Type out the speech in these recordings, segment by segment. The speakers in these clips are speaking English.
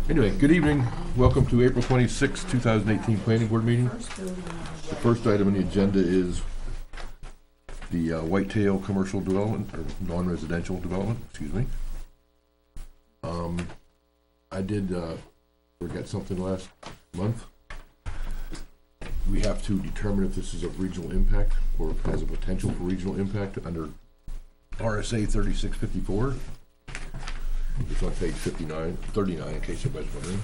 Anyway, good evening. Welcome to April 26, 2018 Planning Board meeting. The first item on the agenda is the Whitetail Commercial Development, or non-residential development, excuse me. I did forget something last month. We have to determine if this is of regional impact or if it has a potential for regional impact under RSA 3654. It's on page 39 in case anybody's wondering.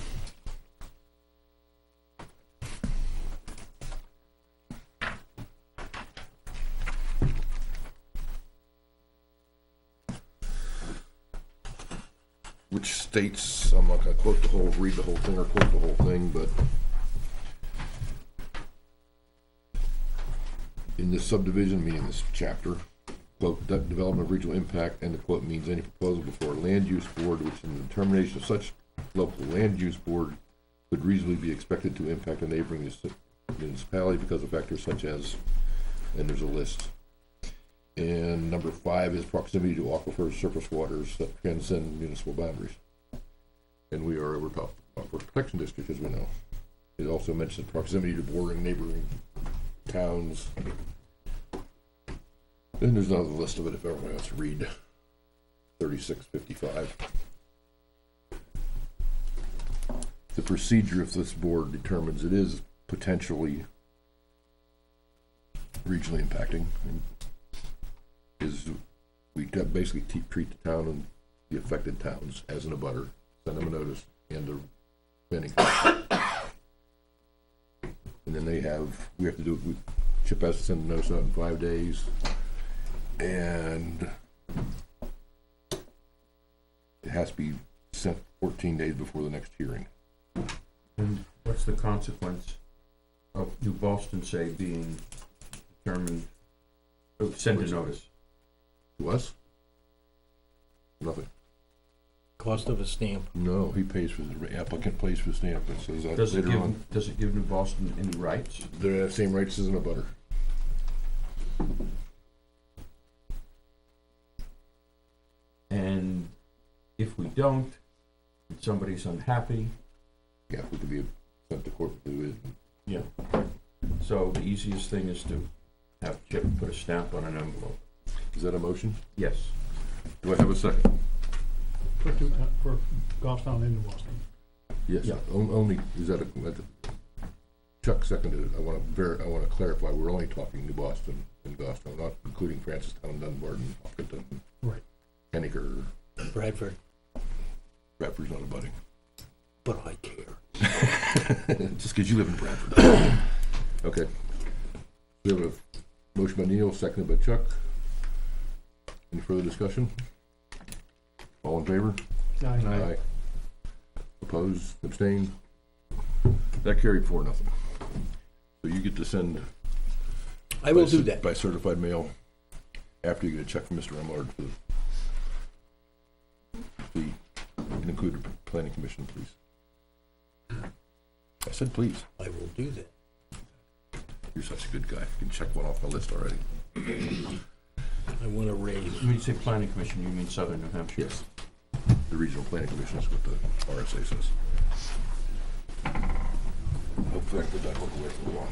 Which states, I'm not going to read the whole thing or quote the whole thing, but in this subdivision, meaning this chapter, quote, development of regional impact, and the quote means any proposal before a land use board which in the determination of such local land use board could reasonably be expected to impact a neighboring municipality because of factors such as, and there's a list. And number 5 is proximity to aquifer surface waters that transcend municipal boundaries. And we are over top aquifer protection district, as we know. It also mentions proximity to bordering neighboring towns. Then there's another list of it if everyone wants to read 3655. The procedure, if this board determines it is potentially regionally impacting, is we basically treat the town and the affected towns as an abutter, send them a notice and a planning. And then we have to do it, Chip has to send a notice out in 5 days, and it has to be sent 14 days before the next hearing. And what's the consequence of New Boston, say, being determined, send a notice? To us? Nothing. Cost of a stamp. No, he pays for the applicant pays for the stamp. It says that Does it later on. does it give New Boston any rights? They have the same rights as an abutter. And if we don't, and somebody's unhappy, Yeah, we could be sent to court to do it. yeah. So the easiest thing is to have Chip put a stamp on an envelope. Is that a motion? Yes. Do I have a second? For Goffstown into Boston. Yes. Yeah. Only, is that Chuck seconded it. I want to clarify, we're only talking New Boston and Goffstown, not including Francistown, Dunbarton, Hopkinton. Right. Henniker. Bradford. Bradford's not abutting. But I care. Just because you live in Bradford. Okay. We have a motion by Neil, seconded by Chuck. Any further discussion? All in favor? Aye. Opposed? Abstained? That carried 4-0. So you get to send. I will do that. By certified mail after you get a check from Mr. Emlard for the fee. And include the planning commission, please. I said please. I will do that. You're such a good guy. You can check one off my list already. I want to raise. When you say planning commission, you mean Southern New Hampshire? Yes. The regional planning commission is what the RSA says. Hopefully I can put that book away for a while.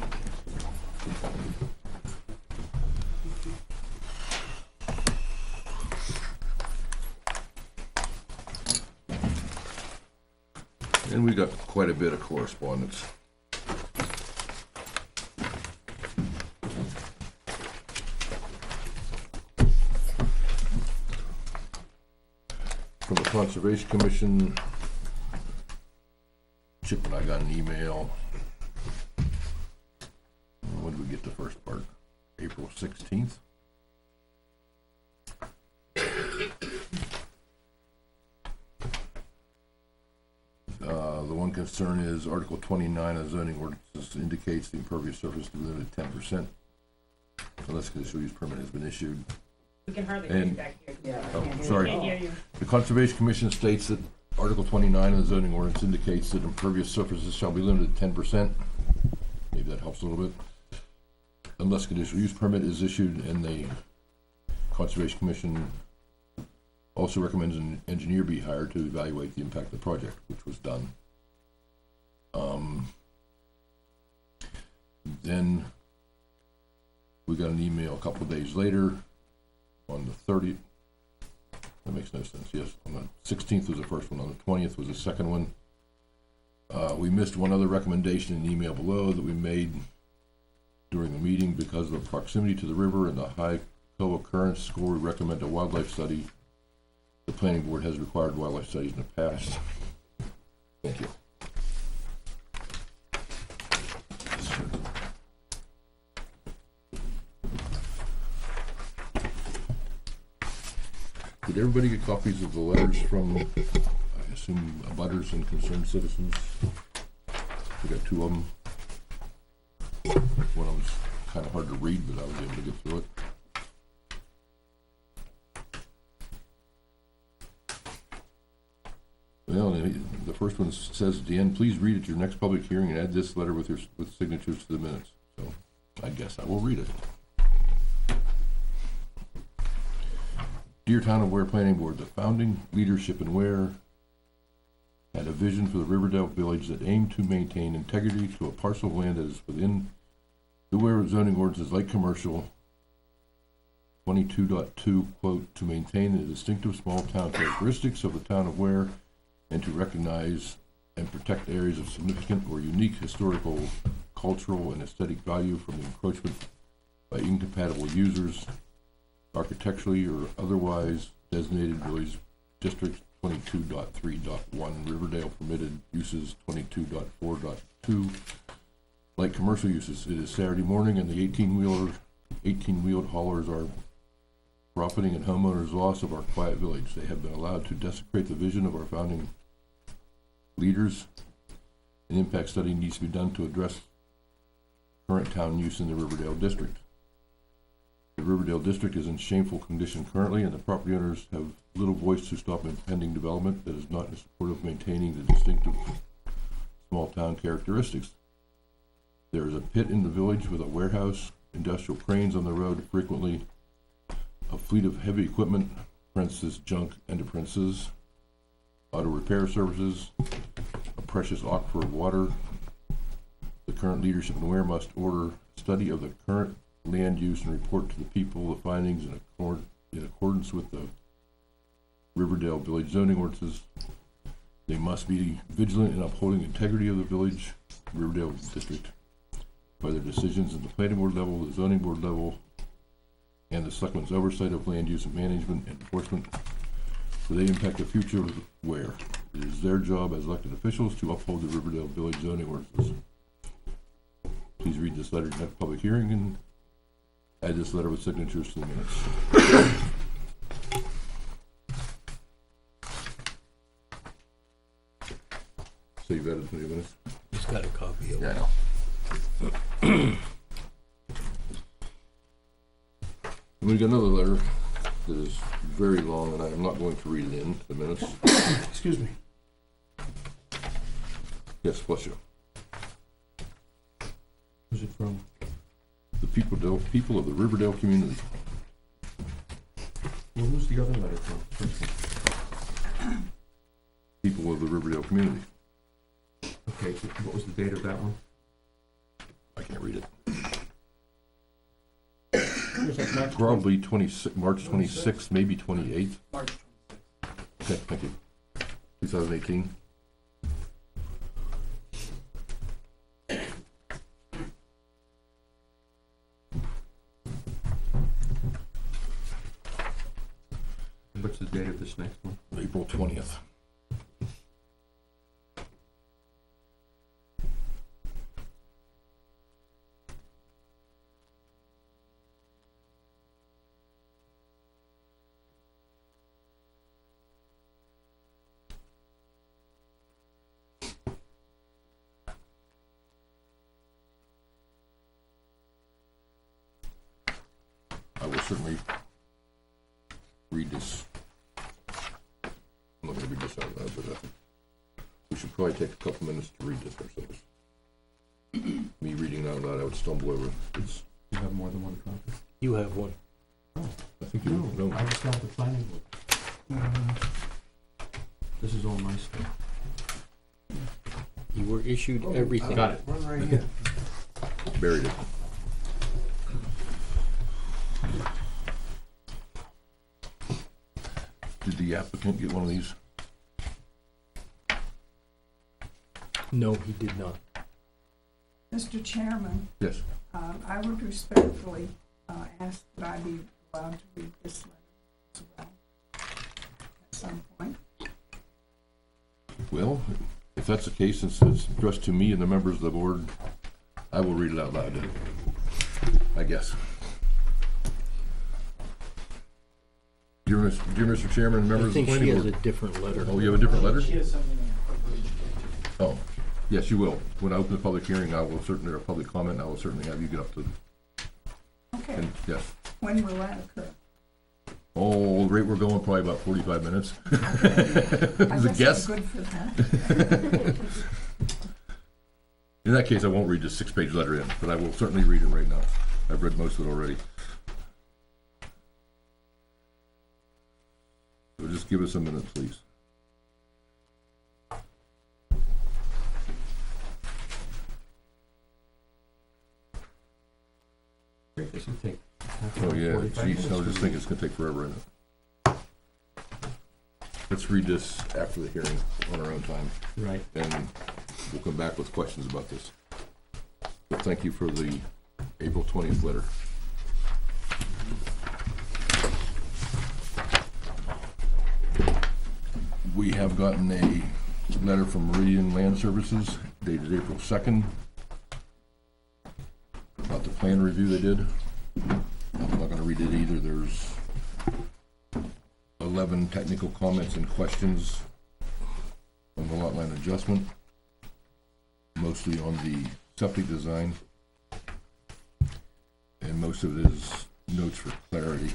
And we got quite a bit of correspondence. From the Conservation Commission, Chip and I got an email. When did we get the first part? April 16th. The one concern is Article 29 of zoning ordinances indicates the impervious surface to be limited to 10% unless a conditional use permit has been issued. We can hardly hear you back here. Yeah. Oh, sorry. Can't hear you. The Conservation Commission states that Article 29 of the zoning ordinance indicates that impervious surfaces shall be limited to 10%. Maybe that helps a little bit. Unless a conditional use permit is issued, and the Conservation Commission Also recommends an engineer be hired to evaluate the impact of the project, which was done. Then we got an email a couple of days later on the 30th. That makes no sense. Yes, on the 16th was the first one. On the 20th was the second one. We missed one other recommendation in the email below that we made during the meeting because of the proximity to the river and the high co-occurrence score. We recommend a wildlife study. The planning board has required wildlife studies in the past. Thank you. Did everybody get copies of the letters from, I assume, abutters and concerned citizens? We got two of them. One of them was kind of hard to read, but I was able to get through it. Well, the first one says at the end, please read at your next public hearing and add this letter with signatures to the minutes. So I guess I will read it. Dear Town of Weare Planning Board, the founding leadership in Weare had a vision for the Riverdale Village that aimed to maintain integrity to a parcel of land that is within the Weare zoning ordinance light commercial 22.2, quote, to maintain the distinctive small town characteristics of the town of Weare and to recognize and protect areas of significant or unique historical, cultural, and aesthetic value from the encroachment by incompatible users, architecturally or otherwise designated village districts 22.3.1, Riverdale permitted uses 22.4.2, like commercial uses. It is Saturday morning and the 18-wheeled haulers are profiting in homeowners' loss of our quiet village. They have been allowed to desecrate the vision of our founding leaders. An impact study needs to be done to address current town use in the Riverdale district. The Riverdale district is in shameful condition currently, and the property owners have little voice to stop impending development that is not in support of maintaining the distinctive small town characteristics. There is a pit in the village with a warehouse, industrial cranes on the road frequently, a fleet of heavy equipment, parentheses, junk, end of parentheses, auto repair services, a precious aquifer of water. The current leadership in Weare must order a study of the current land use and report to the people the findings in accordance with the Riverdale village zoning ordinances. They must be vigilant in upholding the integrity of the village, Riverdale district, by their decisions at the planning board level, the zoning board level, and the selectmen's oversight of land use and management and enforcement, for they impact the future of Weare. It is their job as elected officials to uphold the Riverdale village zoning ordinances. Please read this letter at the public hearing and add this letter with signatures to the minutes. So you've added 20 minutes? He's got a copy of it. Yeah, I know. And we got another letter that is very long, and I am not going to read it in the minutes. Excuse me. Yes, bless you. Who's it from? The people of the Riverdale community. What was the other letter from? First one. People of the Riverdale community. Okay, what was the date of that one? I can't read it. Here's that next one. Probably March 26th, maybe 28th. March 26th. Okay, thank you. 2018. What's the date of this next one? April 20th. I will certainly read this. I'm not going to read this out loud, but we should probably take a couple minutes to read this ourselves. Me reading it out loud, I would stumble over it. It's, You have more than one copy? You have one. I think you know. I just got the planning board. This is all my stuff. You were issued everything. Got it. One right here. Buried it. Did the applicant get one of these? No, he did not. Mr. Chairman, Yes. I would respectfully ask that I be allowed to read this letter as well at some point. Well, if that's the case, since it's addressed to me and the members of the board, I will read it out loud, I guess. Dear Mr. Chairman and I members of the think she planning has a board. different letter. Oh, you have a different letter? She has something on Oh, yes, you will. When I open the public hearing, I will certainly, or public comment, I will certainly have you get up to, Okay, and, yes. when will that occur? Oh, the rate we're going, probably about 45 minutes. I As a guess guess. I'm good for that. In that case, I won't read the 6-page letter in, but I will certainly read it right now. I've read most of it already. So just give us a minute, please. This will take half Oh, hour, yeah, 45 geez, I was minutes. just thinking it's gonna take forever, isn't it? Let's read this after the hearing on our own time, Right. and we'll come back with questions about this. But thank you for the April 20th letter. We have gotten a letter from Meridian Land Services dated April 2nd about the plan review they did. I'm not gonna read it either. There's 11 technical comments and questions on the lot line adjustment, mostly on the septic design, and most of it is notes for clarity.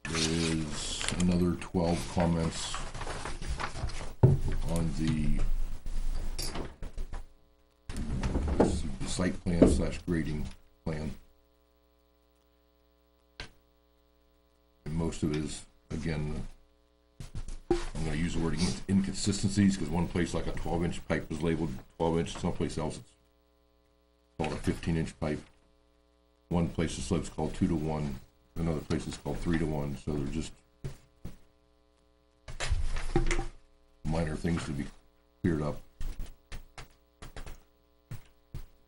There is another 12 comments on the site plan / grading plan. And most of it is, again, I'm gonna use the word inconsistencies, because one place like a 12-inch pipe is labeled 12-inch, someplace else it's called a 15-inch pipe. One place the slope's called 2-to-1, another place is called 3-to-1, so they're just minor things to be cleared up.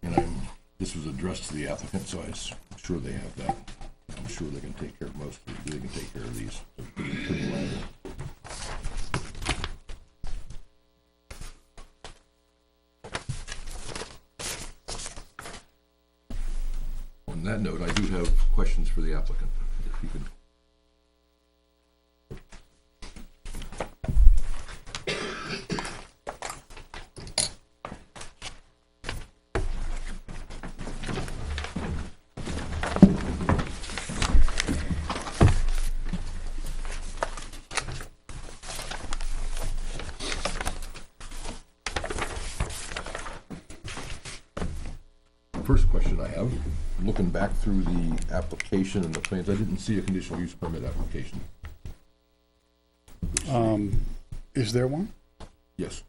And this was addressed to the applicant, so I'm sure they have that. I'm sure they can take care of most of it. They can take care of these. They're pretty minor. On that note, I do have questions for the applicant, if you could. First question I have, looking back through the application and the plans, I didn't see a conditional use permit application. Is there one? Yes.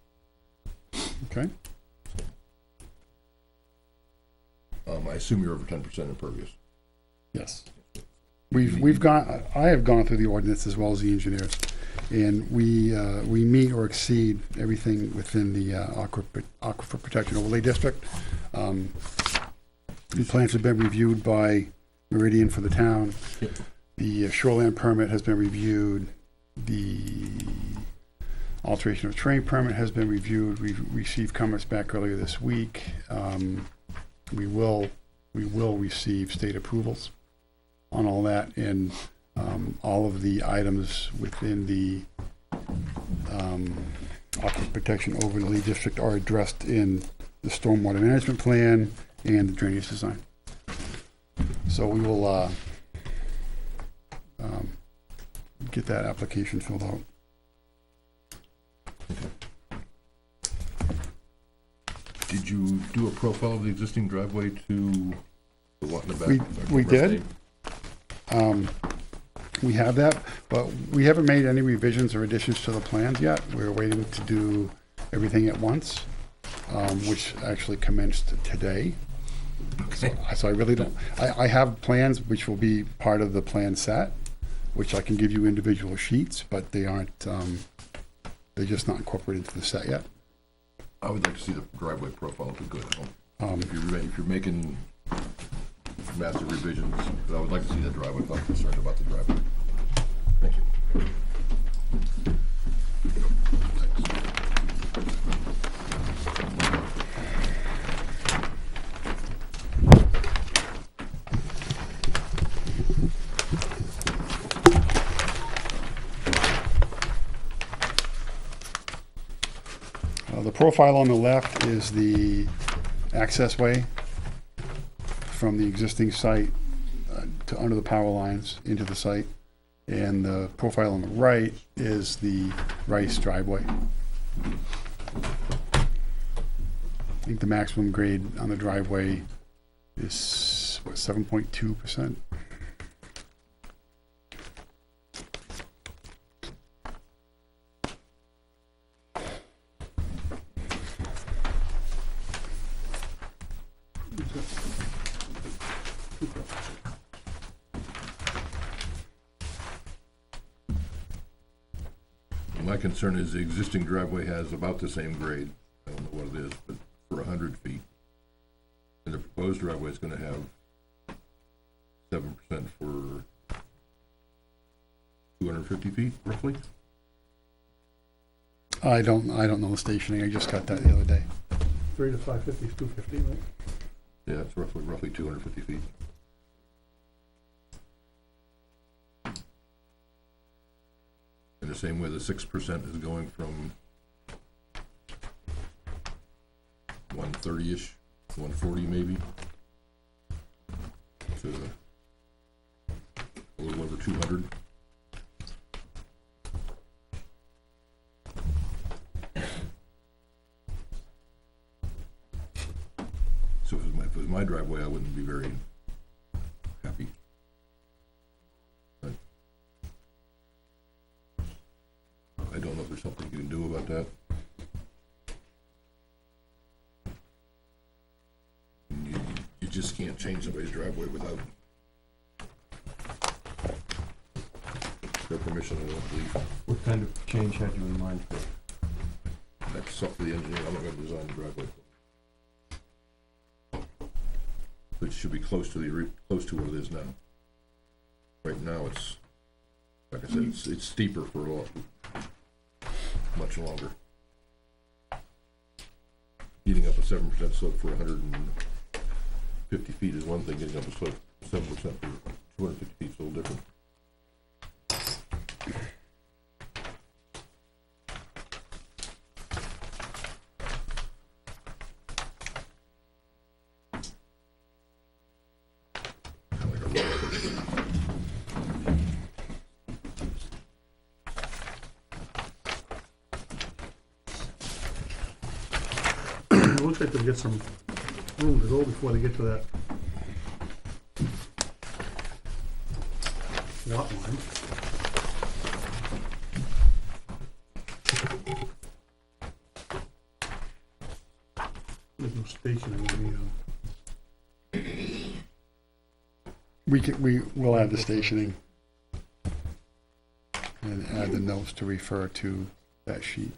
Okay. I assume you're over 10% impervious. Yes. I have gone through the ordinance as well as the engineers, and we meet or exceed everything within the Aquifer Protection Overlay District. The plans have been reviewed by Meridian for the town. Yep. The shoreline permit has been reviewed. The alteration of terrain permit has been reviewed. We've received comments back earlier this week. We will receive state approvals on all that, and all of the items within the Aquifer Protection Overlay District are addressed in the stormwater management plan and the drainage design. So we will get that application filled out. Did you do a profile of the existing driveway to the lot in the back? We Rest did. name? We have that, but we haven't made any revisions or additions to the plans yet. We're waiting to do everything at once, which actually commenced today. So I really don't, I have plans which will be part of the plan set, which I can give you individual sheets, but they aren't, they're just not incorporated into the set yet. I would like to see the driveway profile if we could. If you're making massive revisions, but I would like to see that driveway, if I'm concerned about the driveway. Thank you. The profile on the left is the access way from the existing site to under the power lines into the site. And the profile on the right is the Rice driveway. I think the maximum grade on the driveway is, what, 7.2%? My concern is the existing driveway has about the same grade, I don't know what it is, but for 100 feet. And the proposed driveway is gonna have 7% for 250 feet, roughly? I don't know the stationing, I just got that the other day. 3 to 550 is 250, right? Yeah, it's roughly 250 feet. In the same way, the 6% is going from 130-ish, 140 maybe, to a little over 200. So if it was my driveway, I wouldn't be very happy. But I don't know if there's something you can do about that. You just can't change somebody's driveway without their permission, I don't believe. What kind of change had you in mind for? That's up to the engineer, I'm not gonna design the driveway. It should be close to what it is now. Right now, it's, like I said, it's steeper for a lot, much longer. Getting up a 7% slope for 150 feet is one thing, getting up a slope 7% for 250 feet is a little different. It looks like they'll get some room to go before they get to that lot line. There's no stationing on We will add the stationing and add the notes to refer to that sheet.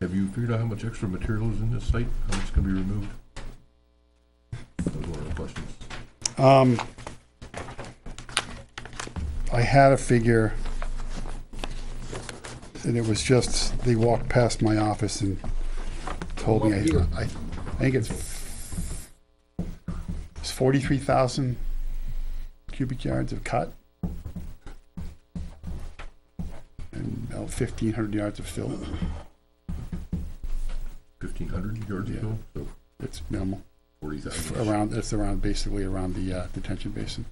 Have you figured out how much extra material is in this site? How much can be removed? That was one of the questions. I had a figure, and it was just, they walked past my office and told me, I think it's 43,000 cubic yards of cut and about 1,500 yards of fill. 1,500 yards Yeah. ago, so It's minimal. 40,000. It's basically around the detention basin.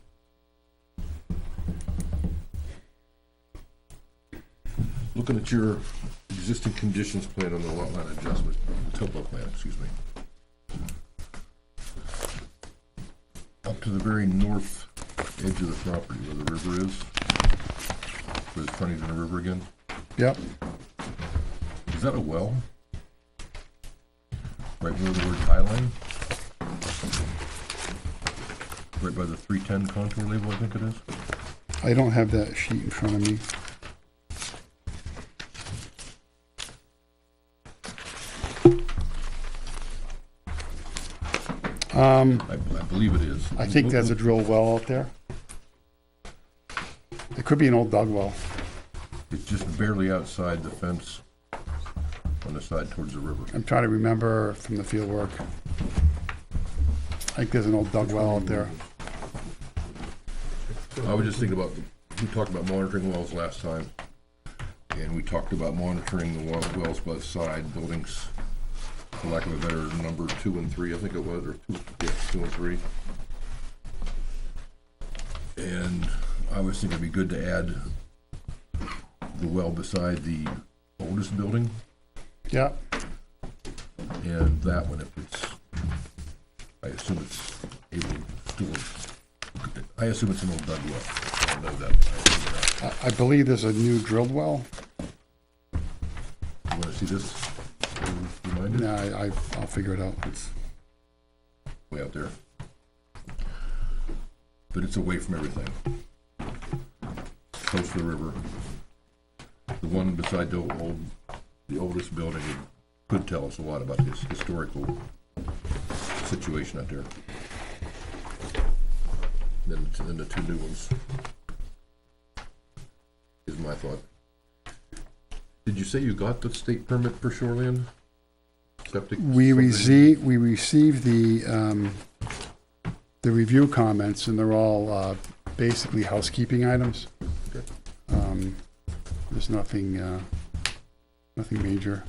Looking at your existing conditions plan on the lot line adjustment, topo plan, excuse me. Up to the very north edge of the property where the river is, where the frontage on the river again, Yep, is that a well? Right near the word tie line? Right by the 310 contour label, I think it is? I don't have that sheet in front of me. I believe it is. I think that's a drill well out there. It could be an old dug well. It's just barely outside the fence on the side towards the river. I'm trying to remember from the field work. I think there's an old dug well out there. I was just thinking about, we talked about monitoring wells last time, and we talked about monitoring the wells by the side buildings, for lack of a better number, 2 and 3, I think it was, or 2 and 3. And I was thinking it'd be good to add the well beside the oldest building, Yeah, and that one, if it's, I assume it's able to store. I assume it's an old dug well. I don't know that. I believe there's a new drilled well. You wanna see this? Reminder? Yeah, I'll figure it out. It's way out there. But it's away from everything. Close to the river. The one beside the oldest building could tell us a lot about this historical situation out there. Then the two new ones is my thought. Did you say you got the state permit for shoreline septic? We received the review comments, and they're all basically housekeeping items. Okay. There's nothing major.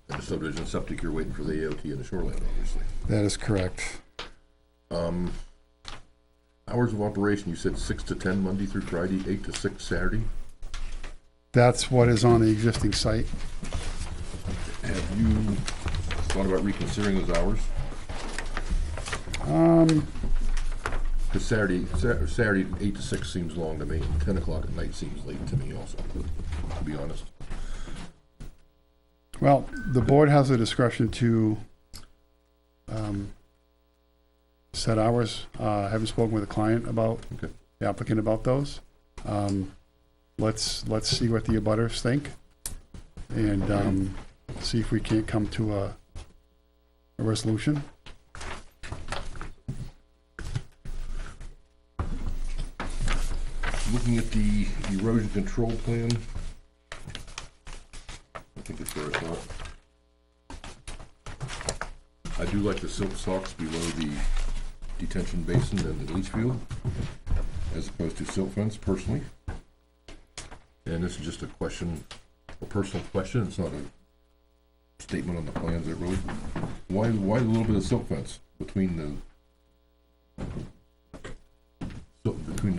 And the subdivision septic, you're waiting for the AOT and the shoreline, obviously. That is correct. Hours of operation, you said 6 to 10 Monday through Friday, 8 to 6 Saturday. That's what is on the existing site. Have you thought about reconsidering those hours? Because Saturday 8 to 6 seems long to me. 10 o'clock at night seems late to me also, to be honest. Well, the board has the discretion to set hours. I haven't spoken with the client about, Okay. the applicant about those. Let's see what the abutters think, and see if we can't come to a resolution. Looking at the erosion control plan, I think it's where I thought. I do like the silt socks below the detention basin and the leach field, as opposed to silt fence personally. And this is just a question, a personal question, it's not a statement on the plans, it really. Why a little bit of silt fence between the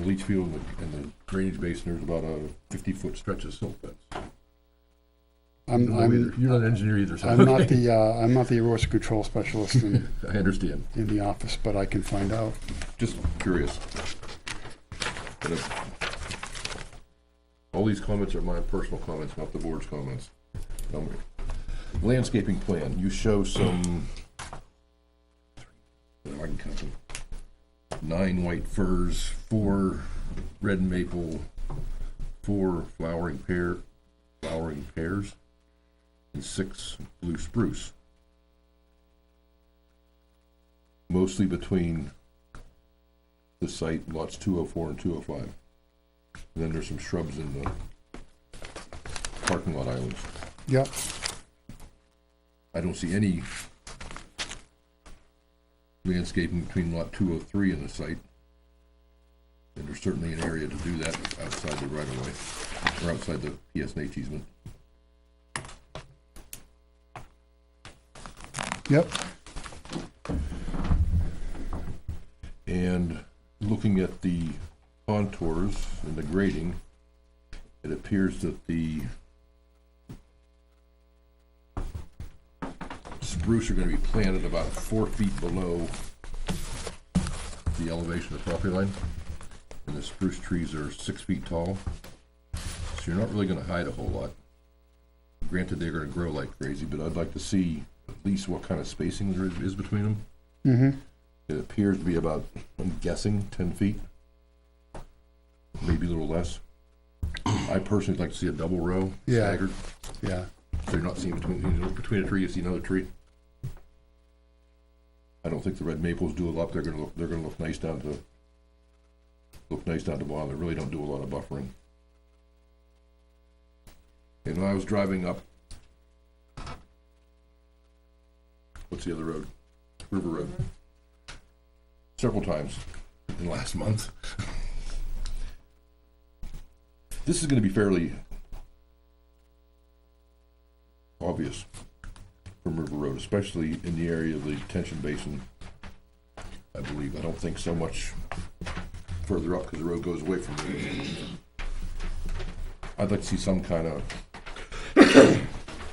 leach field and the drainage basin? There's about a 50-foot stretch of silt fence. You're not an engineer either, so. I'm not the erosion control specialist in I understand. the office, but I can find out. Just curious. But all these comments are my personal comments, not the board's comments. Landscaping plan, you show some, I can count them, 9 white firs, 4 red maple, 4 flowering pears, and 6 blue spruce. Mostly between the site lots 204 and 205. And then there's some shrubs in the parking lot islands. Yep. I don't see any landscaping between lot 203 and the site. And there's certainly an area to do that outside the right of way, or outside the PSNH easement. Yep. And looking at the contours and the grading, it appears that the spruce are gonna be planted about 4 feet below the elevation of the property line. And the spruce trees are 6 feet tall. So you're not really gonna hide a whole lot. Granted, they're gonna grow like crazy, but I'd like to see at least what kind of spacing there is between them. Mm-hmm. It appears to be about, I'm guessing, 10 feet, maybe a little less. I personally like to see a double row Yeah. staggered, Yeah. so you're not seeing between a tree, you see another tree. I don't think the red maples do a lot. They're gonna look nice down to the bottom. They really don't do a lot of buffering. And when I was driving up, what's the other road? River Road. Several times in the last month. This is gonna be fairly obvious from River Road, especially in the area of the detention basin, I believe. I don't think so much further up because the road goes away from me. I'd like to see some kind of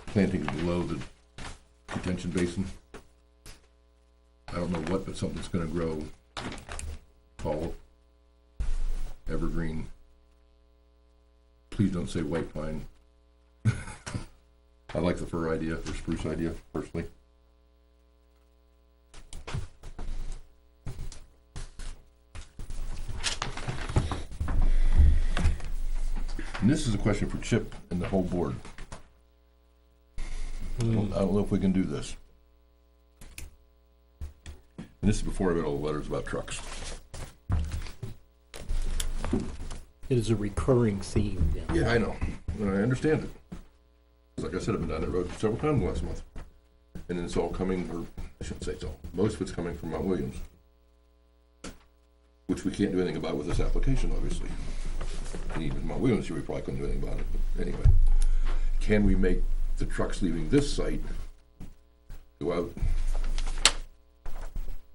plantings below the detention basin. I don't know what, but something's gonna grow tall, evergreen. Please don't say white pine. I like the fir idea, or spruce idea, personally. And this is a question for Chip and the whole board. I don't know if we can do this. And this is before I read all the letters about trucks. It is a recurring theme. Yeah, I know, and I understand it. 'Cause like I said, I've been down that road several times last month. And it's all coming, or I shouldn't say it's all, most of it's coming from Mount Williams. Which we can't do anything about with this application, obviously. And even Mount Williams, we probably couldn't do anything about it, but anyway. Can we make the trucks leaving this site go out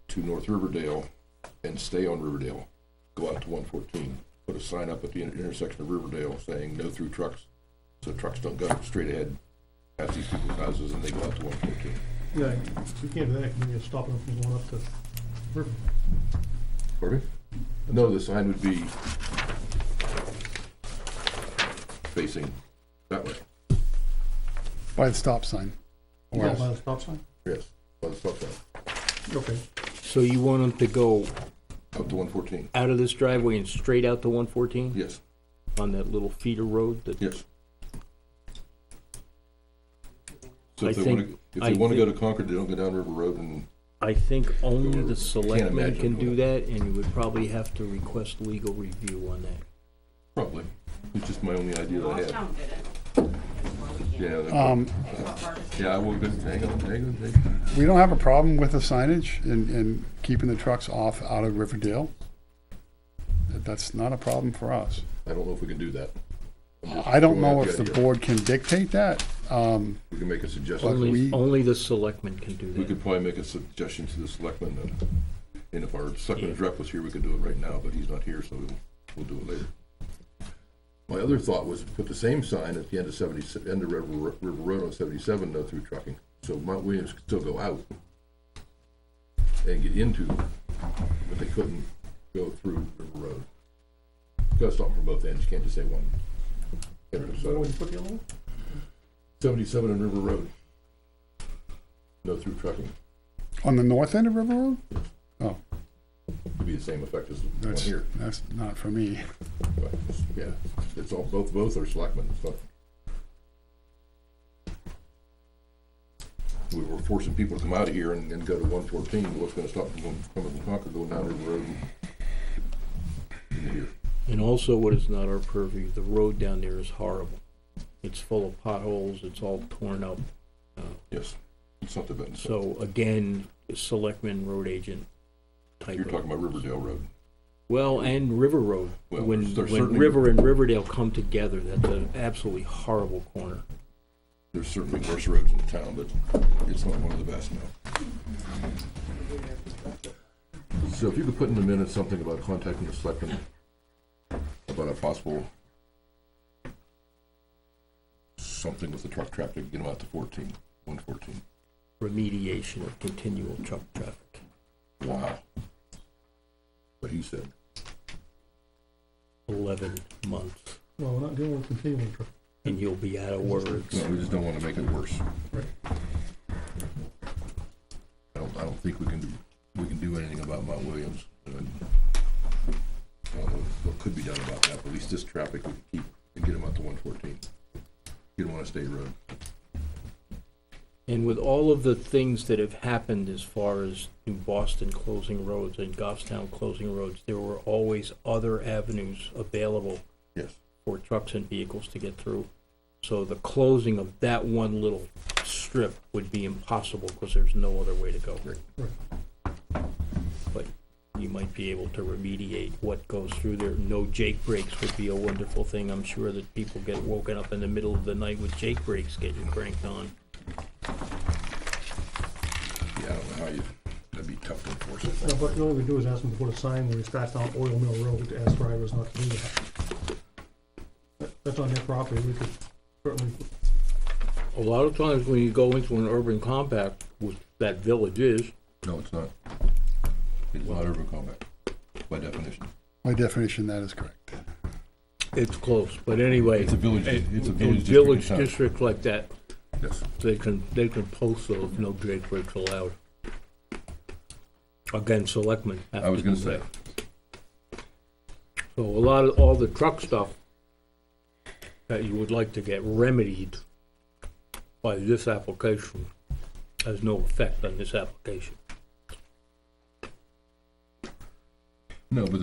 to North Riverdale and stay on Riverdale, go out to 114, put a sign up at the intersection of Riverdale saying no through trucks, so trucks don't go straight ahead past these people's houses and they go out to 114. Yeah, we can't do that, we can stop them from going up to River. Pardon me? No, the sign would be facing that way, By the stop sign. Or by the stop sign? yes, by the stop sign, Okay. So you want them to go out to 114, out of this driveway and straight out to 114 yes, on that little feeder road that yes. So I if they think- wanna go to Concord, they don't go down River Road and, I think only Or- the selectmen imagine can do doing that, and you would probably have to request legal review on that. probably, it's just my only idea that I had. Lordstown did it. That's where we can't. Yeah, yeah, well, good, hang on. We don't have a problem with the signage and keeping the trucks off out of Riverdale. That's not a problem for us. I don't know if we can do that. I'm just I don't throwing out know the if the idea. board can dictate that. We can make a suggestion. we- Only the selectmen can do We that. could probably make a suggestion to the selectmen, and if our selectman's Yeah. rep was here, we could do it right now, but he's not here, so we'll do it later. My other thought was to put the same sign at the end of end of River Road on 77, no through trucking, so Mount Williams could still go out and get into, but they couldn't go through River Road. You gotta stop from both ends, you can't just say one. So what you put the other one? 77 on River Road. No through trucking. On the north end of River Road? Oh, Would be the same effect as the one that's, here. that's not for me. But, yeah, it's all, both are selectmen, it's not. We were forcing people to come out of here and go to 114, what's gonna stop them from coming from Concord, going down River Road and here. And also what is not our purview, the road down there is horrible. It's full of potholes, it's all torn up. Yes, it's not the best. So again, selectman, road agent type You're of. talking about Riverdale Road. Well, and River Road. Well, When there's certainly- River and Riverdale come together, that's an absolutely horrible corner. There's certainly worse roads in town, but it's not one of the best, no. So if you could put in the minutes something about contacting the selectmen about a possible something with the truck traffic, get them out to 114. Remediation of continual truck traffic. Wow. What he said. 11 months, Well, we're not dealing with continuing truck. and you'll be out of words. No, we just don't want to make it worse. Right. I don't think we can do anything about Mount Williams. And I don't know what could be done about that, but at least this traffic we can keep and get them out to 114. Get them on a state road. And with all of the things that have happened as far as New Boston closing roads and Goffstown closing roads, there were always other avenues available Yes. for trucks and vehicles to get through. So the closing of that one little strip would be impossible because there's no other way to go. But you might be able to remediate what goes through there. No Jake brakes would be a wonderful thing. I'm sure that people get woken up in the middle of the night with Jake brakes getting cranked on. Yeah, I don't know how that'd be tough to enforce it. No, but the only thing we do is ask them to put a sign when we start down Oil Mill Road to ask drivers not to do that. That's on their property, we could certainly, A lot of times when you go into an urban compact, which that village is, No, it's not. It's not urban combat, by definition. By definition, that is correct. it's close. But anyway, It's a village, in it's a village village district. in town. district like that, Yes. they can post those no Jake brakes allowed. Again, selectmen have I was to gonna do say. that. So a lot of, all the truck stuff that you would like to get remedied by this application has no effect on this application. No, but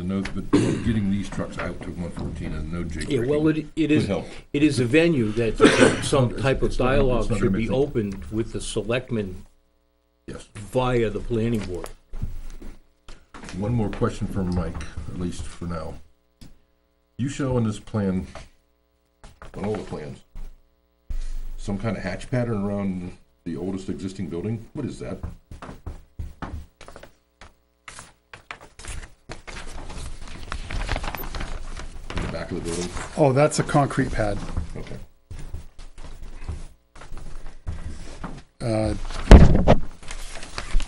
getting these trucks out to 114 and no Jake Yeah, well, braking it could is, help. it is a venue that some type of it's not- dialogue it's not should be gonna make opened with the selectmen Yes. via the planning board. One more question from Mike, at least for now. You show on this plan, on all the plans, some kind of hatch pattern around the oldest existing building? What is that? In the back of the building? Oh, that's a concrete pad. Okay.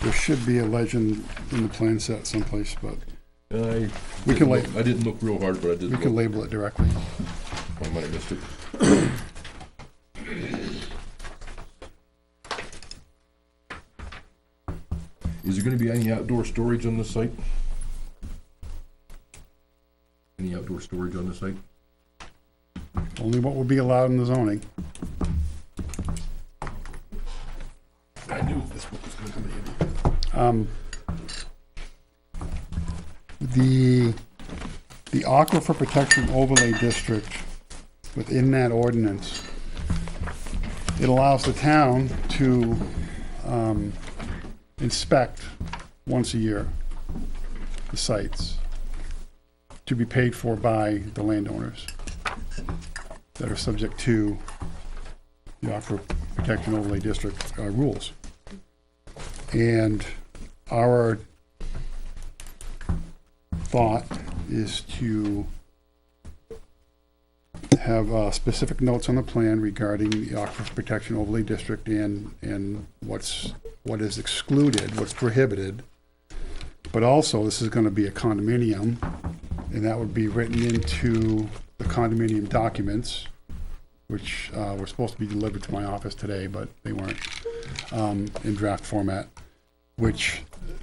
There should be a legend in the plan set someplace, but I we can I didn't look real hard, but I did we can look. label it directly. I might have missed it. Is there gonna be any outdoor storage on the site? Any outdoor storage on the site? Only what will be allowed in the zoning. I knew this book was gonna come in handy. The Aquifer Protection Overlay District, within that ordinance, it allows the town to inspect once a year the sites, to be paid for by the landowners that are subject to the Aquifer Protection Overlay District rules. And our thought is to have specific notes on the plan regarding the Aquifer Protection Overlay District and what is excluded, what's prohibited. But also, this is gonna be a condominium, and that would be written into the condominium documents, which were supposed to be delivered to my office today, but they weren't, in draft format, which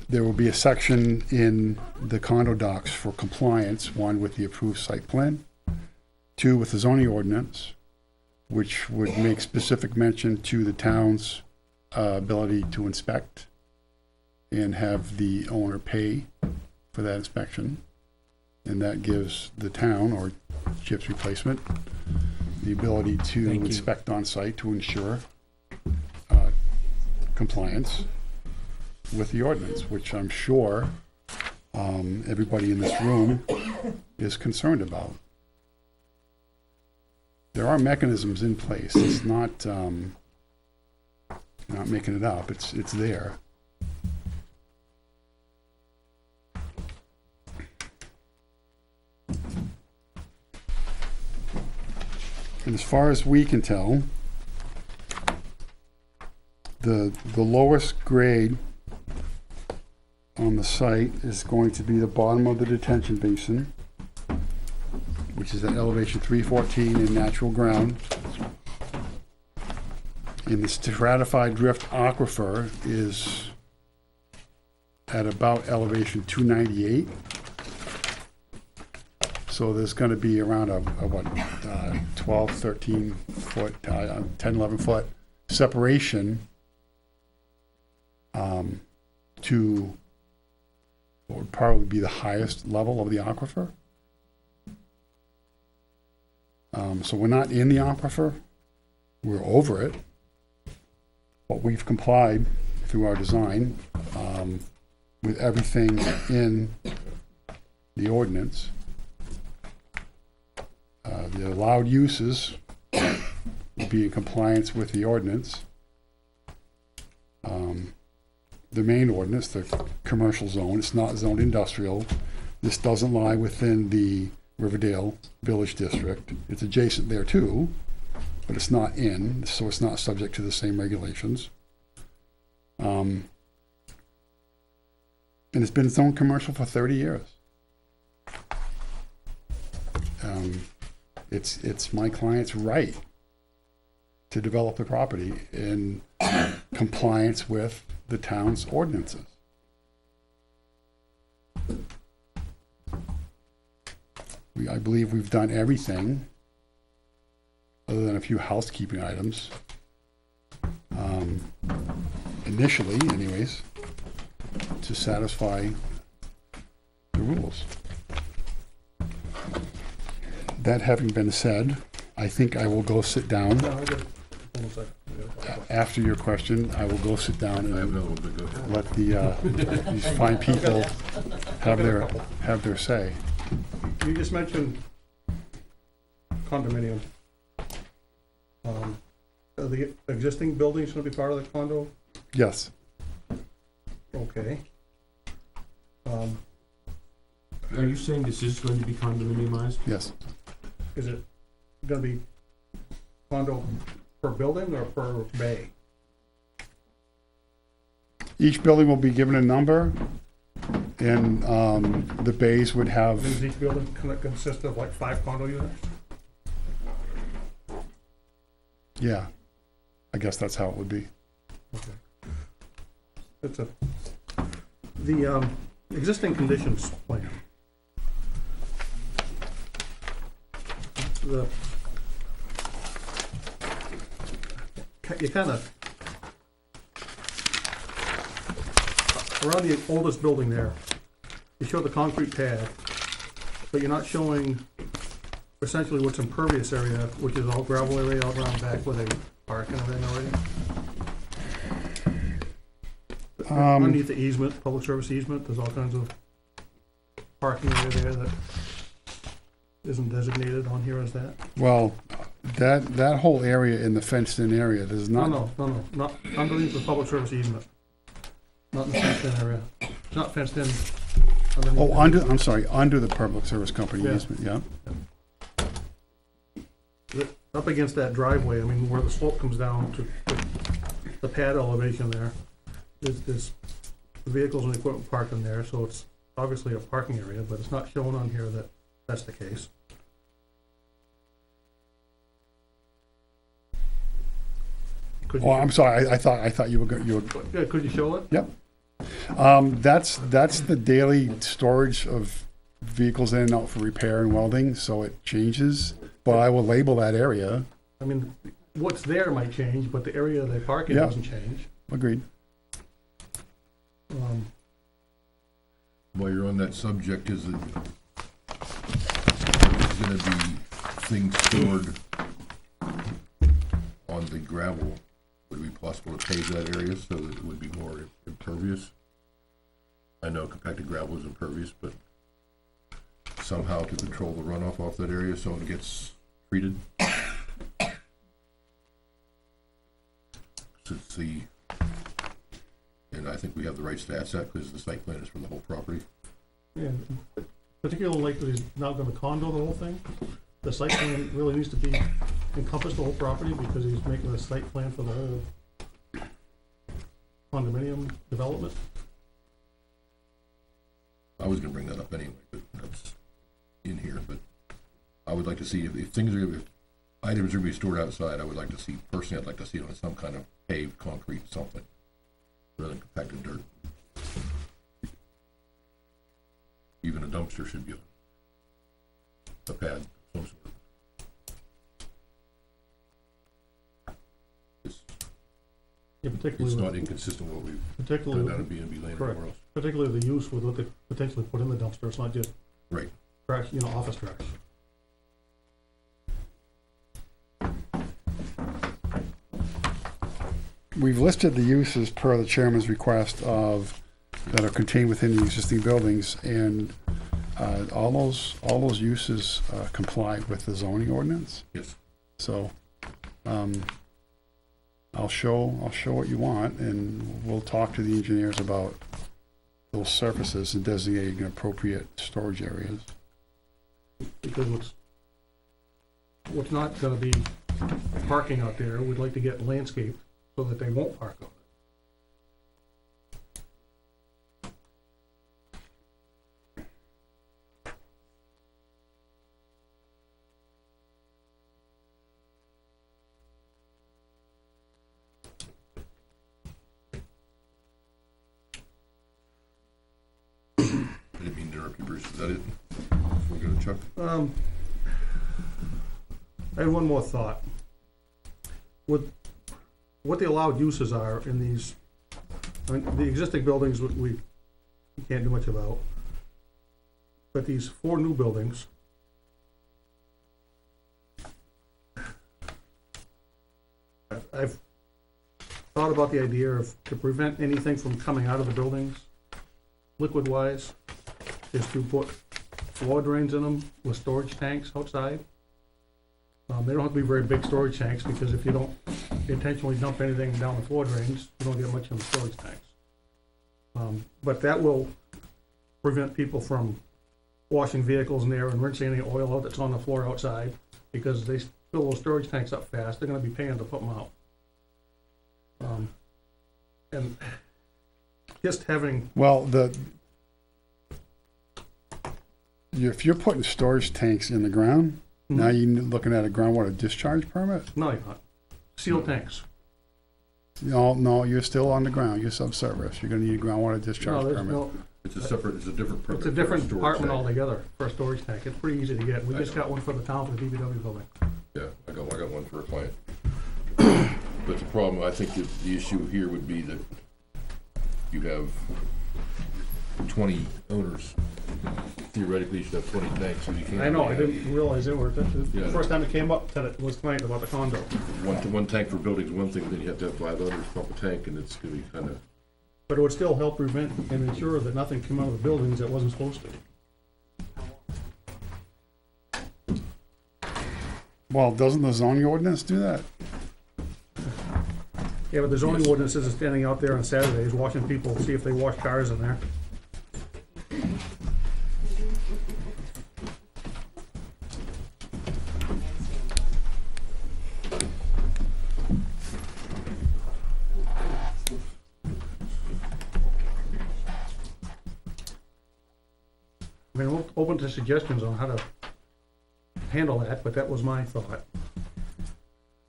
there will be a section in the condo docs for compliance, one with the approved site plan, two with the zoning ordinance, which would make specific mention to the town's ability to inspect and have the owner pay for that inspection. And that gives the town, or CHIPS replacement, the ability to Thank you. inspect on site to ensure compliance with the ordinance, which I'm sure everybody in this room is concerned about. There are mechanisms in place. It's not, not making it up. It's there. And as far as we can tell, the lowest grade on the site is going to be the bottom of the detention basin, which is at elevation 314 in natural ground. And the stratified drift aquifer is at about elevation 298. So there's gonna be around a 12, 13 foot, 10, 11 foot separation to what would probably be the highest level of the aquifer. So we're not in the aquifer, we're over it, but we've complied through our design with everything in the ordinance. The allowed uses will be in compliance with the ordinance. The main ordinance, the commercial zone, it's not zoned industrial. This doesn't lie within the Riverdale Village District. It's adjacent there too, but it's not in, so it's not subject to the same regulations. And it's been zoned commercial for 30 years. It's my client's right to develop the property in compliance with the town's ordinances. I believe we've done everything, other than a few housekeeping items, initially anyways, to satisfy the rules. That having been said, I think I will go sit down. No, I got it. Hold on a second. I got a couple. After your question, I will go sit down I have and another one to go. let these fine people have their say. You just mentioned condominium. Are the existing buildings gonna be part of the condo? Yes, Okay. Are you saying this is going to be condominiumized? yes. Is it gonna be condo per building or per bay? Each building will be given a number, and the bays would have, Does each building consist of like 5 condo units? yeah, I guess that's how it would be. Okay. The existing conditions plan. You kind of, around the oldest building there, you show the concrete pad, but you're not showing essentially what's impervious area, which is all gravel area out around back where they park and everything already. Underneath the easement, public service easement, there's all kinds of parking area there that isn't designated on here as that. Well, that whole area in the fenced-in area, there's not. No, not underneath the public service easement. Not in the fenced-in area. It's not fenced in. underneath Oh, the- I'm sorry, under the public service company Yeah. easement, yeah. Up against that driveway, I mean, where the slope comes down to the pad elevation there, there's vehicles and equipment parked in there, so it's obviously a parking area, but it's not shown on here that that's the case. Could you Oh, show- I'm sorry, I thought you were, Yeah, could you show it? that's the daily storage of vehicles in and out for repair and welding, so it changes, but I will label that area. I mean, what's there might change, but the area they park in Yeah. doesn't change. Agreed. While you're on that subject, is it gonna be things stored on the gravel? Would it be possible to pave that area so that it would be more impervious? I know compacted gravel is impervious, but somehow to control the runoff off that area so it gets treated? Since and I think we have the rights to ask that because the site plan is for the whole property. Yeah, particularly like he's not gonna condo the whole thing, the site plan really needs to be encompass the whole property because he's making a site plan for the whole condominium development? I was gonna bring that up anyway, but that's in here, but I would like to see if things are, if items are gonna be stored outside, I would like to see, personally, I'd like to see it on some kind of paved concrete something, rather than compacted dirt. Even a dumpster should be on a pad of some sort. Yeah, It's particularly, not inconsistent with what we've particularly, done out of B&B land Correct. everywhere else. particularly the use with what they potentially put in the dumpster, it's not just Right. trash, office trash. We've listed the uses per the chairman's request that are contained within the existing buildings, and all those uses comply with the zoning ordinance. Yes. So, I'll show what you want, and we'll talk to the engineers about those surfaces and designating appropriate storage areas. Because what's not gonna be parking out there, we'd like to get landscaped so that they won't park on it. I didn't mean to interrupt you, Bruce. Is that it? We're gonna Chuck? I have one more thought. With what the allowed uses are in these, I mean, the existing buildings, we can't do much about. But these 4 new buildings, I've thought about the idea of, to prevent anything from coming out of the buildings, liquid-wise, is to put floor drains in them with storage tanks outside. They don't have to be very big storage tanks, because if you don't intentionally dump anything down the floor drains, you don't get much in the storage tanks. But that will prevent people from washing vehicles in there and rinsing any oil out that's on the floor outside, because they fill those storage tanks up fast, they're gonna be paying to put them out. And just having, Well, if you're putting storage tanks in the ground, now you're looking at a groundwater discharge permit? no, you're not, sealed tanks. No, you're still on the ground, you're subsurface, you're gonna need a groundwater No, discharge there's permit. no, It's a different permit. it's a for different storage department tank. altogether for a storage tank, it's pretty easy to get, we I just know. got one for the town for the DPW building. Yeah, I got one for a client. But the problem, I think that the issue here would be that you have 20 owners. Theoretically, you should have 20 tanks, so you can't. I know, I have didn't realize they were, the Yeah. first time it came up, was tonight about the condo. One tank for buildings, one thing, then you have to have 5 owners pump a tank, and it's gonna be kinda, But it would still help prevent and ensure that nothing came out of the buildings that wasn't supposed to. Well, doesn't the zoning ordinance do that? Yeah, but the zoning ordinance is standing out there on Saturdays, watching people, see if they wash cars in there. I mean, I'm open to suggestions on how to handle that, but that was my thought.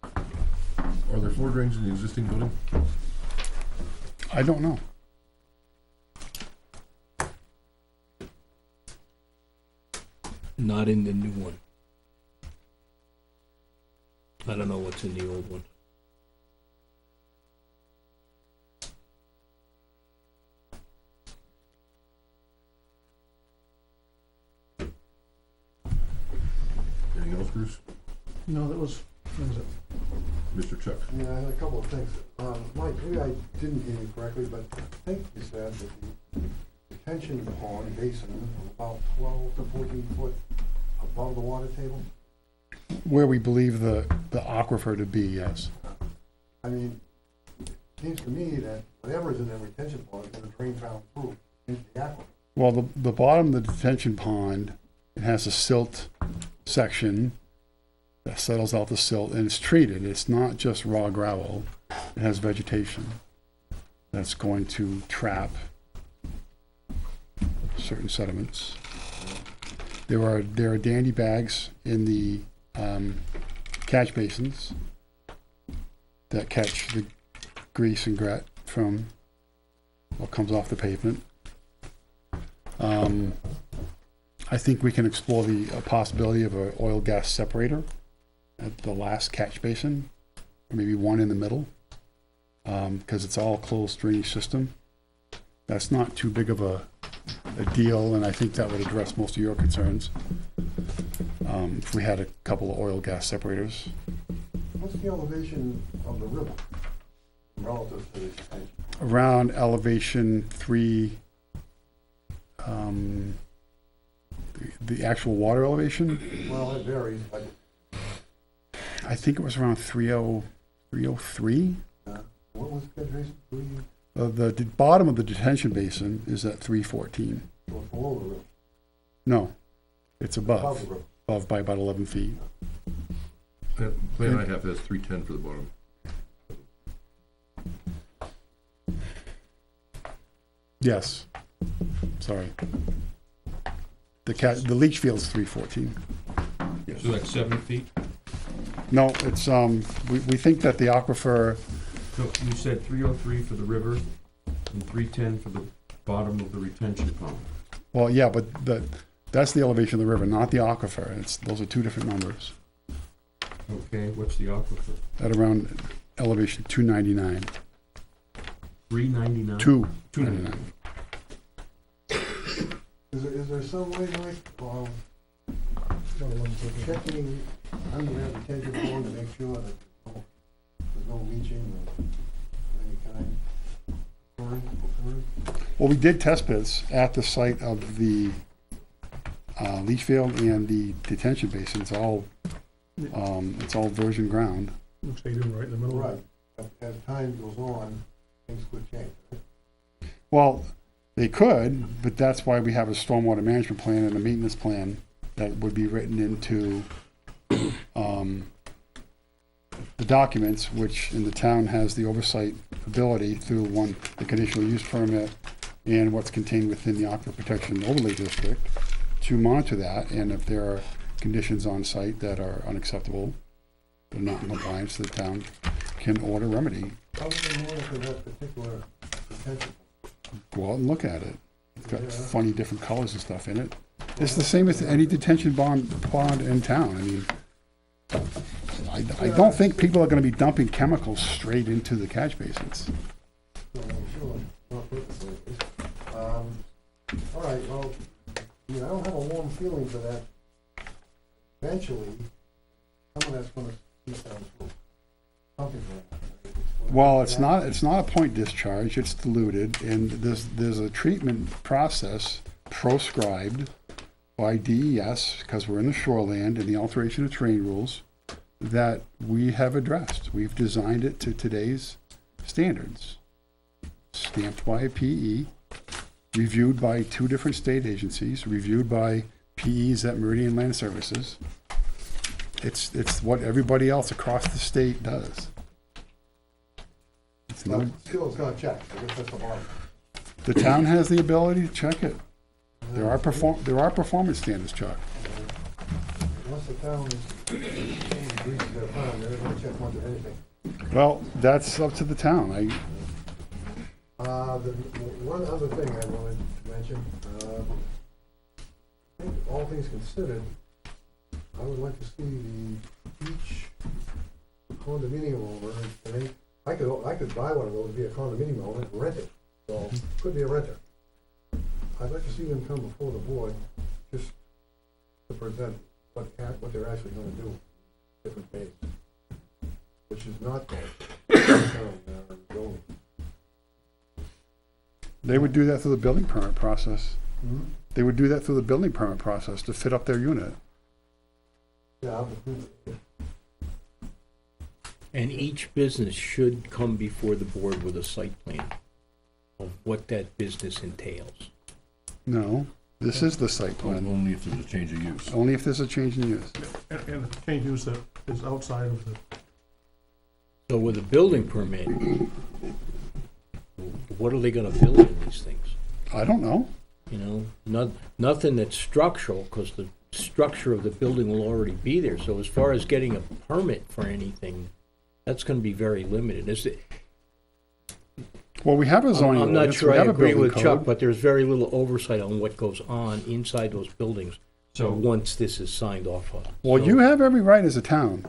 are there floor drains in the existing building? I don't know. Not in the new one. I don't know what's in the old one. Anything else, Bruce? No, that was it? Mr. Chuck? Yeah, I had a couple of things. Mike, maybe I didn't hear you correctly, but I think you said that the detention pond basin was about 12 to 14 foot above the water table. Where we believe the aquifer to be, yes. I mean, it seems to me that whatever is in that retention pond is going to drain down through into the aquifer. Well, the bottom of the detention pond, it has a silt section, that settles out the silt and it's treated. It's not just raw gravel. It has vegetation that's going to trap certain sediments. There are dandy bags in the catch basins that catch the grease and grit from what comes off the pavement. I think we can explore the possibility of an oil gas separator at the last catch basin, or maybe one in the middle, because it's all closed drainage system. That's not too big of a deal, and I think that would address most of your concerns. If we had a couple of oil gas separators. What's the elevation of the river relative to the detention? Around elevation 3, the actual water elevation, Well, it varies, but I think it was around 303. what was the detention? The bottom of the detention basin is at 314. So it's below the river, No, it's above above, the river. above by about 11 feet. That plan I have has 310 for the bottom. Yes, sorry. The leach field's 314. So that's 7 feet? No, it's, we think that the aquifer, So you said 303 for the river and 310 for the bottom of the retention pond. well, yeah, but that's the elevation of the river, not the aquifer. Those are two different numbers. Okay, what's the aquifer? At around elevation 299. 399? 299. Is there some way, Mike, checking under that retention pond to make sure that there's no leaching of any kind occurring? Well, we did test pits at the site of the leach field and the detention basin. It's all virgin ground. Looks like you do right in the middle. Right, as time goes on, things could change, right? Well, they could, but that's why we have a stormwater management plan and a maintenance plan that would be written into the documents, which in the town has the oversight ability through the conditional use permit and what's contained within the Aquifer Protection Overlay District to monitor that, and if there are conditions on site that are unacceptable, they're not in compliance, the town can order remedy. How would they monitor that particular retention? Go out and look at it. It's got Yeah. funny different colors and stuff in it. It's the same as any detention pond in town. I mean, I don't think people are gonna be dumping chemicals straight into the catch basins. No, I'm sure, not purposely. All right, well, I don't have a warm feeling for that. Eventually, some of that's gonna seep down through. Something's gonna happen. Well, it's not a point discharge, it's diluted, and there's a treatment process proscribed by DES, because we're in the shoreland and the alteration of terrain rules, that we have addressed. We've designed it to today's standards. Stamped by a PE, reviewed by 2 different state agencies, reviewed by PEs at Meridian Land Services. It's what everybody else across the state does. It's But no, still, it's gonna check, I guess that's the bottom. the town has the ability to check it. There are performance standards, Chuck. Once the town agrees to their plan, they're gonna check much of anything. Well, that's up to the town. The one other thing I wanted to mention, I think all things considered, I would like to see each condominium owner, I could buy one of those, be a condominium owner, and rent it, so, could be a renter. I'd like to see them come before the board, just to present what they're actually gonna do, different days, which is not going. They would do that through the building permit process. Hmm? They would do that through the building permit process to fit up their unit. Yeah, And each business should come before the board with a site plan of what that business entails. No, this is the site plan, Only if there's a change of use. only if there's a change in use. and the change use that is outside of the, So with a building permit, what are they gonna build in these things? I don't know. You know, nothing that's structural, because the structure of the building will already be there. So as far as getting a permit for anything, that's gonna be very limited. Well, we have a zoning I'm not ordinance, sure we I have a agree building with Chuck, code. but there's very little oversight on what goes on inside those buildings So, once this is signed off on. Well, So- you have every right as a town.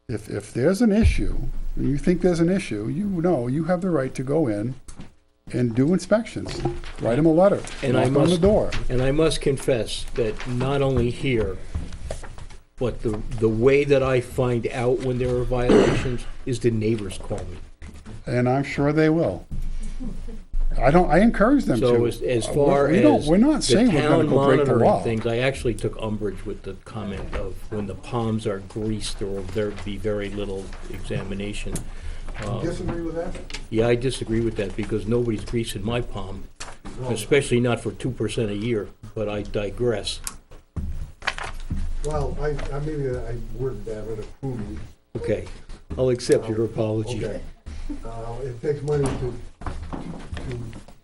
If there's an issue, and you think there's an issue, you know, you have the right to go in and do inspections. Write them a letter, And I knock on the must- door. And I must confess that not only here, but the way that I find out when there are violations is the neighbors call me. And I'm sure they will. I encourage them to. So as far We're not as saying the we're gonna town go break the monitoring law. things, I actually took umbrage with the comment of when the palms are greased, there will be very little examination. You disagree with that? Yeah, I disagree with that, because nobody's greasing my palm, No. especially not for 2% a year, but I digress. Well, maybe I worded that rather crudely. Okay, I'll accept your apology. Okay. It takes money to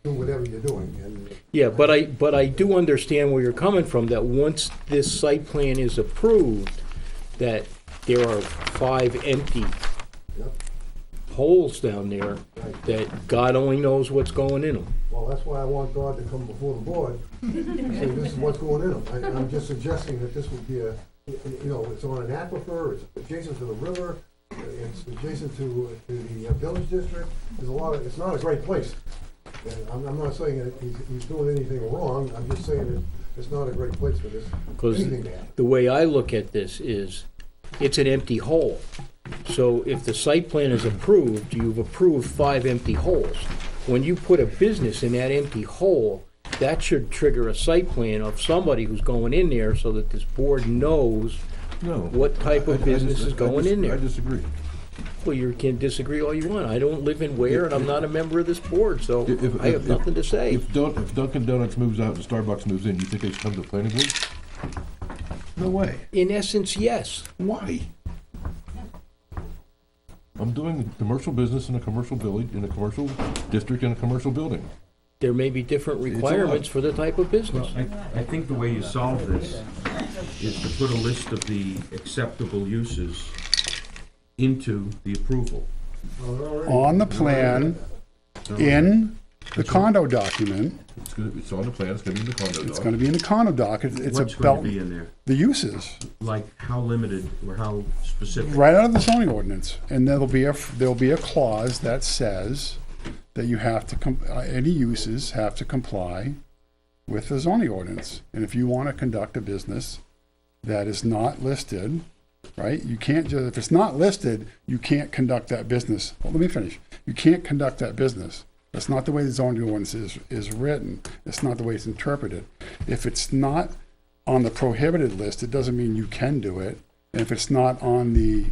do whatever you're doing, and Yeah, but I do understand where you're coming from, that once this site plan is approved, that there are 5 empty Yep. holes down there Right. that God only knows what's going in them. well, that's why I want God to come before the board and say, this is what's going in them. I'm just suggesting that this would be it's on an aquifer, it's adjacent to the river, it's adjacent to the village district. It's not a great place. And I'm not saying that he's doing anything wrong, I'm just saying that it's not a great place for this, Because anything to happen. the way I look at this is, it's an empty hole. So if the site plan is approved, you've approved 5 empty holes. When you put a business in that empty hole, that should trigger a site plan of somebody who's going in there, so that this board knows No. what type of business is going in I there. disagree. Well, you can disagree all you want. I don't live in Weare, and I'm not a member of this board, so If- I have if- nothing to say. If Dunkin' Donuts moves out and Starbucks moves in, you think they should come to the planning board? No way. In essence, yes. Why? I'm doing commercial business in a commercial village, in a commercial district, in a commercial building. There may be different a lot. requirements for the type of business. well, I think the way you solve this is to put a list of the acceptable uses into the approval. On the plan, in the condo document, It's on the plan, it's gonna be in the condo it's doc. gonna be in the condo doc, it's What's going about to be in there? the uses, Like how limited or how specific? right out of the zoning ordinance. And there'll be a clause that says that you have to, any uses have to comply with the zoning ordinance. And if you wanna conduct a business that is not listed, right, you can't just, if it's not listed, you can't conduct that business. Well, let me finish. You can't conduct that business. That's not the way the zoning ordinance is written. It's not the way it's interpreted. If it's not on the prohibited list, it doesn't mean you can do it. And if it's not on the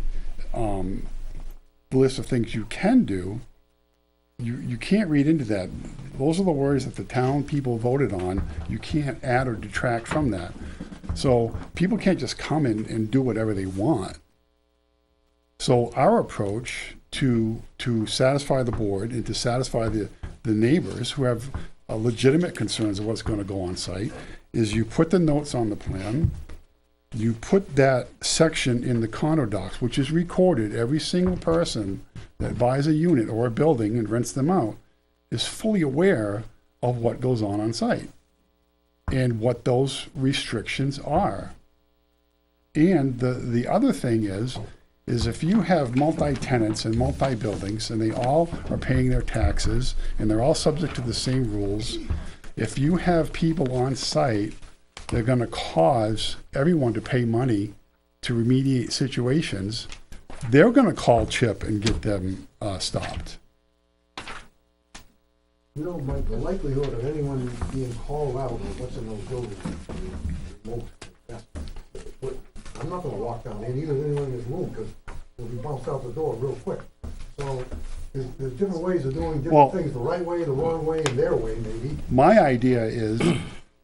list of things you can do, you can't read into that. Those are the words that the town people voted on. You can't add or detract from that. So people can't just come in and do whatever they want. So our approach to satisfy the board and to satisfy the neighbors who have legitimate concerns of what's going to go on site is you put the notes on the plan, you put that section in the condo docs, which is recorded. Every single person that buys a unit or a building and rents them out is fully aware of what goes on site and what those restrictions are. And the other thing is if you have multi-tenants and multi-buildings and they all are paying their taxes and they're all subject to the same rules, if you have people on site, they're gonna cause everyone to pay money to remediate situations, they're gonna call Chip and get them stopped. Mike, the likelihood of anyone being called out on what's in those buildings is remote. I'm not gonna walk down there, neither is anyone in this room, because we'll be bounced out the door real quick. So, there's different ways of doing Well- different things, the right way, the wrong way, and their way, maybe.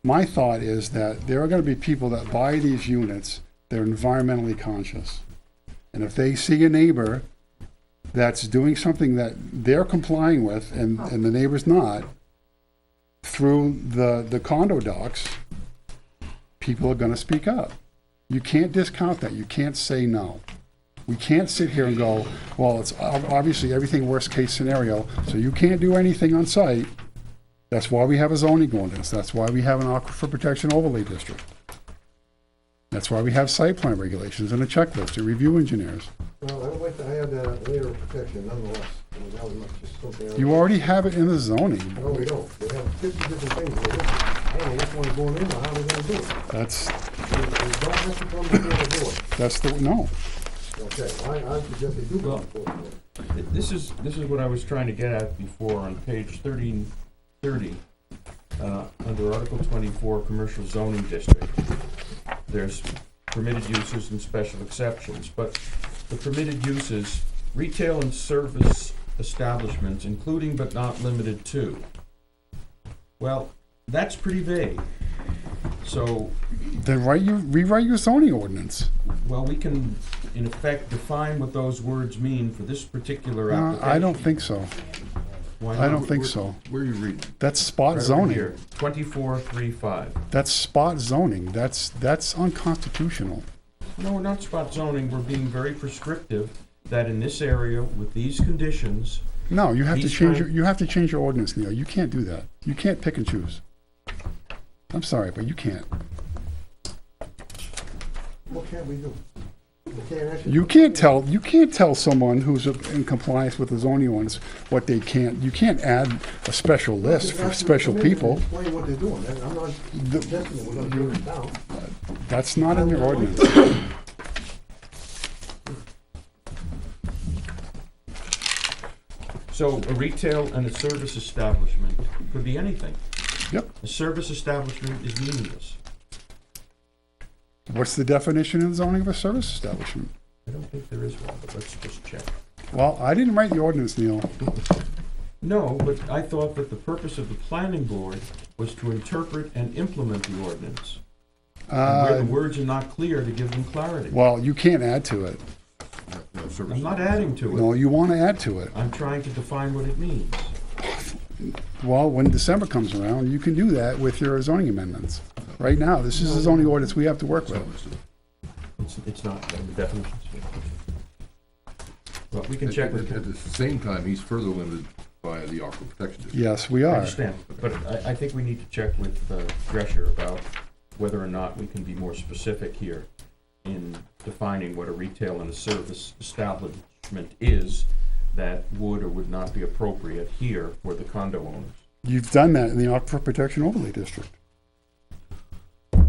My thought is that there are gonna be people that buy these units They're environmentally conscious. And if they see a neighbor that's doing something that they're complying with and the neighbor's not, through the condo docs, people are gonna speak up. You can't discount that. You can't say no. We can't sit here and go, well, it's obviously everything worst case scenario, so you can't do anything on site. That's why we have a zoning ordinance. That's why we have an aquifer protection overlay district. That's why we have site plan regulations and a checklist to review engineers. Well, I would like to add that layer of protection nonetheless. That was just something. You already have it in the zoning. No, we don't. They have 50 different things. I don't know which one's going in or how they're gonna do it. That's, They don't have to come before the board. that's the, no. Okay, I suggest they do come before the board. This is what I was trying to get at before on page 1330, under Article 24, Commercial Zoning District. There's permitted uses and special exceptions, but the permitted uses, retail and service establishments, including but not limited to. Well, that's pretty vague. So, Then rewrite your zoning ordinance. well, we can, in effect, define what those words mean for this particular application. I don't think so. Why I not? don't think so. Where are you reading? That's spot Right over zoning. here, 2435. That's spot zoning. That's unconstitutional. No, we're not spot zoning, we're being very prescriptive that in this area with these conditions, No, you have to He's change trying- you have to change your ordinance, Neil. You can't do that. You can't pick and choose. I'm sorry, but you can't. What can't we do? We can't actually. You can't tell someone who's in compliance with the zoning ordinance what they can't. You can't add a special list Just for ask them to special come in and people. Explain what they're doing. I'm not The- suggesting that we're gonna do it down. That's not in your ordinance. so a retail and a service establishment could be anything. Yep. A service establishment is meaningless. What's the definition in the zoning of a service establishment? I don't think there is one, but let's just check. Well, I didn't write the ordinance, Neil. No, but I thought that the purpose of the planning board was to interpret and implement the ordinance. And where the words are not clear, to give them clarity. Well, you can't add to it. No, service. I'm not adding to No, it. you want to add to it. I'm trying to define what it means. Well, when December comes around, you can do that with your zoning amendments. Right now, this is the zoning ordinance we have to work with. It's not in the definitions. Well, we can check with. At the same time, he's further limited by the aquifer protection district. Yes, we I are. understand, but I think we need to check with Drescher about whether or not we can be more specific here in defining what a retail and a service establishment is that would or would not be appropriate here for the condo owners. You've done that in the Aquifer Protection Overlay District.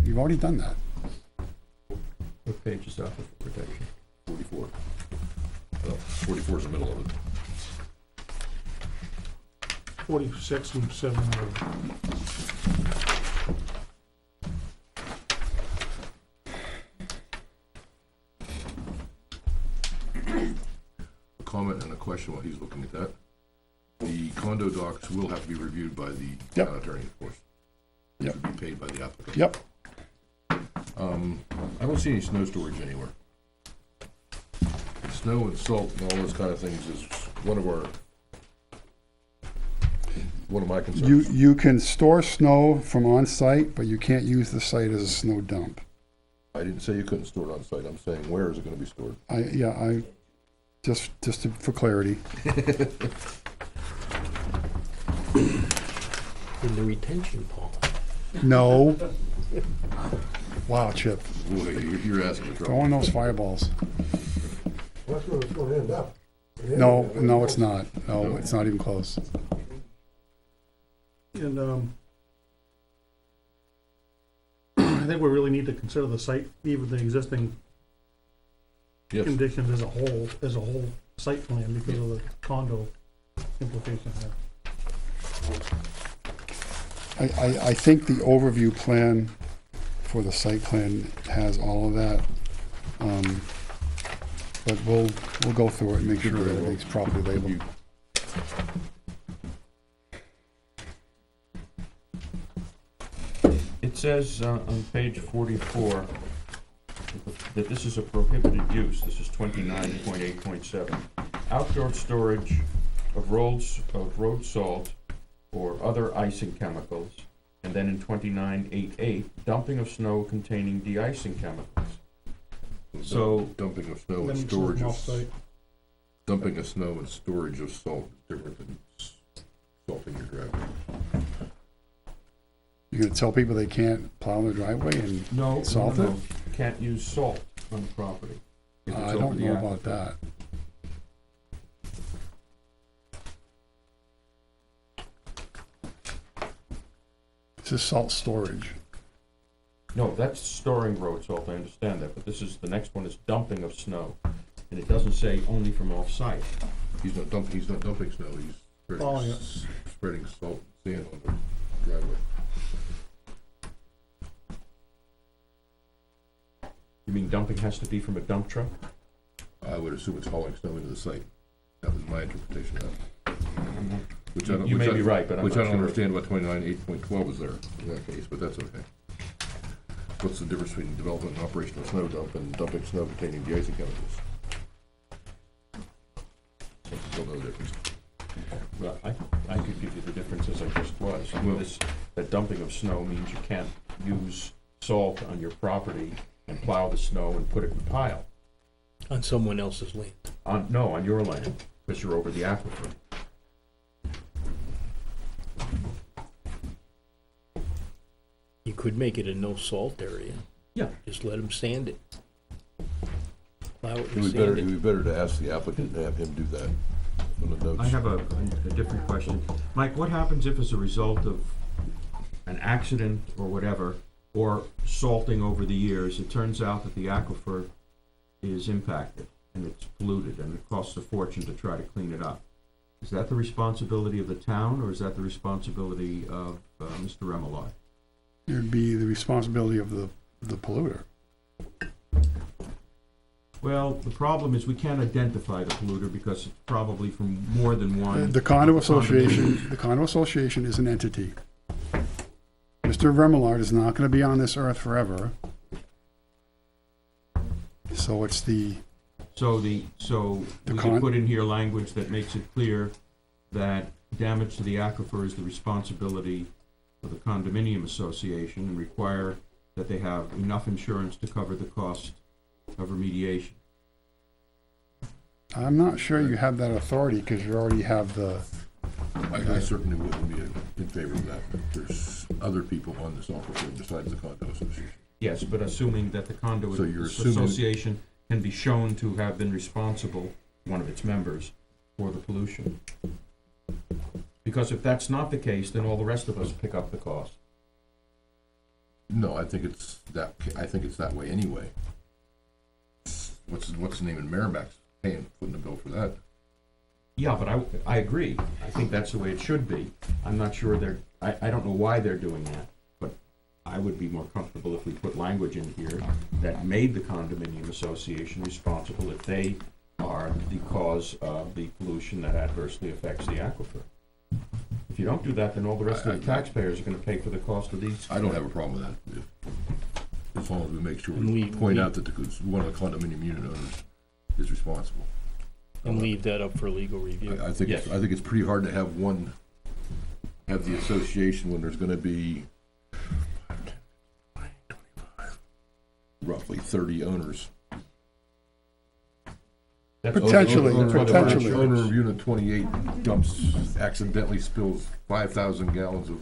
You've already done that. What page is that for protection? 44. Well, 44 is the middle of it. 46 and 7. A comment and a question while he's looking at that. The condo docs will have to be reviewed by the Yep. town attorney, of course. Which Yep. would be paid by the applicant. Yep. I don't see any snow storage anywhere. Snow and salt and all those kind of things is one of my concerns. You can store snow from on-site, but you can't use the site as a snow dump. I didn't say you couldn't store it on site. I'm saying where is it gonna be stored? For clarity. In the retention pond. No. Wow, Chip, Boy, you're asking for throw trouble. in those fireballs. Well, that's where it's gonna end up. No, it's not. No, it's not even close. And I think we really need to consider the site, even the existing Yes, conditions as a whole site plan because of the condo implication there. I think the overview plan for the site plan has all of that. But we'll go through it and make sure that everything's properly labeled. It says on page 44, that this is a prohibited use. This is 29.8.7. Outdoor storage of road salt or other icing chemicals. And then in 29.8.8, dumping of snow containing de-icing chemicals. So- Dumping of snow and Then it says storage of, off-site. dumping of snow and storage of salt is different than salting your driveway. You're gonna tell people they can't plow their driveway and No, Salt no, it? no. Can't use salt on the property. if it's I over don't the know aquifer. about that. This is salt storage. No, that's storing road salt, I understand that, but this is, the next one is dumping of snow. And it doesn't say only from off-site. He's not dumping snow, he's Plowing spreading salt and sand on the driveway. You mean dumping has to be from a dump truck? I would assume it's hauling snow into the site. That was my interpretation of that. Which I don't, You which may I- be right, but I'm not which sure. I don't understand why 29.8.12 is there in that case, but that's okay. What's the difference between development and operation of snow dump and dumping snow containing de-icing chemicals? Still no difference. Well, I could give you the difference as I just was. Well- That dumping of snow means you can't use salt on your property and plow the snow and put it in a pile. On someone else's land. No, on your land, because you're over the aquifer. You could make it a no salt area. Yeah. Just let them sand it. Plow it It and would be better, sand it it. would be better to ask the applicant and have him do that on the notes. I have a different question. Mike, what happens if as a result of an accident or whatever, or salting over the years, it turns out that the aquifer is impacted and it's polluted and it costs a fortune to try to clean it up? Is that the responsibility of the town, or is that the responsibility of Mr. Remillard? It would be the responsibility of the polluter. Well, the problem is we can't identify the polluter because it's probably from more than one. The condo association, condominium. the condo association is an entity. Mr. Remillard is not gonna be on this earth forever. So it's the, So The we con- can put in here language that makes it clear that damage to the aquifer is the responsibility of the condominium association, and require that they have enough insurance to cover the cost of remediation. I'm not sure you have that authority, because you already have the, I certainly wouldn't be in favor of that, but there's other people on this aquifer besides the condo association. Yes, but assuming that the condo So you're assuming- association can be shown to have been responsible, one of its members, for the pollution. Because if that's not the case, then all the rest of us pick up the cost. No, I think it's that way anyway. What's the name in Merrimack's footing the bill for that? Yeah, but I agree. I think that's the way it should be. I'm not sure I don't know why they're doing that, but I would be more comfortable if we put language in here that made the condominium association responsible if they are the cause of the pollution that adversely affects the aquifer. If you don't do that, then all the rest of the taxpayers are gonna pay for the cost of these. I don't have a problem with that, as long as we make sure And we we- point we- out that one of the condominium unit owners is responsible. And leave that up for legal review. I think Yes. I think it's pretty hard to have the association when there's gonna be roughly 30 owners. That's- Potentially, Owner of unit 28 accidentally spills 5,000 gallons of,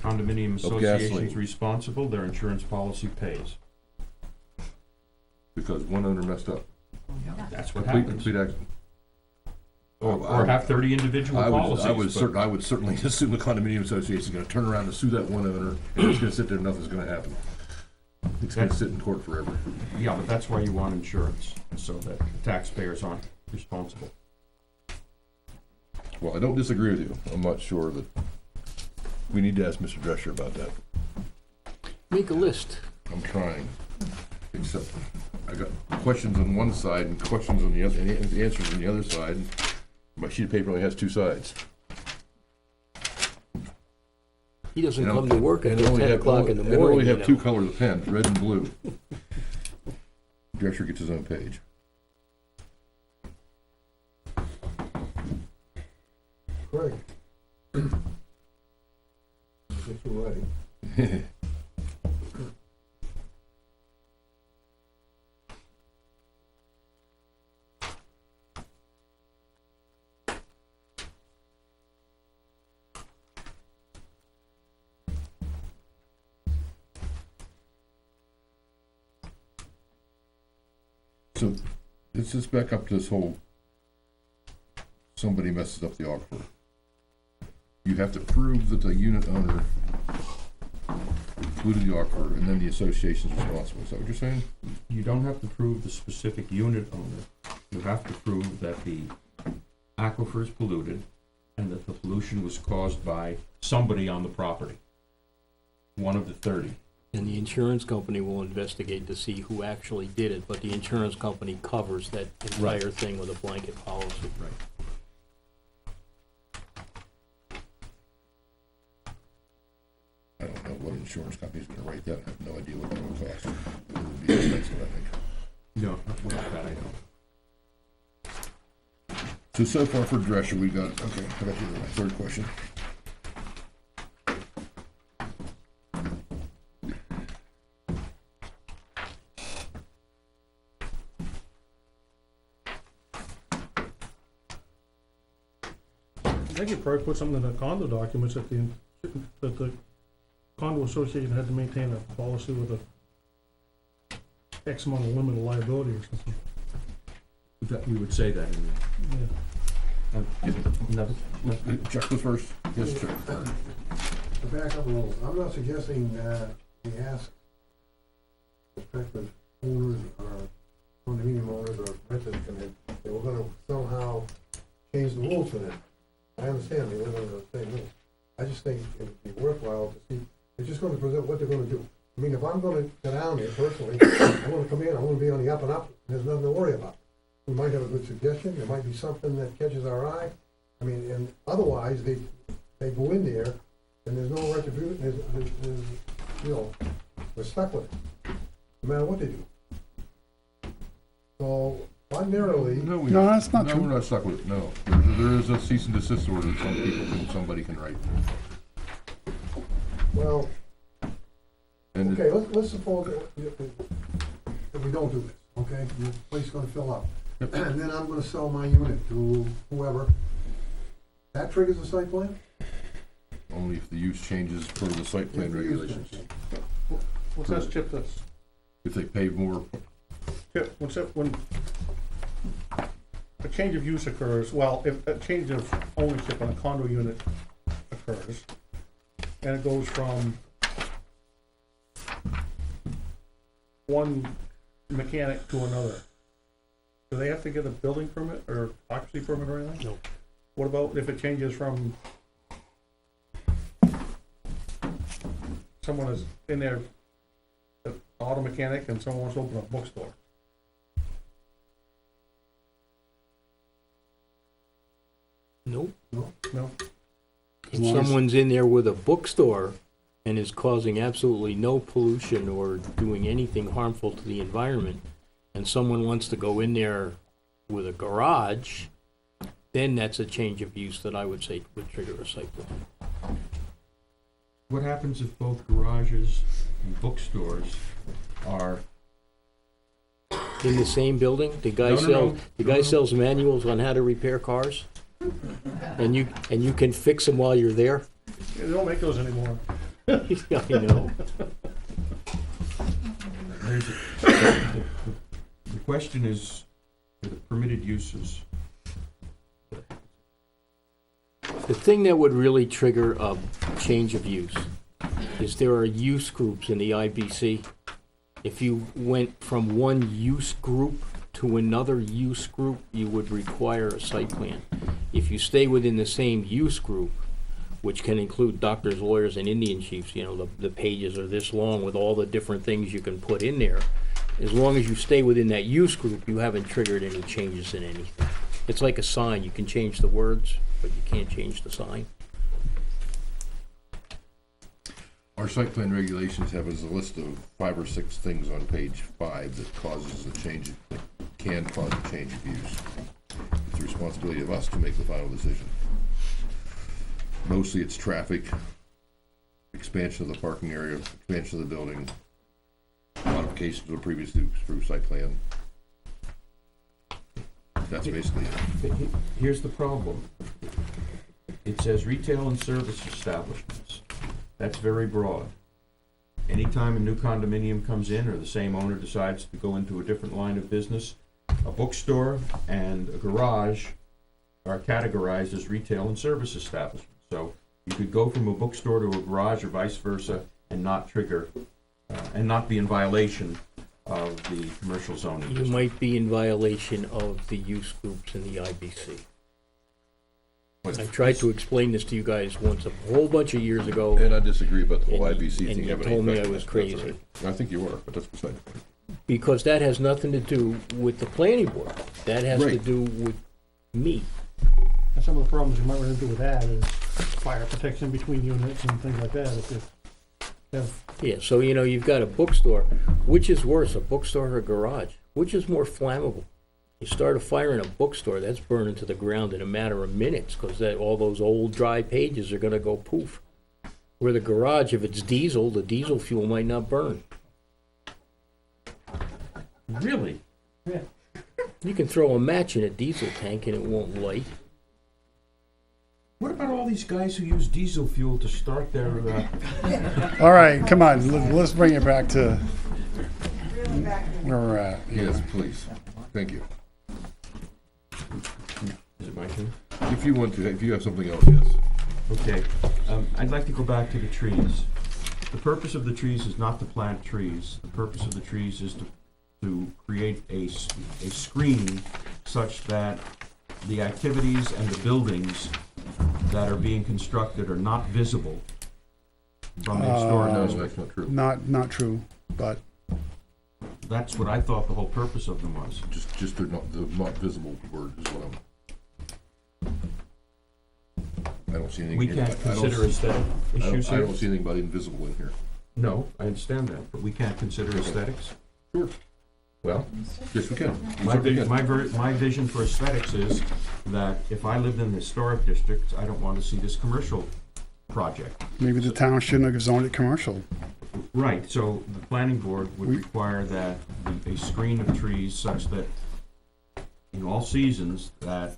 Condominium Of association's gasoline. responsible, their insurance policy pays. because one owner messed up. That's what Complete happens. accident. Or have 30 individual policies. I would certainly assume the condominium association is gonna turn around and sue that one owner, and it's gonna sit there and nothing's gonna happen. It's gonna sit in court forever. Yeah, but that's why you want insurance, so that taxpayers aren't responsible. Well, I don't disagree with you. I'm not sure that, we need to ask Mr. Drescher about that. Make a list. I'm trying, except I got questions on one side and questions on the other, and the answers on the other side. My sheet of paper only has two sides. He doesn't And come to work and until only 10 have- o'clock in the and morning, only you have two know. colors of pen, red and blue. Drescher gets his own page. Craig. Get you ready. So, let's just back up to this whole, somebody messes up the aquifer. You have to prove that the unit owner polluted the aquifer, and then the association's responsible. Is that what you're saying? You don't have to prove the specific unit owner. You have to prove that the aquifer is polluted and that the pollution was caused by somebody on the property. One of the 30. And the insurance company will investigate to see who actually did it, but the insurance company covers that entire thing with a blanket policy. Right. I don't know what insurance company's gonna write that. I have no idea what that would cost. It would be expensive, I think. No, not that I know. So far for Drescher, we got, okay, I got to my third question. I think you probably put something in the condo documents that the condo association had to maintain a policy with a X amount of limit of liability or something. That, we would say that in Yeah. the, Chuck was first. Yes, Chuck. To back up a little, I'm not suggesting that we ask prospective owners or condominium owners or renters come in, that we're gonna somehow change the rules for them. I understand they live under the same rules. I just think it'd be worthwhile to see, they're just gonna present what they're gonna do. I mean, if I'm gonna go down there personally, I wanna come in, I wanna be on the up and up, there's nothing to worry about. We might have a good suggestion, there might be something that catches our eye. I mean, and otherwise, they go in there, and there's no retribution, there's, you know, we're stuck with it, no matter what they do. So, ordinarily, No, that's not No, true. we're not stuck with it, no. There is a cease and desist order that somebody can write. well, And okay, let's suppose that we don't do this, okay? Your place is gonna fill up. Yep. And then I'm gonna sell my unit to whoever. That triggers a site plan? only if the use changes per the site plan If the use regulations. changes. What's that, Chip, that's, If they pave more, Chip, what's that, when a change of use occurs, well, if a change of ownership on a condo unit occurs, and it goes from one mechanic to another, do they have to get a building permit or occupancy permit or anything? No. What about if it changes from someone is in there, an auto mechanic, and someone wants to open a bookstore? Nope. No? If As long as- someone's in there with a bookstore and is causing absolutely no pollution or doing anything harmful to the environment, and someone wants to go in there with a garage, then that's a change of use that I would say would trigger a site plan. What happens if both garages and bookstores are, In the same building, the guy No. sells manuals on how to repair cars, and you can fix them while you're there? They don't make those anymore. Yeah, I know. the question is, for the permitted uses, The thing that would really trigger a change of use is there are use groups in the IBC. If you went from one use group to another use group, you would require a site plan. If you stay within the same use group, which can include doctors, lawyers, and Indian chiefs, you know, the pages are this long with all the different things you can put in there. As long as you stay within that use group, you haven't triggered any changes in anything. It's like a sign, you can change the words, but you can't change the sign. Our site plan regulations have a list of 5 or 6 things on page 5 that causes a change, that can cause a change of use. It's the responsibility of us to make the final decision. Mostly it's traffic, expansion of the parking area, expansion of the building, modifications of the previously approved site plan. That's basically it. Here's the problem. It says retail and service establishments. That's very broad. Anytime a new condominium comes in or the same owner decides to go into a different line of business, a bookstore and a garage are categorized as retail and service establishments. So you could go from a bookstore to a garage or vice versa and not trigger, and not be in violation of the commercial zoning You district. might be in violation of the use groups in the IBC. I tried to explain this to you guys once, a whole bunch of years ago. And I disagree about the whole And- IBC and thing. you having told any me I effect. was That's crazy. all right. I think you are, but that's beside the point. Because that has nothing to do with the planning board. That has to Right. do with me. And some of the problems you might run into with that is fire protection between units and things like that, if you have, Yeah, so you've got a bookstore. Which is worse, a bookstore or a garage? Which is more flammable? You start a fire in a bookstore, that's burning to the ground in a matter of minutes, because all those old dry pages are gonna go poof. Where the garage, if it's diesel, the diesel fuel might not burn. Really? You can throw a match in a diesel tank and it won't light. What about all these guys who use diesel fuel to start their, All right, come on, let's bring it back to Really back in. where we're at. Yes, please. Thank you. is it my turn? If you want to, if you have something else, yes. Okay, I'd like to go back to the trees. The purpose of the trees is not to plant trees. The purpose of the trees is to create a screen such that the activities and the buildings that are being constructed are not visible from the historic No, district. that's not true. Not true, but That's what I thought the whole purpose of them was. Just the not visible word is what I don't see anything. We here. can't I don't consider see- aesthetic issues I here? don't see anything about invisible in here. No, I understand that, but we can't consider aesthetics? Sure. Well, Yes, we can. We my certainly vi- can. my vision for aesthetics is that if I lived in the historic district, I don't want to see this commercial project. maybe the town shouldn't have zoned it commercial. Right, so the planning board would We- require that a screen of trees such that in all seasons, that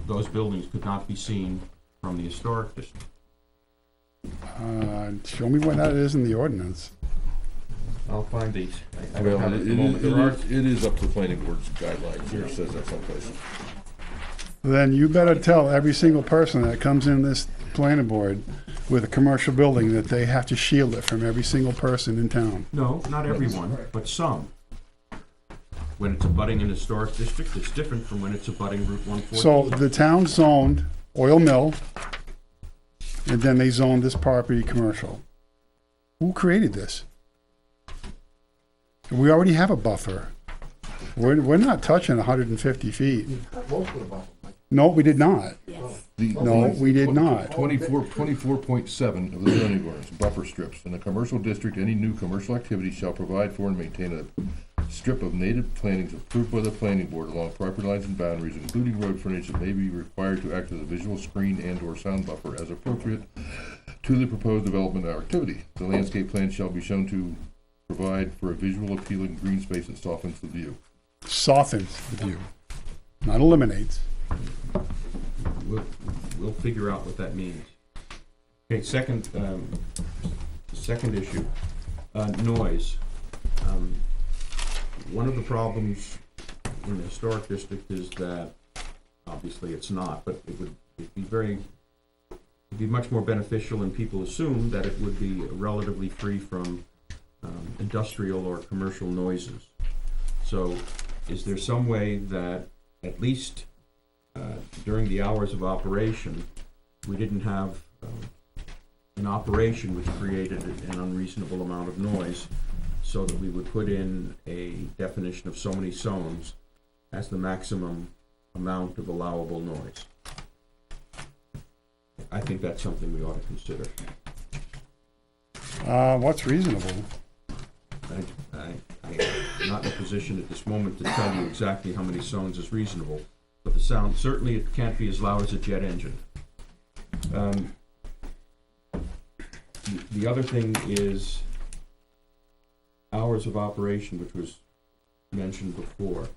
those buildings could not be seen from the historic district. Show me what that is in the ordinance. I'll find these. I Well, don't have it at the it moment. There are, is up to the planning board's guidelines here, it says that someplace. Then you better tell every single person that comes in this planning board with a commercial building that they have to shield it from every single person in town. no, not everyone, but some. When it's abutting an historic district, it's different from when it's abutting Route 114. So the town zoned oil mill, and then they zoned this property commercial. Who created this? We already have a buffer. We're not touching 150 feet. Most of the buffer, Mike. No, we did not. Yes. No, we did not. 24.7 of the zoning ordinance, buffer strips. In a commercial district, any new commercial activity shall provide for and maintain a strip of native plantings approved by the planning board along property lines and boundaries, including road frontage, that may be required to act as a visual screen and/or sound buffer as appropriate to the proposed development or activity. The landscape plan shall be shown to provide for a visual appealing green space that softens the view. Softens the view, not eliminates. We'll figure out what that means. Okay, second issue, noise. One of the problems in the historic district is that, obviously it's not, but it'd be much more beneficial, and people assume that it would be relatively free from industrial or commercial noises. So, is there some way that, at least during the hours of operation, we didn't have an operation which created an unreasonable amount of noise, so that we would put in a definition of so many zones as the maximum amount of allowable noise? I think that's something we ought to consider. What's reasonable? I'm not in a position at this moment to tell you exactly how many zones is reasonable, but the sound, certainly it can't be as loud as a jet engine. The other thing is hours of operation, which was mentioned before.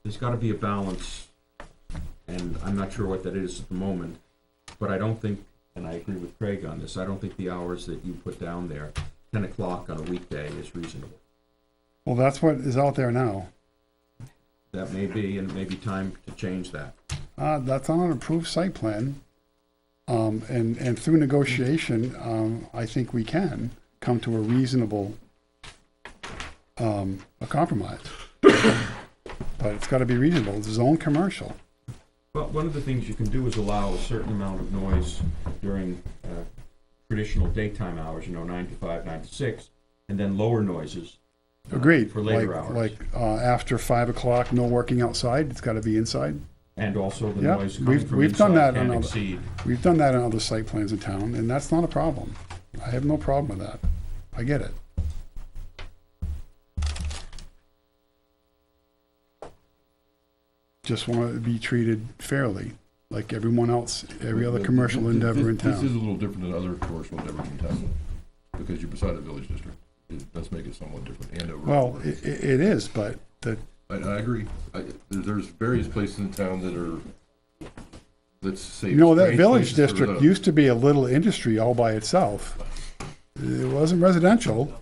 There's gotta be a balance, and I'm not sure what that is at the moment, but I don't think, and I agree with Craig on this, I don't think the hours that you put down there, 10 o'clock on a weekday, is reasonable. Well, that's what is out there now. That may be, and it may be time to change that. That's on an approved site plan. And through negotiation, I think we can come to a reasonable, a compromise. But it's gotta be reasonable. It's zone commercial. But one of the things you can do is allow a certain amount of noise during traditional daytime hours, 9 to 5, 9 to 6, and then lower noises Agreed. for later hours. Like, after 5 o'clock, no working outside. It's gotta be inside. And also the Yeah, noise coming from we've done inside that on can't other- exceed. We've done that in other site plans in town, and that's not a problem. I have no problem with that. I get it. Just want to be treated fairly, like everyone else, every other commercial endeavor in This is a town. little different than other commercial endeavors in town, because you're beside a village district. It does make it somewhat different, and over. Well, it is, but I agree. There's various places in town that are, let's say. you know, that strange village places for district the- used to be a little industry all by itself. It wasn't residential.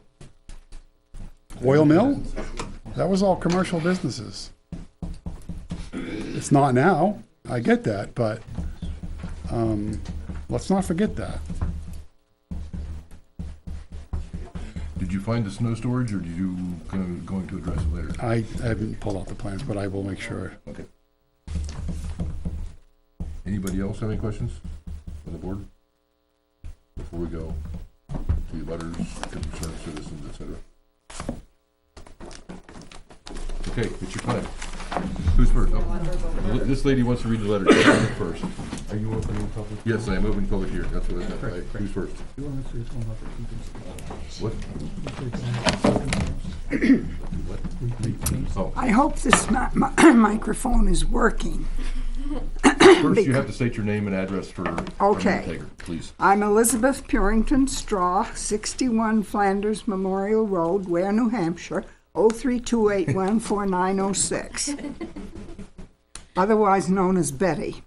Oil mill, that was all commercial businesses. It's not now, I get that, but, let's not forget that. Did you find the snow storage, or did you going to address it later? I haven't pulled out the plans, but I will make sure. Okay. Anybody else have any questions on the board? Before we go to letters, concerned citizens, et cetera. Okay, it's your time. Who's first? Oh, this lady wants to read the letter. She's on it first. Are you opening public? Yes, I am opening public here. That's what I meant. Correct, Right. Who's first? What? Oh, I hope this microphone is working. first you have to state your name and address for Okay. taker, please. I'm Elizabeth Purington Straw, 61 Flanders Memorial Road, Weare, New Hampshire, 032814906. Otherwise known as Betty.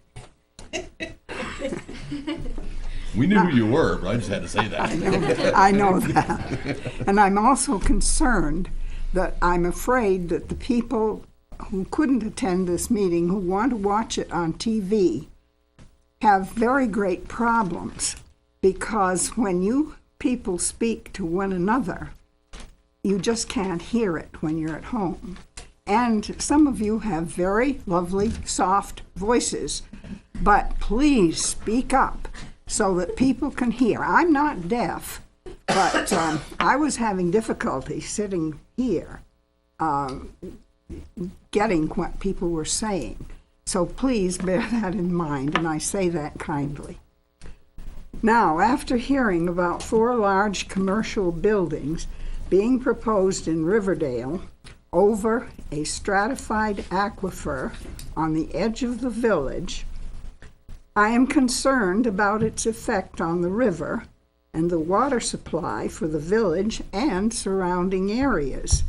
We knew who you were, but I just had to say that. I know that. And I'm also concerned that I'm afraid that the people who couldn't attend this meeting, who want to watch it on TV, have very great problems, because when you people speak to one another, you just can't hear it when you're at home. And some of you have very lovely, soft voices, but please speak up so that people can hear. I'm not deaf, but I was having difficulty sitting here getting what people were saying. So please bear that in mind, and I say that kindly. Now, after hearing about 4 large commercial buildings being proposed in Riverdale over a stratified aquifer on the edge of the village, I am concerned about its effect on the river and the water supply for the village and surrounding areas.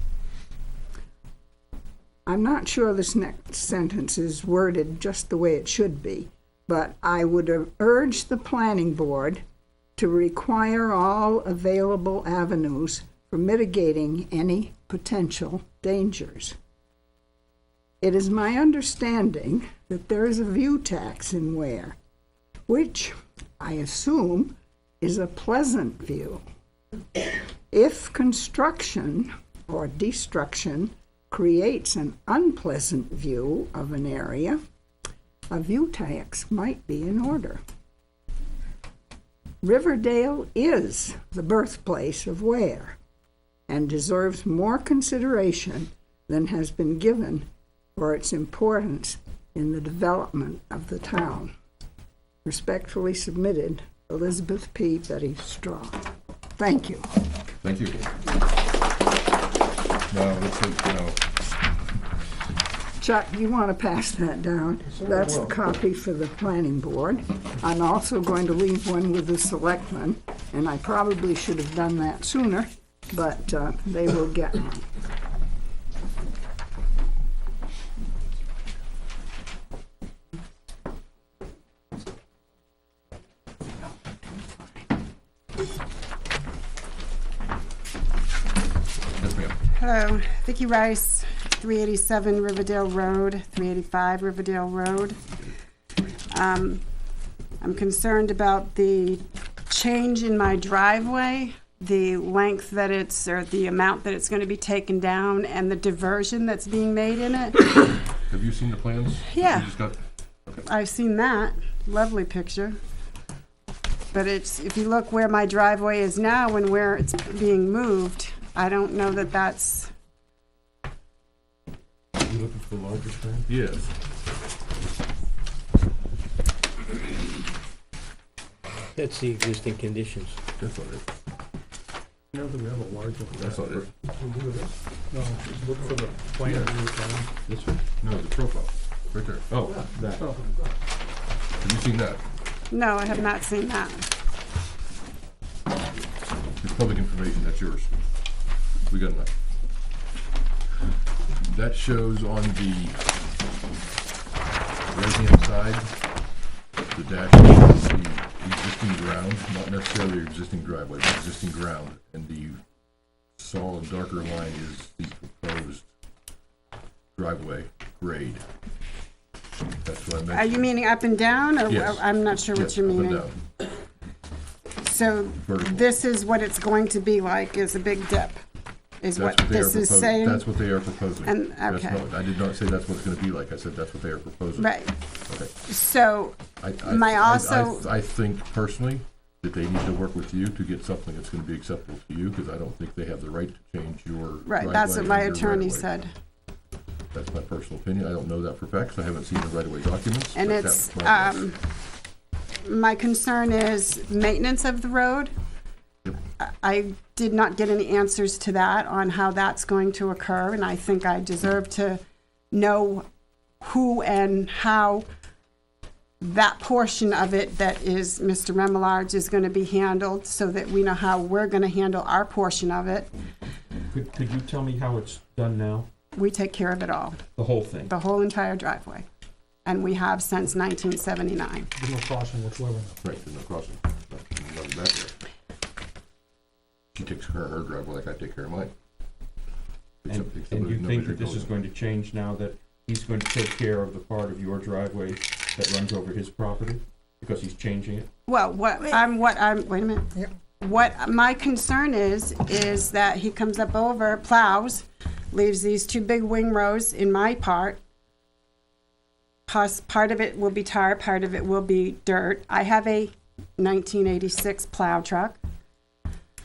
I'm not sure this next sentence is worded just the way it should be, but I would urge the planning board to require all available avenues for mitigating any potential dangers. It is my understanding that there is a view tax in Weare, which I assume is a pleasant view. If construction or destruction creates an unpleasant view of an area, a view tax might be in order. Riverdale is the birthplace of Weare and deserves more consideration than has been given for its importance in the development of the town. Respectfully submitted, Elizabeth P. Betty Straw. Thank you. Thank you. Now, let's see, Chuck, you want to pass that down? That's the copy for the planning board. I'm also going to leave one with the selectmen, and I probably should have done that sooner, but they will get one. yes, ma'am. Hello, Vicki Rice, 387 Riverdale Road, 385 Riverdale Road. I'm concerned about the change in my driveway, the length that it's, or the amount that it's going to be taken down, and the diversion that's being made in it. Have you seen the plans? Yeah. You just got, I've seen that, lovely picture. But it's, if you look where my driveway is now and where it's being moved, I don't know that that's, You looking for larger plan? yes. That's the existing conditions. That's not it. I don't think we have a large one. That's not it. No, just look for the plan. This one? No, the profile, right there. Oh, that. Oh. Have you seen that? no, I have not seen that. It's public information, that's yours. We got enough. That shows on the right-hand side, the dash is the existing ground, not necessarily your existing driveway, but existing ground. And the solid darker line is the proposed driveway grade. That's what I meant. Are you meaning up and down, or Yes. I'm not sure what Yes, you're up and meaning? down. So Vertical. this is what it's going to be like, is a big dip, is what That's what they are this is proposing. saying? That's what they are proposing. And- That's okay. not- I did not say that's what it's gonna be like. I said that's what they are proposing. Right, Okay. so, I also- I think personally that they need to work with you to get something that's gonna be acceptable to you, because I don't think they have the right to change your right, that's what my driveway or your attorney right-of-way. said. That's my personal opinion. I don't know that for facts. I haven't seen the right-of-way documents. And but it's, that's my guess. my concern is maintenance of the road. Yep. I did not get any answers to that on how that's going to occur, and I think I deserve to know who and how that portion of it that is Mr. Remelard's is going to be handled, so that we know how we're going to handle our portion of it. Could you tell me how it's done now? We take care of it all, The whole thing? the whole entire driveway, and we have since 1979. There's no crossing whatsoever. Right, there's no crossing. Nothing back there. She takes care of her driveway like I take care of mine. And you think that this is going to change now that he's going to take care of the part of your driveway that runs over his property? Because he's changing it? Well, wait a minute. Yep. What my concern is that he comes up over, plows, leaves these two big wing rows in my part. Part of it will be tar, part of it will be dirt. I have a 1986 plow truck.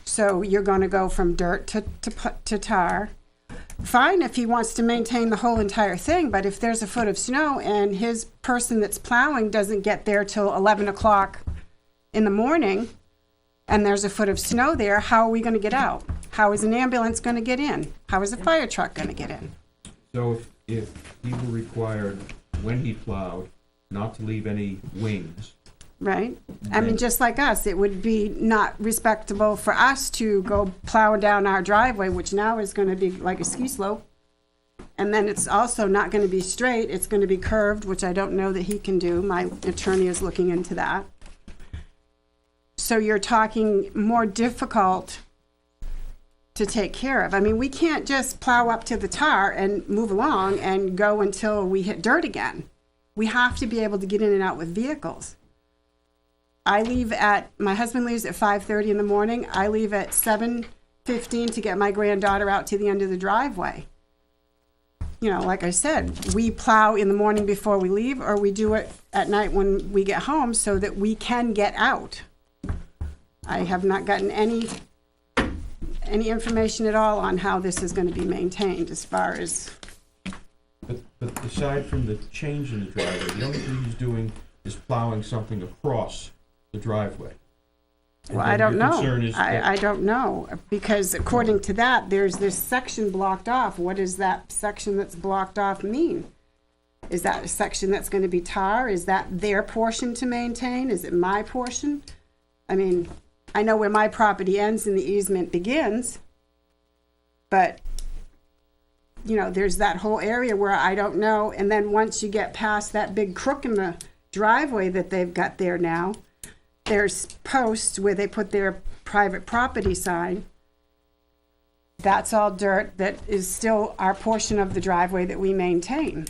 So you're gonna go from dirt to tar. Fine if he wants to maintain the whole entire thing, but if there's a foot of snow and his person that's plowing doesn't get there till 11 o'clock in the morning, and there's a foot of snow there, how are we gonna get out? How is an ambulance gonna get in? How is a fire truck gonna get in? So if he were required, when he plowed, not to leave any wings, Right? I mean, just like us, it would be not respectable for us to go plow down our driveway, which now is gonna be like a ski slope. And then it's also not gonna be straight, it's gonna be curved, which I don't know that he can do. My attorney is looking into that. So you're talking more difficult to take care of. I mean, we can't just plow up to the tar and move along and go until we hit dirt again. We have to be able to get in and out with vehicles. My husband leaves at 5:30 in the morning. I leave at 7:15 to get my granddaughter out to the end of the driveway. You know, like I said, we plow in the morning before we leave, or we do it at night when we get home so that we can get out. I have not gotten any information at all on how this is going to be maintained as far as, but aside from the change in the driveway, the only thing he's doing is plowing something across the driveway. Well, I don't Your know. concern is that- I don't know, because according to that, there's this section blocked off. What does that section that's blocked off mean? Is that a section that's gonna be tar? Is that their portion to maintain? Is it my portion? I mean, I know where my property ends and the easement begins, but, you know, there's that whole area where I don't know, and then once you get past that big crook in the driveway that they've got there now, there's posts where they put their private property sign. That's all dirt that is still our portion of the driveway that we maintain.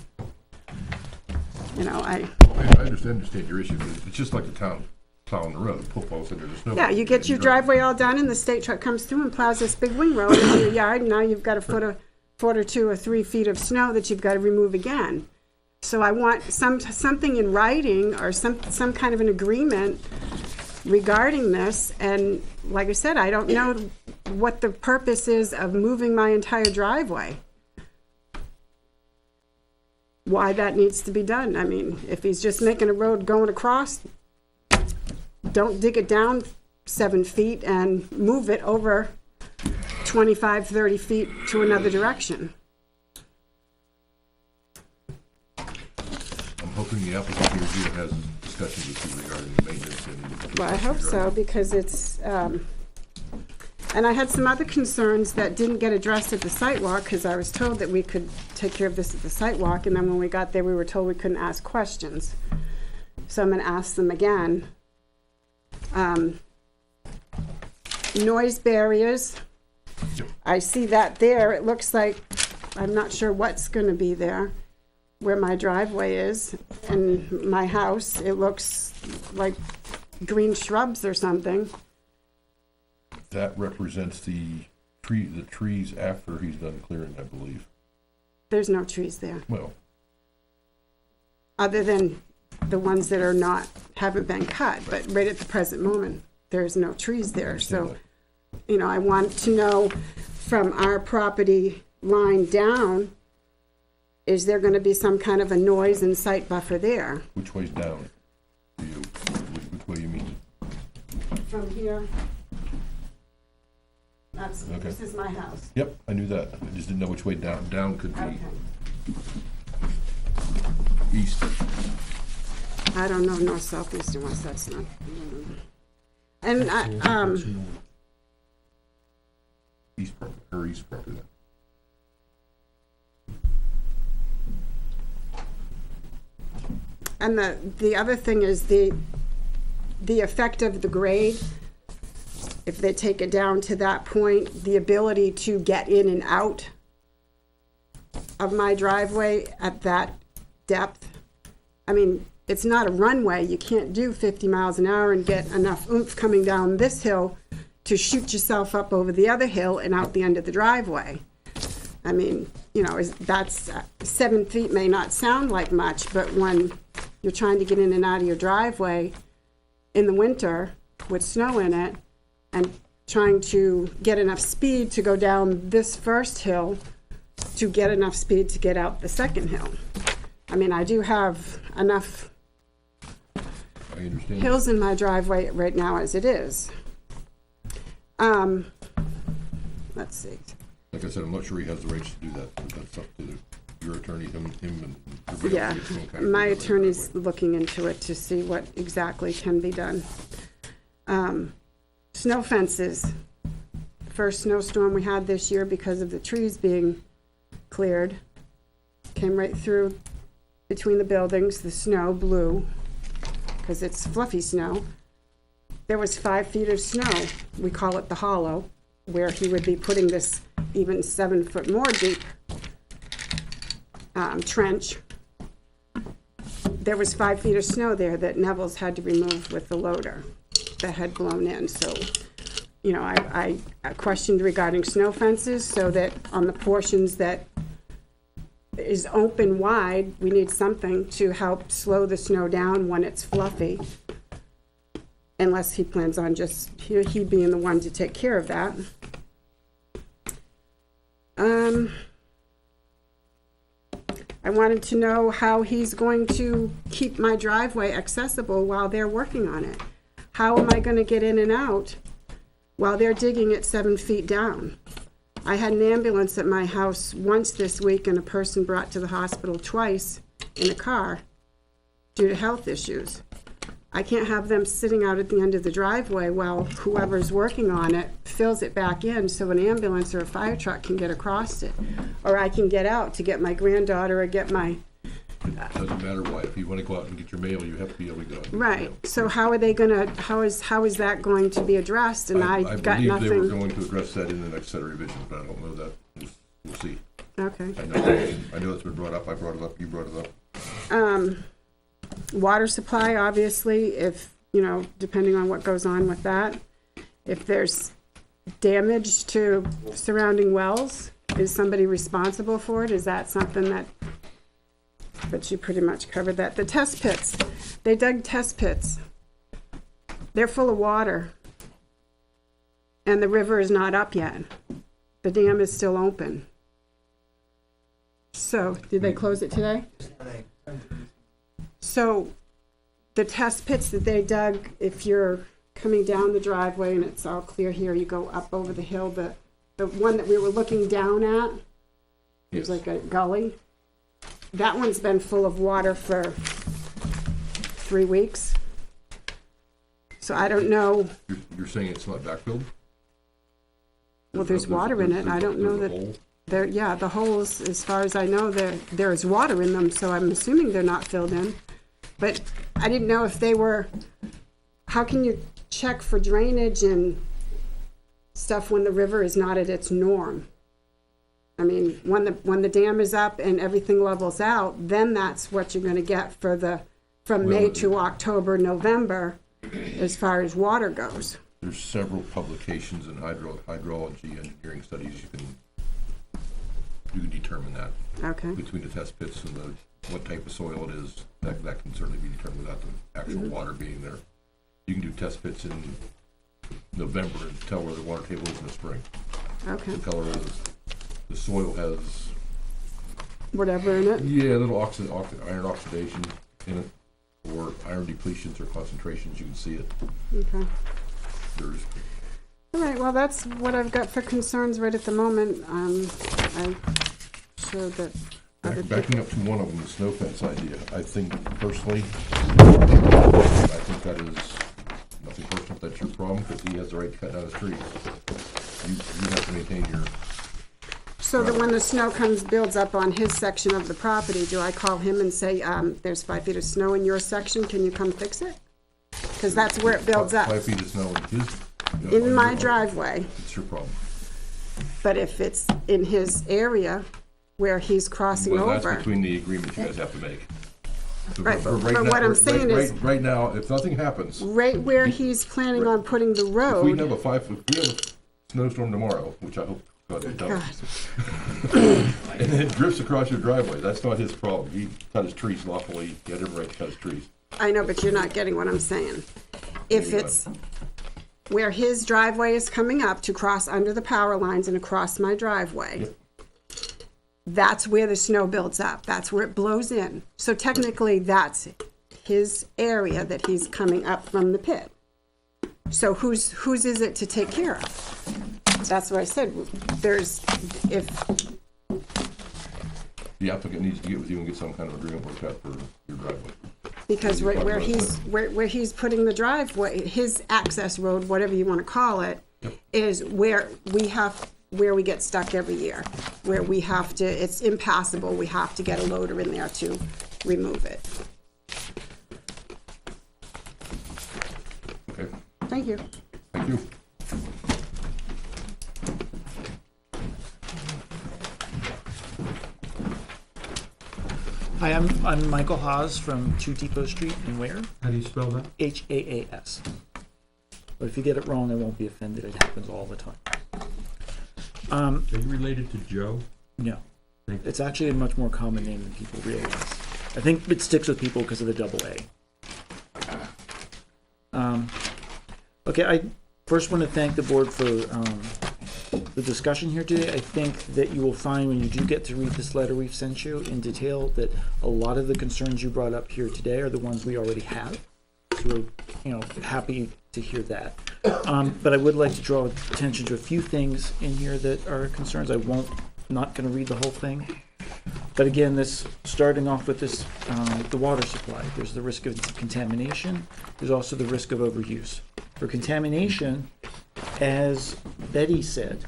You know, I understand your issue, but it's just like the town plowing the road, footballs under the snow. yeah, you get your driveway all done and the state truck comes through and plows this big wing road into your yard, and now you've got a foot or 2 or 3 feet of snow that you've got to remove again. So I want something in writing or some kind of an agreement regarding this, and like I said, I don't know what the purpose is of moving my entire driveway. Why that needs to be done. I mean, if he's just making a road going across, don't dig it down 7 feet and move it over 25, 30 feet to another direction. I'm hoping the applicant here has discussions with you regarding the maintenance and. Well, I hope so, because it's, and I had some other concerns that didn't get addressed at the site walk, because I was told that we could take care of this at the site walk, and then when we got there, we were told we couldn't ask questions. So I'm gonna ask them again. Noise barriers. Yep. I see that there. It looks like, I'm not sure what's gonna be there, where my driveway is and my house. It looks like green shrubs or something. That represents the trees after he's done clearing, I believe. There's no trees there, Well, other than the ones that haven't been cut, but right at the present moment, there's no trees I there. understand So, that. you know, I want to know from our property line down, is there gonna be some kind of a noise and sight buffer there? Which way's down? Do you, which way you mean? From here, Okay. this is my house. Yep, I knew that. I just didn't know which way down. Down could Okay. be east. I don't know north, south, east, and west, that's not. And I, East property then. and the other thing is the effect of the grade. If they take it down to that point, the ability to get in and out of my driveway at that depth. I mean, it's not a runway. You can't do 50 miles an hour and get enough oomph coming down this hill to shoot yourself up over the other hill and out the end of the driveway. I mean, you know, that's 7 feet may not sound like much, but when you're trying to get in and out of your driveway in the winter with snow in it and trying to get enough speed to go down this first hill to get enough speed to get out the second hill. I mean, I do have enough I understand. hills in my driveway right now as it is. Let's see. Like I said, I'm not sure he has the rights to do that, but that's up to your attorney, him and. everybody Yeah, else to get some kind of my agreement attorney's that way. looking into it to see what exactly can be done. Snow fences. First snowstorm we had this year because of the trees being cleared. Came right through between the buildings, the snow blew, because it's fluffy snow. There was 5 feet of snow, we call it the hollow, where he would be putting this even 7 foot more deep trench. There was 5 feet of snow there that Neville's had to remove with the loader that had blown in. So, you know, I questioned regarding snow fences, so that on the portions that is open wide, we need something to help slow the snow down when it's fluffy. Unless he plans on just he being the one to take care of that. I wanted to know how he's going to keep my driveway accessible while they're working on it. how am I gonna get in and out while they're digging it 7 feet down? I had an ambulance at my house once this week and a person brought to the hospital twice in a car due to health issues. I can't have them sitting out at the end of the driveway while whoever's working on it fills it back in so an ambulance or a fire truck can get across it. Or I can get out to get my granddaughter or get my, It doesn't matter what, if you wanna go out and get your mail, you have to be able to go. out and get your right. mail. So how are they gonna, how is that going to be addressed? And I got believe they were nothing. going to address that in the next set of revisions, but I don't know that. We'll see. Okay. I know it's been brought up, I brought it up, you brought it up. Water supply, obviously, if, depending on what goes on with that. If there's damage to surrounding wells, is somebody responsible for it? Is that something that, but you pretty much covered that. The test pits, they dug test pits. They're full of water. And the river is not up yet. The dam is still open. So, did they close it today? So, the test pits that they dug, if you're coming down the driveway and it's all clear here, you go up over the hill, the one that we were looking down at, there's like a gully. That one's been full of water for 3 weeks. So I don't know, You're saying it's not backfilled? well, there's water in it. I don't know that, the holes, as far as I know, there is water in them, so I'm assuming they're not filled in. But I didn't know if they were, how can you check for drainage and stuff when the river is not at its norm? I mean, when the dam is up and everything levels out, then that's what you're gonna get for from May to October, November, as far as water goes. There's several publications in hydrology engineering studies, you can determine that. Okay, Between the test pits and what type of soil it is, that can certainly be determined without the actual water being there. You can do test pits in November and tell where the water table is in the spring. okay, And tell where the soil has, whatever in it. little iron oxidation in it, or iron depletions or concentrations, you can see it. Okay. There's, All right, well, that's what I've got for concerns right at the moment. I showed that other backing up to one of them, the snow fence idea, I think personally, I think that is nothing personal, that's your problem, because he has the right to cut down his trees. You have to maintain your, So that when the snow builds up on his section of the property, do I call him and say, there's 5 feet of snow in your section, can you come fix it? Because that's where it builds up, 5 feet of snow in his. in my driveway. It's your problem. But if it's in his area where he's crossing Well, that's over. between the agreements you guys have to make. So Right, for but now- what I'm right- saying is- Right now, if nothing happens, Right where he's planning on putting the if we road. have a snowstorm tomorrow, which I hope God it God, does, and it drifts across your driveway, that's not his problem. He cut his trees lawfully, he had every right to cut his trees. I know, but you're not getting what I'm saying. If it's where his driveway is coming up to cross under the power lines and across my driveway, Yep. that's where the snow builds up. That's where it blows in. So technically, that's his area that he's coming up from the pit. So whose is it to take care of? That's what I said. If The applicant needs to get with you and get some kind of agreement worked out for your driveway. because right where he's putting the driveway, his access road, whatever you want to call it, is where we get stuck every year, where we have to, it's impassable, we have to get a loader in there to remove it. Okay, Thank you. thank you. Hi, I'm Michael Haas from 2 Depot Street in Weare, How do you spell that? Haas. But if you get it wrong, I won't be offended. It happens all the time. Are you related to Joe? No, Thank you. it's actually a much more common name than people realize. I think it sticks with people because of the double A. Okay, I first want to thank the board for the discussion here today. I think that you will find when you do get to read this letter we've sent you in detail that a lot of the concerns you brought up here today are the ones we already have. So we're happy to hear that. But I would like to draw attention to a few things in here that are concerns. Not gonna read the whole thing. But again, starting off with this, the water supply, there's the risk of contamination, there's also the risk of overuse. For contamination, as Betty said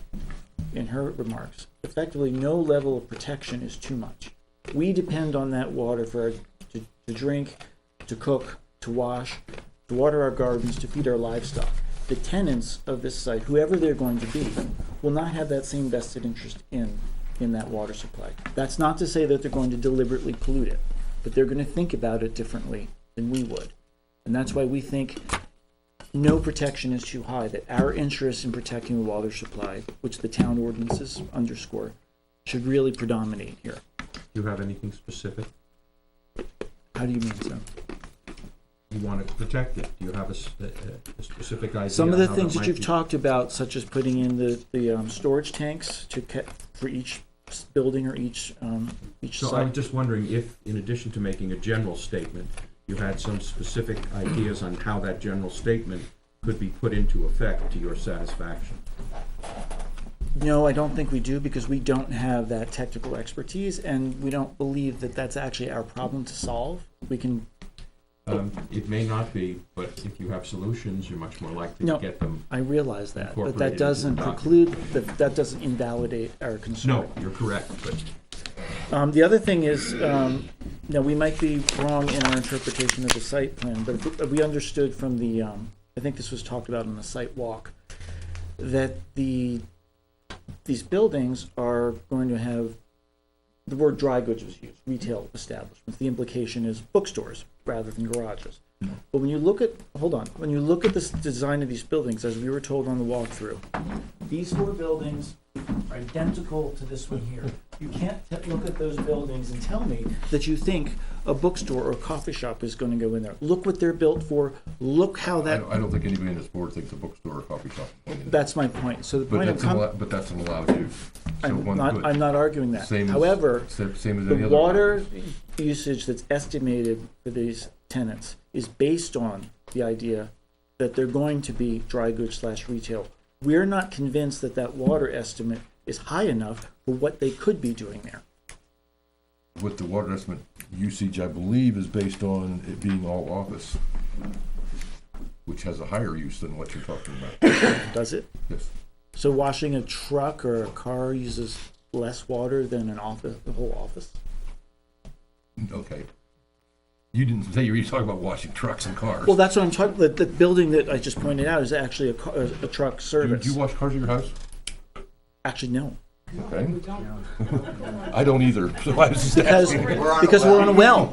in her remarks, effectively no level of protection is too much. We depend on that water to drink, to cook, to wash, to water our gardens, to feed our livestock. The tenants of this site, whoever they're going to be, will not have that same vested interest in that water supply. That's not to say that they're going to deliberately pollute it, but they're going to think about it differently than we would. And that's why we think no protection is too high, that our interest in protecting the water supply, which the town ordinances underscore, should really predominate here. Do you have anything specific? How do you mean, sir? You want to protect it? Do you have a specific idea? Some of the how things that that might you've be? talked about, such as putting in the storage tanks for each building or each So I site. was just wondering if, in addition to making a general statement, you had some specific ideas on how that general statement could be put into effect to your satisfaction. No, I don't think we do, because we don't have that technical expertise, and we don't believe that that's actually our problem to solve. We can, It may not be, but if you have solutions, you're much more likely No. to get them. I realize that, but Incorporated that into doesn't the preclude, that doesn't invalidate our concern. No, you're correct, but The other thing is, now, we might be wrong in our interpretation of the site plan, but if we understood from the, I think this was talked about on the site walk, that these buildings are going to have, the word dry goods was used, retail establishments. The implication is bookstores rather than garages. But when you look at, when you look at this design of these buildings, as we were told on the walkthrough, these 4 buildings are identical to this one here. You can't look at those buildings and tell me that you think a bookstore or a coffee shop is going to go in there. Look what they're built for. Look how that. I don't think anybody in this board thinks a bookstore or coffee shop. That's my point. So the But point but that's an allowed use. So one could. I'm not arguing that. Same as- However, Same as any the other. water usage that's estimated for these tenants is based on the idea that they're going to be dry goods / retail. We're not convinced that that water estimate is high enough for what they could be doing there. With the water estimate usage, I believe, is based on it being all office, which has a higher use than what you're talking about. Does it? Yes. So washing a truck or a car uses less water than an office, the whole office? Okay. You didn't say you were talking about washing trucks and cars. Well, that's what I'm talking, the building that I just pointed out is actually a truck Do service. you wash cars at your house? Actually, no. Okay. I don't either. So I was just Because, asking. because we're on a well.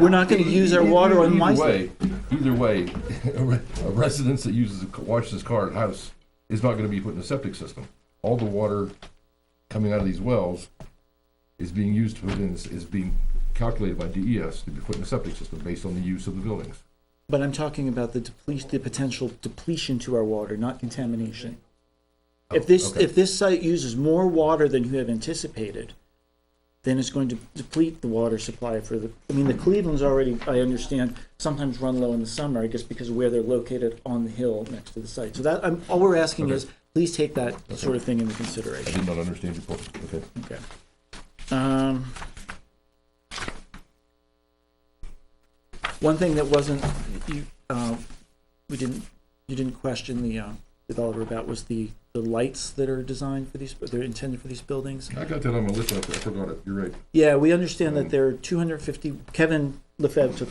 We're not gonna use our water on wisely. Either way, a resident that washes his car at house is not gonna be put in a septic system. All the water coming out of these wells is being used to put in, is being calculated by DES to be put in a septic system based on the use of the buildings. But I'm talking about the potential depletion to our water, not contamination. If okay. this site uses more water than you have anticipated, then it's going to deplete the water supply for the Cleveland's already, I understand, sometimes run low in the summer, I guess because of where they're located on the hill next to the site. So that, all we're asking Okay. is, please take that Okay. sort of thing into I consideration. did not understand your point. Okay. Okay. One thing that wasn't, you didn't question the developer about was the lights that are designed for they're intended for these buildings. I got that on my list, I forgot it, you're right. Yeah, we understand that there are 250, Kevin Lefebvre took,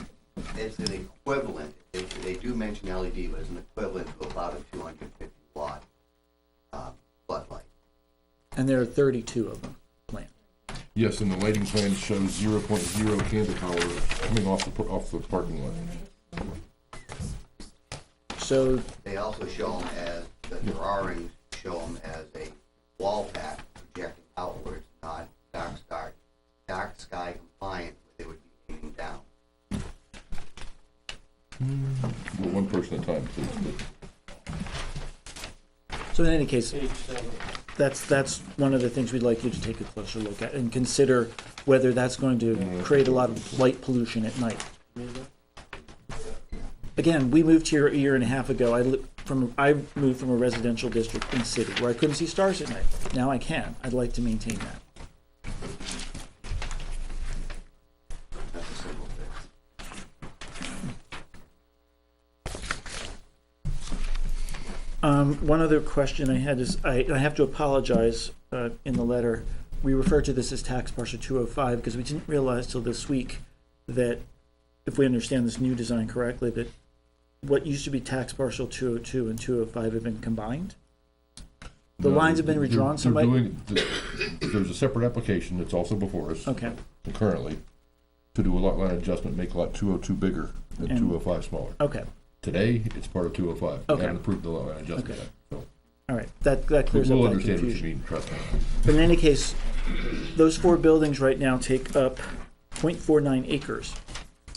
It's an equivalent, they do mention LED, but it's an equivalent to about a 250 watt floodlight. and there are 32 of them planned. Yes, and the lighting plan shows 0.0 candle power coming off the parking lot. So, They also show them as, the drawings show them as a wall pack projecting outwards, not dark sky compliant, where they would be aiming down. One person at a time, please. so in any case, that's one of the things we'd like you to take a closer look at and consider whether that's going to create a lot of light pollution at night. again, we moved here a year and a half ago. I moved from a residential district in the city where I couldn't see stars at night. Now I can. I'd like to maintain that. That's a simple fix. One other question I had is, I have to apologize in the letter. We refer to this as tax parcel 205 because we didn't realize till this week that, if we understand this new design correctly, that what used to be tax parcel 202 and 205 have been combined. The No, lines have been redrawn. There's a separate application that's also before us Okay, currently to do a lot line adjustment, make lot 202 bigger and And- 205 smaller. okay, Today, it's part of 205. We Okay. haven't approved the lot line adjustment Okay. yet, so all right. That clears we'll up that understand what you confusion. mean, trust me. But in any case, those 4 buildings right now take up 0.49 acres,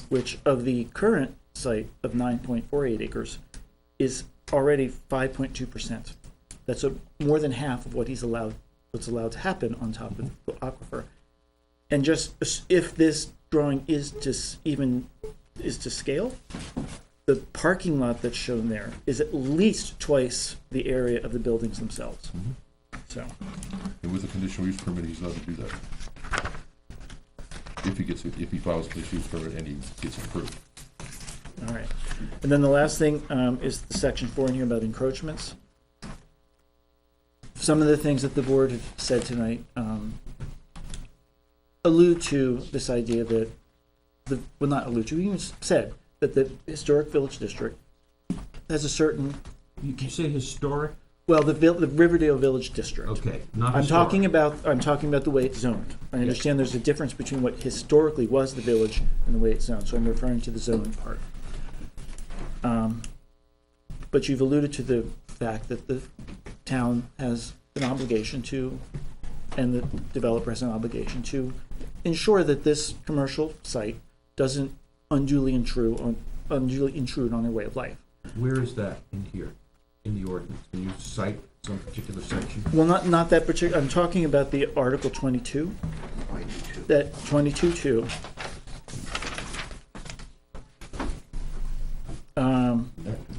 which of the current site of 9.48 acres is already 5.2%. That's more than half of what's allowed to happen on top of the aquifer. And just if this drawing is to scale, the parking lot that's shown there is at least twice the area of the buildings themselves. So, And with a conditional use permit, he's allowed to do that. If he files a conditional use permit and he gets approved. all right. And then the last thing is the section 4 in here about encroachments. Some of the things that the board have said tonight allude to this idea that not allude to, we even said that the historic village district has a certain, You say historic? well, the Riverdale Village District. Okay, not I'm historic. talking about the way it's zoned. I understand there's a difference between what historically was the village and the way it's zoned, so I'm referring to the zoning part. But you've alluded to the fact that the town has an obligation to, and the developer has an obligation to, ensure that this commercial site doesn't unduly intrude on their way of life. Where is that in here, in the ordinance? Can you cite some particular section? Well, not that particular, I'm talking about the Article 22, 22. that 22.2.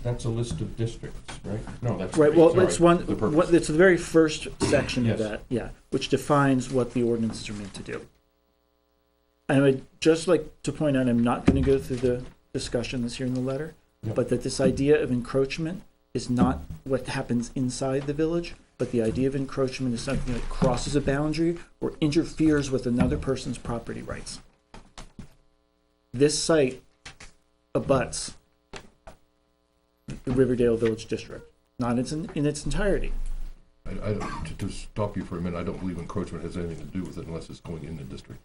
That's a list of districts, right? No, that's. Right, well, sorry, it's the purpose. it's the very first section of Yes. that, yeah, which defines what the ordinances are meant to do. And I would just like to point out, I'm not gonna go through the discussion that's here in the letter, Yep. but that this idea of encroachment is not what happens inside the village, but the idea of encroachment is something that crosses a boundary or interferes with another person's property rights. This site abuts the Riverdale Village District, not in its entirety. To stop you for a minute, I don't believe encroachment has anything to do with it unless it's going in the district.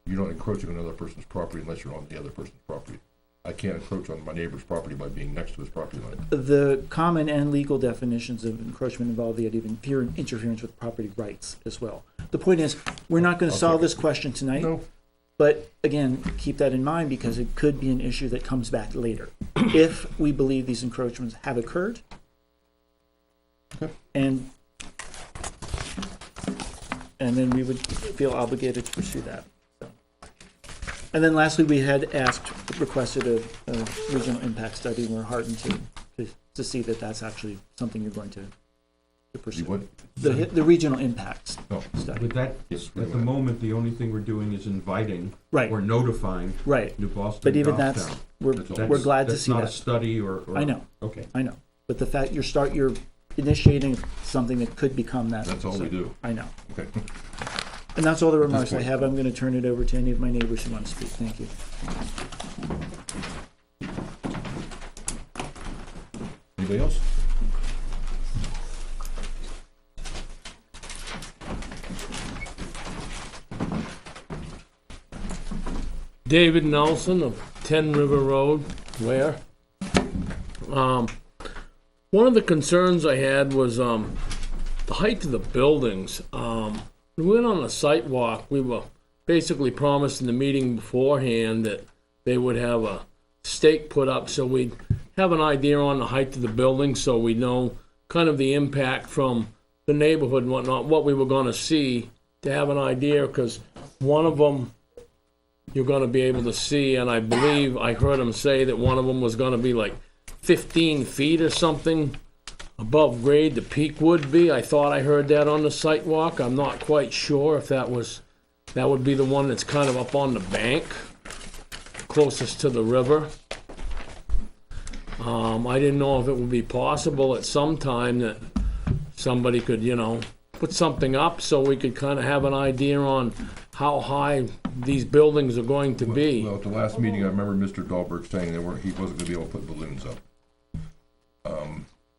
You're not encroaching on another person's property unless you're on the other person's property. I can't encroach on my neighbor's property by being next to his property line. The common and legal definitions of encroachment involve the idea of interference with property rights as well. The point is, we're not gonna I'll solve second. this question tonight, No, but again, keep that in mind because it could be an issue that comes back later. If we believe these encroachments have occurred. Okay. And then we would feel obligated to pursue that. So. And then lastly, we had requested a regional impact study. We're heartened to see that that's actually something you're going to pursue. what? The regional impacts No. study. With that, Yes, at the moment, the only thing we're doing is inviting Right, or notifying right. New Boston. But even that's, Goffstown. we're, That's all. we're glad to That's see not a that. study or. I know, Okay. I know. But the fact you're initiating something that could become that. That's all we so- do. I know. Okay. And that's all the remarks I point. have. I'm gonna turn it over to any of my neighbors who want to speak. Thank you. Anybody else? David Nelson of 10 River Road, Weare. One of the concerns I had was the height of the buildings. We went on a site walk. We were basically promised in the meeting beforehand that they would have a stake put up so we'd have an idea on the height of the building so we know kind of the impact from the neighborhood and whatnot, what we were going to see to have an idea, because one of them you're gonna be able to see, and I believe I heard him say that one of them was gonna be like 15 feet or something above grade, the peak would be. I thought I heard that on the site walk. I'm not quite sure if that would be the one that's kind of up on the bank, closest to the river. I didn't know if it would be possible at some time that somebody could, put something up so we could kind of have an idea on how high these buildings are going to be. Well, at the last meeting, I remember Mr. Dahlberg saying he wasn't gonna be able to put balloons up.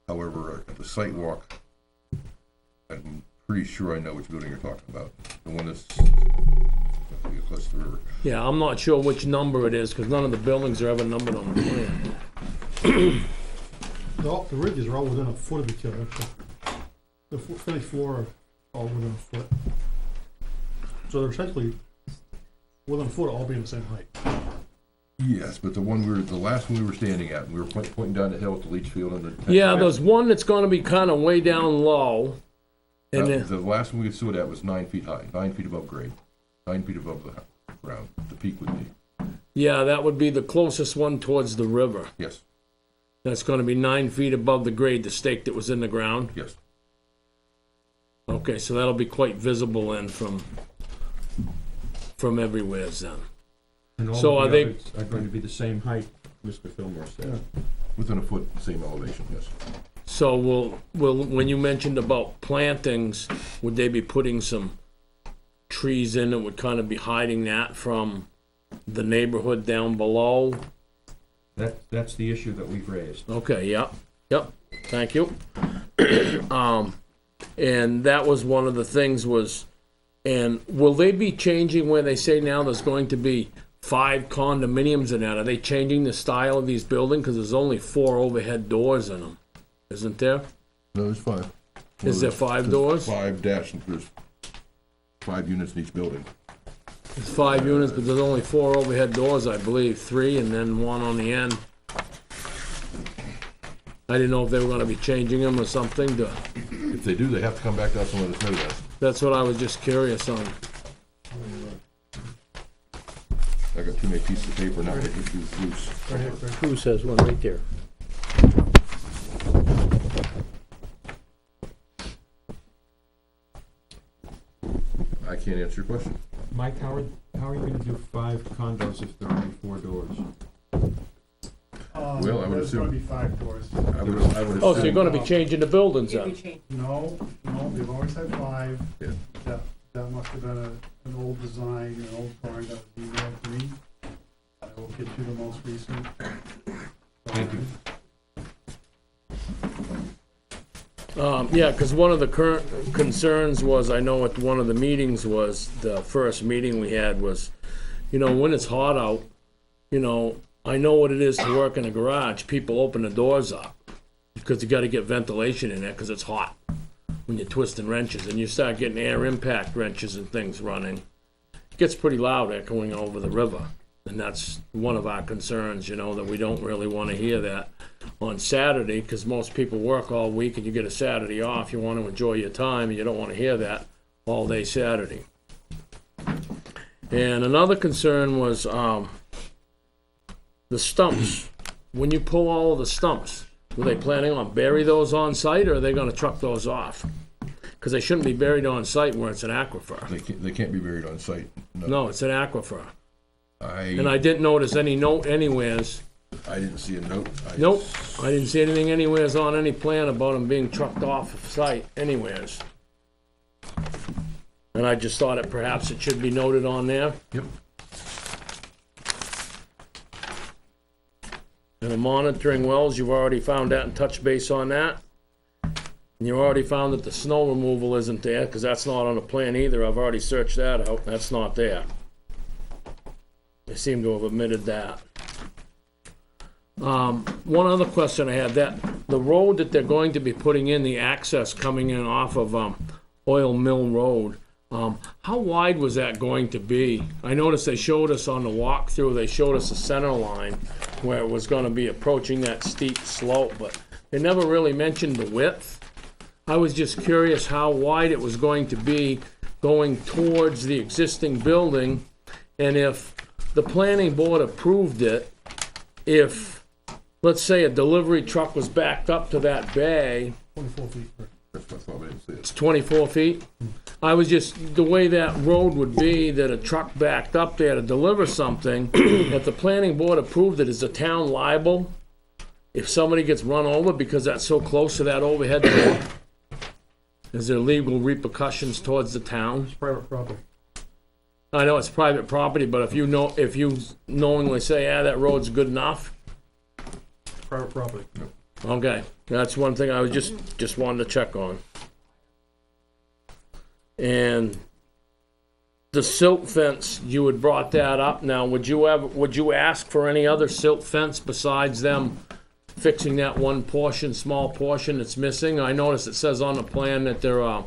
However, at the site walk, I'm pretty sure I know which building you're talking about. The one that's close to the river. Yeah, I'm not sure which number it is, because none of the buildings are ever numbered on the plan. The ridges are all within a foot of each other. So the finished floor are all within a foot. So they're essentially within a foot, all being the same height. Yes, but the last one we were standing at, we were pointing down the hill at the leach field and the. Yeah, there's one that's gonna be kind of way down low. And then, The last one we saw that was 9 feet high, 9 feet above grade, 9 feet above the ground, the peak would be. yeah, that would be the closest one towards the river. Yes, That's gonna be 9 feet above the grade, the stake that was in the ground. yes. Okay, so that'll be quite visible then from everywhere then. And all So of are the they- others are going to be the same height, Mr. Fillmore said. Within a foot, same elevation, yes. So when you mentioned about plantings, would they be putting some trees in that would kind of be hiding that from the neighborhood down below? That's the issue that we've raised. Okay, yep, thank you. And that was one of the things was, and will they be changing where they say now there's going to be 5 condominiums in that? Are they changing the style of these buildings? Because there's only 4 overhead doors in them, isn't there? No, there's 5. Is there 5 doors? There's 5 units in each building. It's 5 units, but there's only 4 overhead doors, I believe, 3 and then 1 on the end. I didn't know if they were gonna be changing them or something to, If they do, they have to come back to us and let us know that. that's what I was just curious on. I got too many pieces of paper now, I can do loose. Right here, right. Cruz has one right there. I can't answer your question. Mike, how are you going to do 5 condos if there are only 4 doors? Well, I would There's gonna assume, be 5 doors. I would assume. Oh, so you're gonna be changing the buildings then? No, they've always had 5. Yeah. That must have been an old design, an old drawing that was emailed to me. I will get you the most recent. Thank you. Yeah, because one of the current concerns was, I know at one of the meetings was, the first meeting we had was, when it's hot out, I know what it is to work in a garage. People open the doors up because you gotta get ventilation in there because it's hot when you're twisting wrenches and you start getting air impact wrenches and things running. It gets pretty loud echoing over the river. And that's one of our concerns, that we don't really want to hear that on Saturday, because most people work all week and you get a Saturday off. You want to enjoy your time and you don't want to hear that all day Saturday. And another concern was the stumps. When you pull all of the stumps, were they planning on bury those on site or are they going to truck those off? Because they shouldn't be buried on site where it's an aquifer. They can't be buried on site. No, it's an aquifer. And I I didn't notice any note anywheres. didn't see a note. Nope, I didn't see anything anywheres on any plan about them being trucked off of site anywheres. And I just thought perhaps it should be noted on there. Yep. And the monitoring wells, you've already found that and touched base on that. And you already found that the snow removal isn't there, because that's not on the plan either. I've already searched that out, that's not there. They seem to have omitted that. One other question I had, that the road that they're going to be putting in, the access coming in off of Oil Mill Road, how wide was that going to be? I noticed they showed us on the walkthrough, they showed us the center line where it was gonna be approaching that steep slope, but they never really mentioned the width. I was just curious how wide it was going to be going towards the existing building, and if the planning board approved it, if, let's say a delivery truck was backed up to that bay, 24 feet. That's what I thought, I didn't see it. it's 24 feet. I was just, the way that road would be, that a truck backed up there to deliver something, if the planning board approved it, is the town liable if somebody gets run over because that's so close to that overhead door? Is there legal repercussions towards the town? It's private property. I know it's private property, but if you knowingly say, that road's good enough, It's private property. okay, that's one thing I was just wanted to check on. And the silt fence, you had brought that up. Now, would you ask for any other silt fence besides them fixing that one portion, small portion that's missing? I noticed it says on the plan that the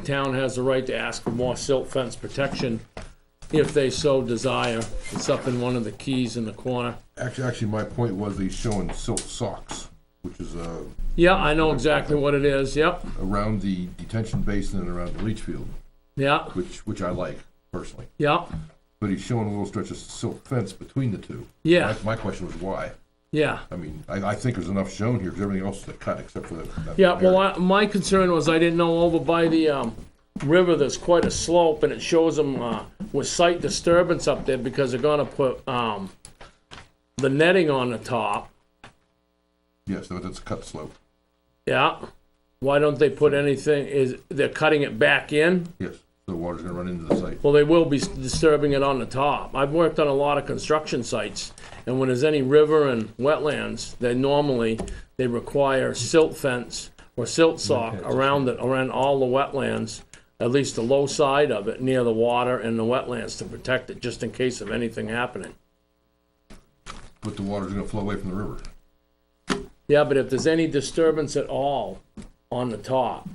town has the right to ask for more silt fence protection if they so desire. It's up in one of the keys in the corner. Actually, my point was he's showing silt socks, which is, Yeah, I know exactly what it is, yep, around the detention basin and around the leach field, yeah, which I like personally. yeah, But he's showing a little stretch of silt fence between the two. yeah, My question was why? yeah. I mean, I think there's enough shown here, because everything else is a cut except for that. Yeah, well, area. my concern was I didn't know over by the river, there's quite a slope, and it shows them with site disturbance up there because they're gonna put the netting on the top. Yes, that's a cut slope. Yeah. Why don't they put anything, they're cutting it back in? Yes, so the water's gonna run into the site. Well, they will be disturbing it on the top. I've worked on a lot of construction sites, and when there's any river and wetlands, they require silt fence or silt sock around all the wetlands, at least the low side of it, near the water and the wetlands to protect it, just in case of anything happening. But the water's gonna flow away from the river. Yeah, but if there's any disturbance at all on the top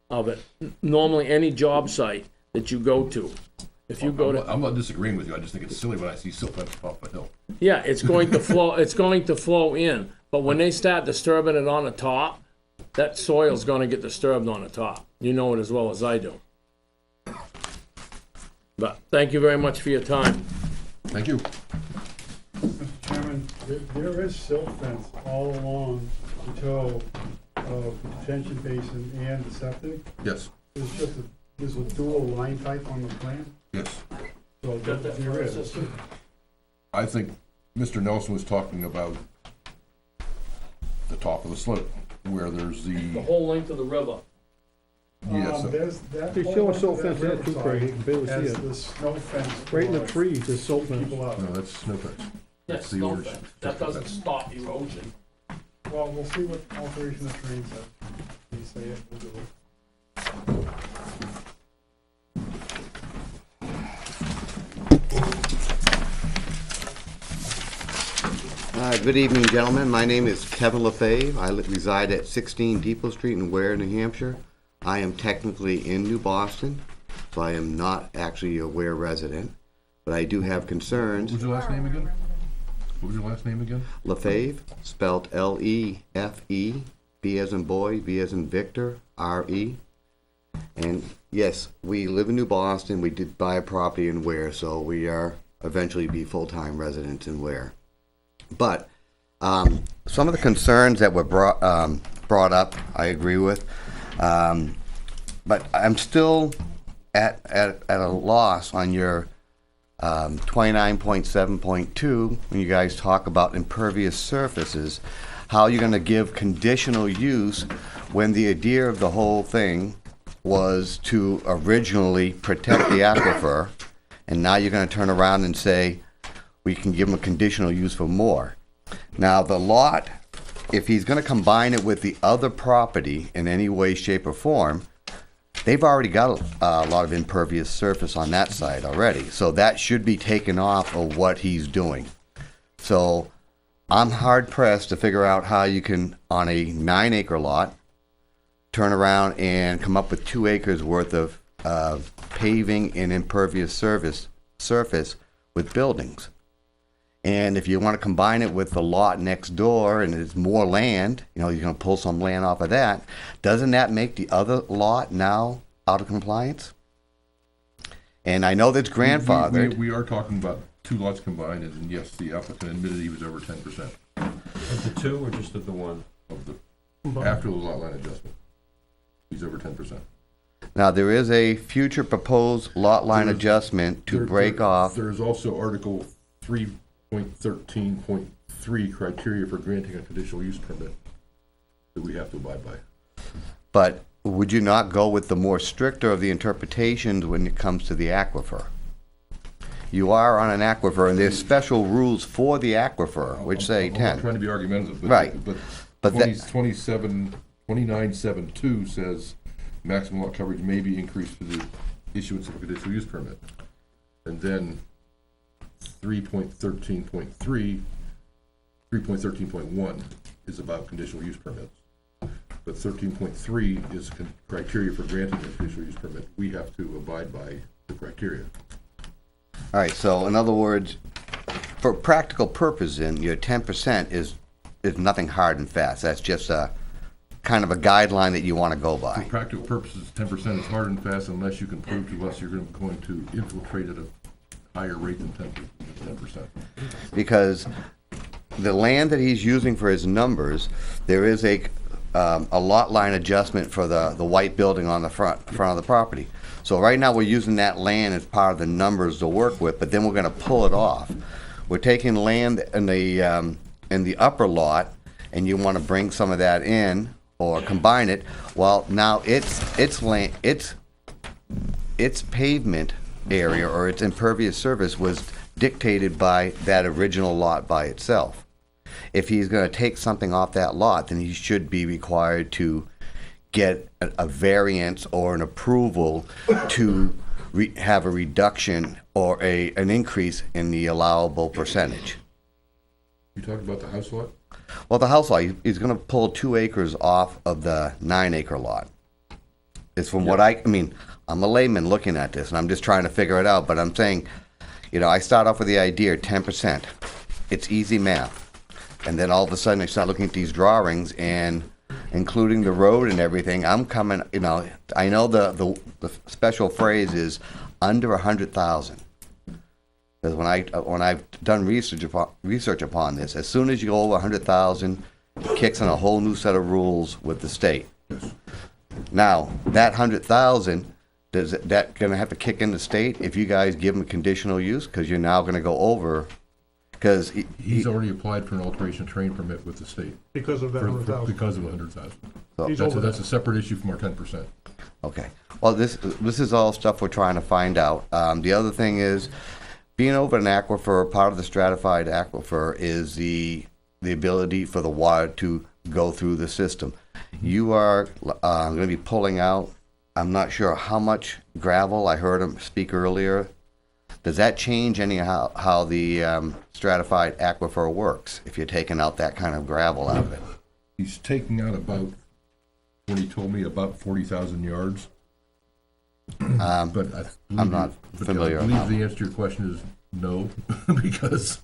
of it, normally any job site that you go to, if you go to, I'm not disagreeing with you, I just think it's silly when I see silt fence off a hill. yeah, it's going to flow, it's going to flow in, but when they start disturbing it on the top, that soil's gonna get disturbed on the top. You know it as well as I do. But thank you very much for your time. Thank you. Mr. Chairman, there is silt fence all along the toe of the detention basin and the septic. Yes, There's a dual line type on the plan, yes. so there is. I think Mr. Nelson was talking about the top of the slope, where there's The the, whole length of the river. yes, There's that. They show a silt fence there too, Craig, you can barely see Has it. the snow fence. Right in the for trees, there's silt fence. People out. no, that's snow fence. That's the no orange. fence. That doesn't stop erosion. Well, we'll see what alteration of terrain says. You say it, we'll do it. Good evening, gentlemen. My name is Kevin LaFave. I reside at 16 Depot Street in Weare, New Hampshire. I am technically in New Boston, so I am not actually a Weare resident, but I do have What concerns. was your last name again? What was your last name again? LaFave, spelled L-E-F-E, B as in boy, V as in Victor, R-E. And yes, we live in New Boston. We did buy a property in Weare, so we are eventually be full-time residents in Weare. But some of the concerns that were brought up, I agree with. But I'm still at a loss on your 29.7.2 when you guys talk about impervious surfaces, how you're going to give conditional use when the idea of the whole thing was to originally protect the aquifer, and now you're going to turn around and say we can give him a conditional use for more. Now the lot, if he's going to combine it with the other property in any way, shape, or form, they've already got a lot of impervious surface on that side already, so that should be taken off of what he's doing. So I'm hard pressed to figure out how you can, on a 9-acre lot, turn around and come up with 2 acres worth of paving and impervious surface with buildings. And if you want to combine it with the lot next door and it's more land, you know, you're going to pull some land off of that, doesn't that make the other lot now out of compliance? And I know that's grandfathered. We are talking about 2 lots combined, and yes, the applicant admitted he was over 10% Of the 2 or just of the 1? of the, after the lot line adjustment. He's over 10%. Now, there is a future proposed lot line There's- adjustment to break off. There's also Article 3.13.3 criteria for granting a conditional use permit that we have to abide by. But would you not go with the more stricter of the interpretations when it comes to the aquifer? You are on an aquifer, and there's special rules for the aquifer, which say I'm not 10. trying to be argumentative, but. Right. But But 29.72 says maximum lot coverage may be increased through the issuance of a conditional use permit. And then 3.13.1 is about conditional use permits. But 13.3 is criteria for granting a conditional use permit. We have to abide by the criteria. All right, so in other words, for practical purposes, your 10% is nothing hard and fast. That's just a kind of a guideline that you want to go For by. practical purposes, 10% is hard and fast unless you can prove to us you're going to infiltrate at a higher rate than 10%. Because the land that he's using for his numbers, there is a lot line adjustment for the white building on the front of the property. So right now, we're using that land as part of the numbers to work with, but then we're gonna pull it off. We're taking land in the upper lot, and you wanna bring some of that in, or combine it. Well, now its pavement area, or its impervious surface, was dictated by that original lot by itself. If he's gonna take something off that lot, then he should be required to get a variance or an approval to have a reduction or an increase in the allowable percentage. You talking about the house lot? Well, the house lot, he's gonna pull 2 acres off of the 9-acre lot. It's from what I mean, I'm a layman looking at this, and I'm just trying to figure it out, but I'm saying, I start off with the idea, 10%. It's easy math. And then all of a sudden, I start looking at these drawings, and including the road and everything, I'm coming, I know the special phrase is under 100,000. Because when I've done research upon this, as soon as you go over 100,000, it kicks in a whole new set of rules with the state. Now, that 100,000, is that gonna have to kick in the state if you guys give him a conditional use? Because you're now gonna go over, because He's already applied for an alteration of terrain permit with the state. Because of that 100,000. Because of 100,000. He's over That's a that. separate issue from our 10%. Okay. Well, this is all stuff we're trying to find out. The other thing is, being over an aquifer, part of the stratified aquifer is the ability for the water to go through the system. You are going to be pulling out, I'm not sure how much gravel. I heard him speak earlier. Does that change how the stratified aquifer works, if you're taking out that kind of gravel out of it? He's taking out about, when he told me, about 40,000 yards. But I'm not familiar I on believe how. the answer to your question is no, because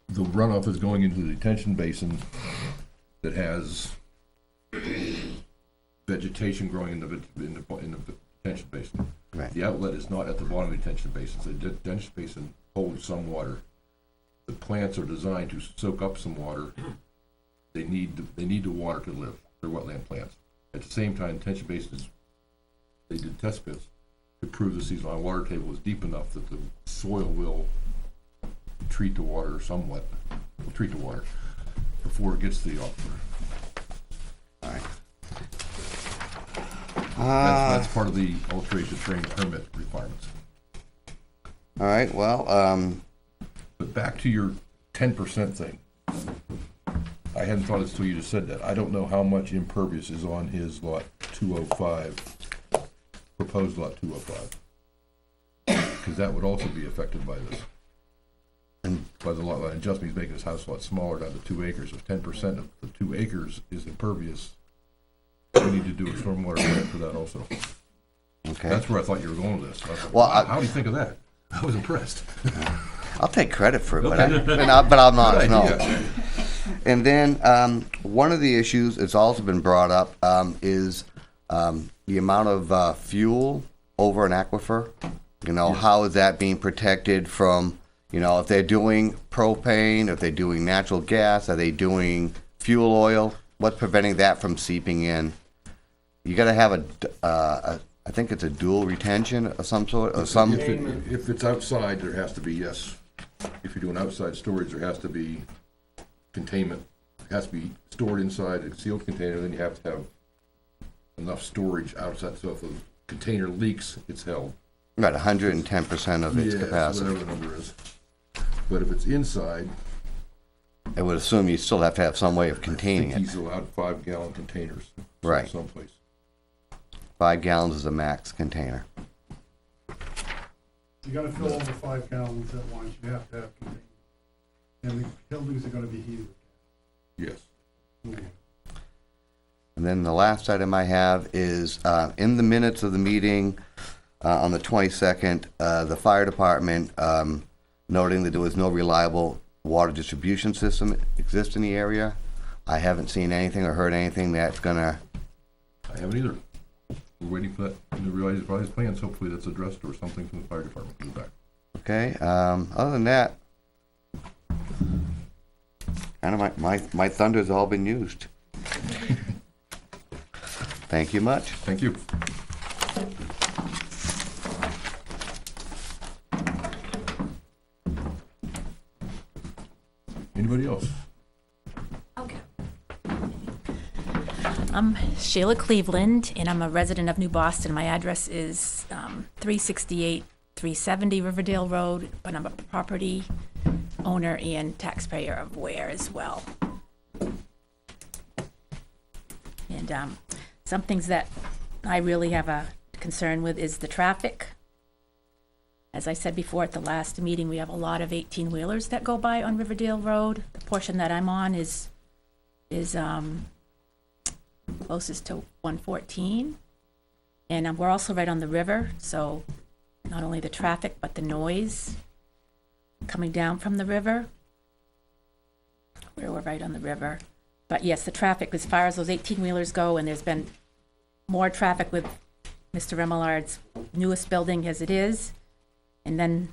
the runoff is going into the detention basin that has vegetation growing in the detention basin. Right. The outlet is not at the bottom of the detention basin. So the detention basin holds some water. The plants are designed to soak up some water. They need the water to live. They're wetland plants. At the same time, detention basins, they did test pits to prove the seasonal water table is deep enough that the soil will treat the water somewhat, before it gets to the aquifer. All right. That's part of the alteration terrain permit requirements. All right, well, But back to your 10% thing. I hadn't thought it until you just said that. I don't know how much impervious is on his lot 205, proposed lot 205. Because that would also be affected by this. By the lot line adjustment, he's making his house lot smaller down to 2 acres. If 10% of the 2 acres is impervious, we need to do a stormwater grant for that also. okay. That's where I thought you were going with this. I was like, Well, wow, how do you think of that? I was impressed. I'll take credit for it, Okay. but I'm not, Good no. idea. And then, one of the issues that's also been brought up, is, the amount of, fuel over an aquifer? You know, Yes. how is that being protected from, you know, if they're doing propane, if they're doing natural gas, are they doing fuel oil? What's preventing that from seeping in? You gotta have I think it's a dual retention of some sort, or some, If it's outside, there has to be, yes. If you're doing outside storage, there has to be containment. It has to be stored inside a sealed container, then you have to have enough storage outside, so if the container leaks, it's held. right, 110% of its Yes, capacity. whatever the number is. But if it's inside, I would assume you still have to have some way of I containing think it. he's allowed 5-gallon containers. Right. Someplace. 5 gallons is a max container. You gotta fill over 5 gallons at once, you have to have containment. And the buildings are gonna be heated Yes. with gas. And then the last item I have is, in the minutes of the meeting on the 22nd, the fire department noting that there was no reliable water distribution system exist in the area. I haven't seen anything or heard anything that's gonna, I haven't either. We're waiting for that, to revise plans, hopefully that's addressed or something from the fire department comes back. okay? Other than that, kind of my thunder's all been used. Thank you much. Thank you. Anybody else? Okay. I'm Sheila Cleveland, and I'm a resident of New Boston. My address is 368, 370 Riverdale Road, but I'm a property owner and taxpayer of Weare as well. And some things that I really have a concern with is the traffic. As I said before at the last meeting, we have a lot of 18-wheelers that go by on Riverdale Road. The portion that I'm on is closest to 114. And we're also right on the river, so not only the traffic, but the noise coming down from the river. We're right on the river. But yes, the traffic, as far as those 18-wheelers go, and there's been more traffic with Mr. Remelard's newest building as it is. And then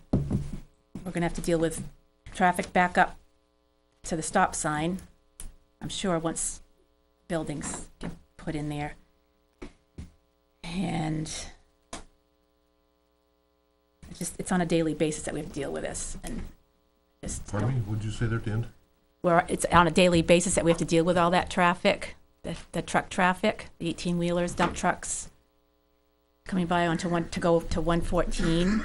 we're gonna have to deal with traffic back up to the stop sign, I'm sure, once buildings get put in there. And it's on a daily basis that we have to deal with this, and just. Pardon me, what'd you say there at the end? It's on a daily basis that we have to deal with all that traffic, the truck traffic, the 18-wheelers, dump trucks coming by to go to 114.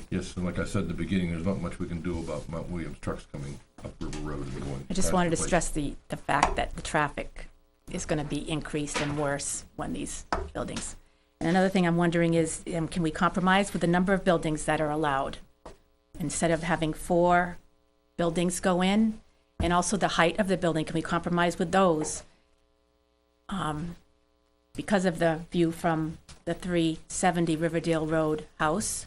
Yes, and like I said at the beginning, there's not much we can do about Mount Williams trucks coming up River Road and going. I just past wanted the to place. stress the fact that the traffic is gonna be increased and worse when these buildings. And another thing I'm wondering is, can we compromise with the number of buildings that are allowed? Instead of having 4 buildings go in, and also the height of the building, can we compromise with those? Because of the view from the 370 Riverdale Road house,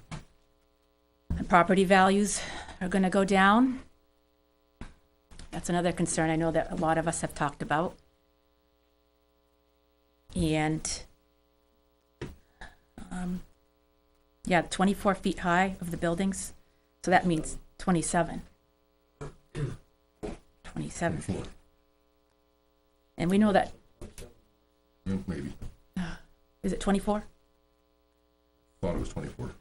and property values are gonna go down. That's another concern I know that a lot of us have talked about. And, yeah, 24 feet high of the buildings, so that means 27. 27 feet. And we know that, Yeah, maybe, Is it 24? thought it was 24.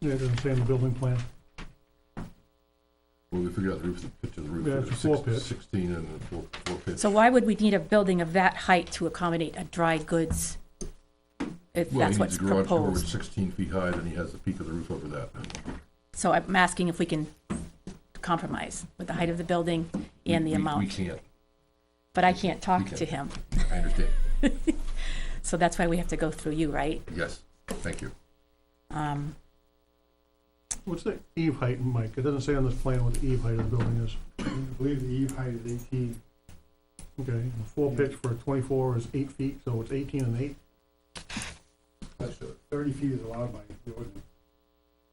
Yeah, it doesn't say in the building plan. Well, we figured out the roof, the pitch of the roof. Yeah, it it's was a floor pitch. 16 and a four pitch. so why would we need a building of that height to accommodate a dry goods? If Well, that's he needs what's a garage door with proposed. 16 feet high, then he has the peak of the roof over that. So I'm asking if we can compromise with the height of the building and the We amount. can't, But I can't talk can't. to him, I understand. so that's why we have to go through you, right? Yes, thank you. What's the eave height, Mike? It doesn't say on this plan what the eave height of the building is. I believe the eve height is 18. Okay, the full pitch for 24 is 8 feet, so it's 18 and 8. 30 feet is allowed by the ordinance.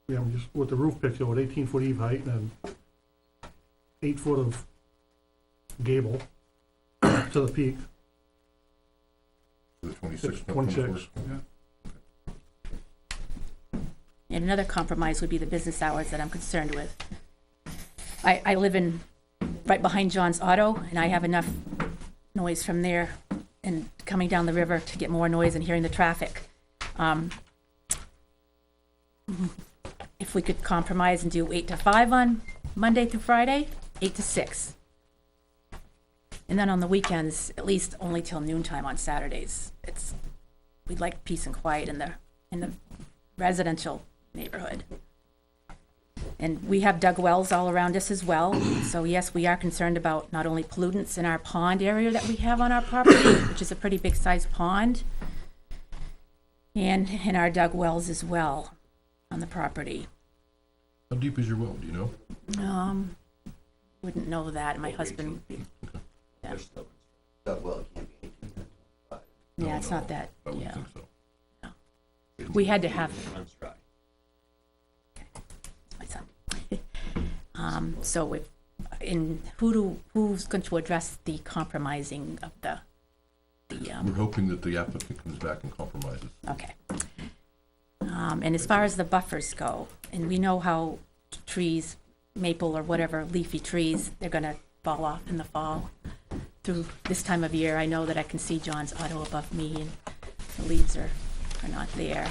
Yeah, I'm just, with the roof pitch, though, at 18-foot eave height and 8 foot of gable to the peak. The 26. not 26. 24. Yeah. And another compromise would be the business hours that I'm concerned with. I live right behind John's Auto, and I have enough noise from there and coming down the river to get more noise and hearing the traffic. If we could compromise and do 8 to 5 on Monday through Friday, 8 to 6. And then on the weekends, at least only till noontime on Saturdays. We'd like peace and quiet in the residential neighborhood. And we have dug wells all around us as well. So yes, we are concerned about not only pollutants in our pond area that we have on our property, which is a pretty big sized pond, and in our dug wells as well on the property. How deep is your well, do you know? Wouldn't know that. My husband would be. Yeah, yeah, it's not that. I wouldn't Yeah. think so. We had to have. My son. So who's going to address the compromising of the We're hoping that the applicant comes back and compromises. okay. And as far as the buffers go, and we know how trees, maple or whatever, leafy trees, they're gonna fall off in the fall. Through this time of year, I know that I can see John's Auto above me and the leaves are not there.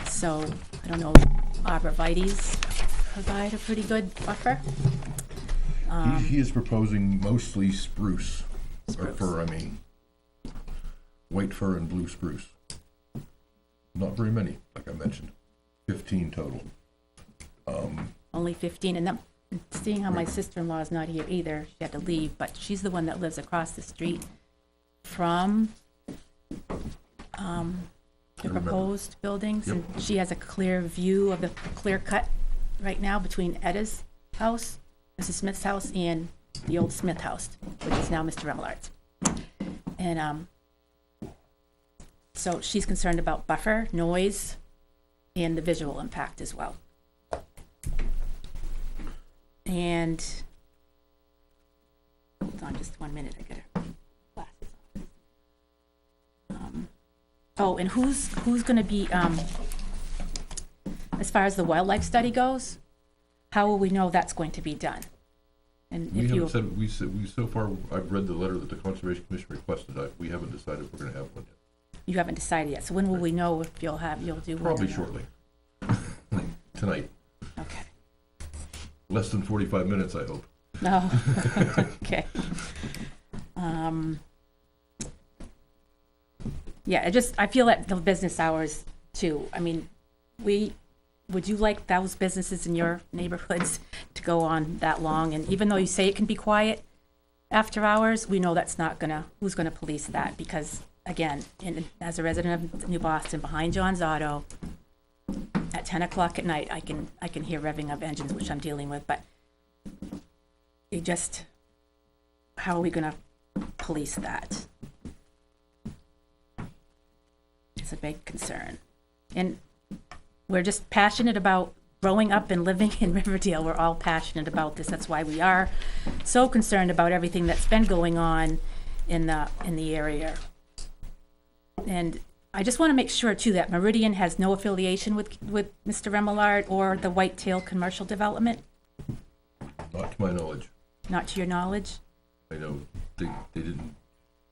So, I don't know, arborvitae's provide a pretty good buffer. He is proposing mostly spruce, or Spruce. fir, I mean, white fir and blue spruce. Not very many, like I mentioned, 15 total. Only 15, and seeing how my sister-in-law is not here either, she had to leave, but she's the one that lives across the street from the proposed buildings, and she has a clear view of the clear cut right now between Edda's house, Mrs. Smith's house, and the old Smith house, which is now Mr. Remelard's. And so she's concerned about buffer, noise, and the visual impact as well. And, hold on just 1 minute, I got her glasses on. Oh, and who's gonna be, as far as the wildlife study goes, how will we know that's going to be done? And We if you, haven't said, we so far, I've read the letter that the Conservation Commission requested, we haven't decided if we're gonna have one yet. you haven't decided yet, so when will we know if you'll do one? Probably or not? shortly. Tonight, Okay. less than 45 minutes, I hope. No, okay. Yeah, I feel that the business hours too, I mean, would you like those businesses in your neighborhoods to go on that long? And even though you say it can be quiet after hours, we know that's not who's gonna police that? Because again, as a resident of New Boston, behind John's Auto, at 10 o'clock at night, I can hear revving of engines, which I'm dealing with, but how are we gonna police that? It's a big concern. And we're just passionate about growing up and living in Riverdale. We're all passionate about this. That's why we are so concerned about everything that's been going on in the area. And I just want to make sure too that Meridian has no affiliation with Mr. Remillard or the Whitetail Commercial Development, Not to my knowledge. not to your knowledge, I know they didn't,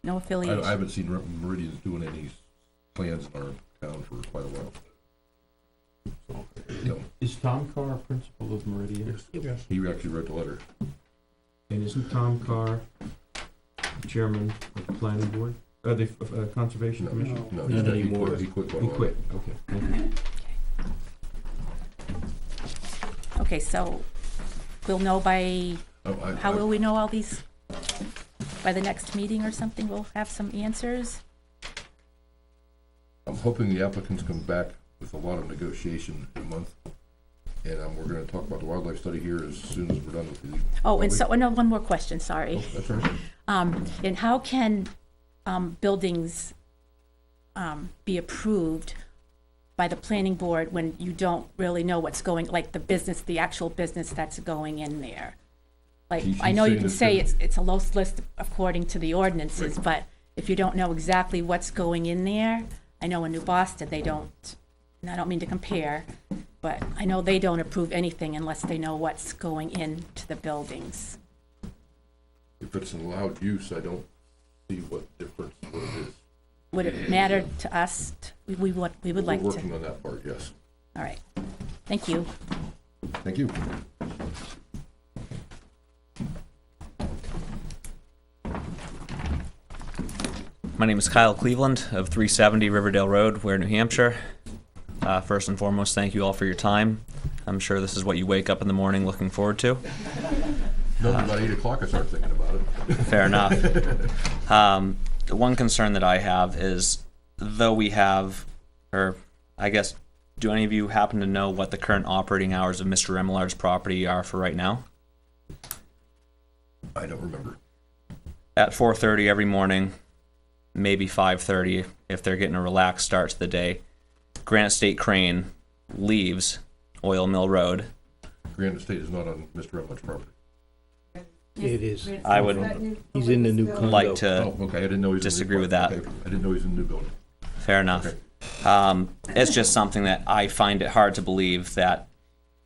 no I affiliation. haven't seen Meridian's doing any plans in our town for quite a while. So, you know, Is Tom Carr a principal of Meridian? Yes. he actually wrote the letter. And isn't Tom Carr chairman of the planning board, the conservation No, commission? no, Not he anymore. quit. He quit. He quit, okay, thank you. Okay, so we'll know by, Oh, how will we know all these? By the next meeting or something, we'll have some answers? I'm hoping the applicants come back with a lot of negotiation in a month. And we're gonna talk about the wildlife study here as soon as we're done with the. Oh, and so, no, one more question, sorry. Oh, that's all right. And how can buildings be approved by the planning board when you don't really know what's going, like the actual business that's going in there? Like, He's I know you saying can that say the- it's a low list according to the ordinances, but if you don't know exactly what's going in there, I know in New Boston, they don't and I don't mean to compare, but I know they don't approve anything unless they know what's going into the buildings. If it's an allowed use, I don't see what difference what it is. Would it matter to us? We would like We're to. working on that part, yes. All right. Thank you. Thank you. My name is Kyle Cleveland of 370 Riverdale Road, Weare, New Hampshire. First and foremost, thank you all for your time. I'm sure this is what you wake up in the morning looking forward to. No, about 8 o'clock I start thinking about it. Fair enough. One concern that I have is, though we have, or I guess, do any of you happen to know what the current operating hours of Mr. Remolard's property are for right now? I don't remember. At 4:30 every morning, maybe 5:30 if they're getting a relaxed start to the day, Granite State Crane leaves Oil Mill Road. Granite State is not on Mr. Remolard's property. It is. I would He's in the new condo. like to Oh, okay, I didn't know he was in the new disagree with that. okay, I didn't know he was in the new building. Fair enough. Okay. It's just something that I find it hard to believe that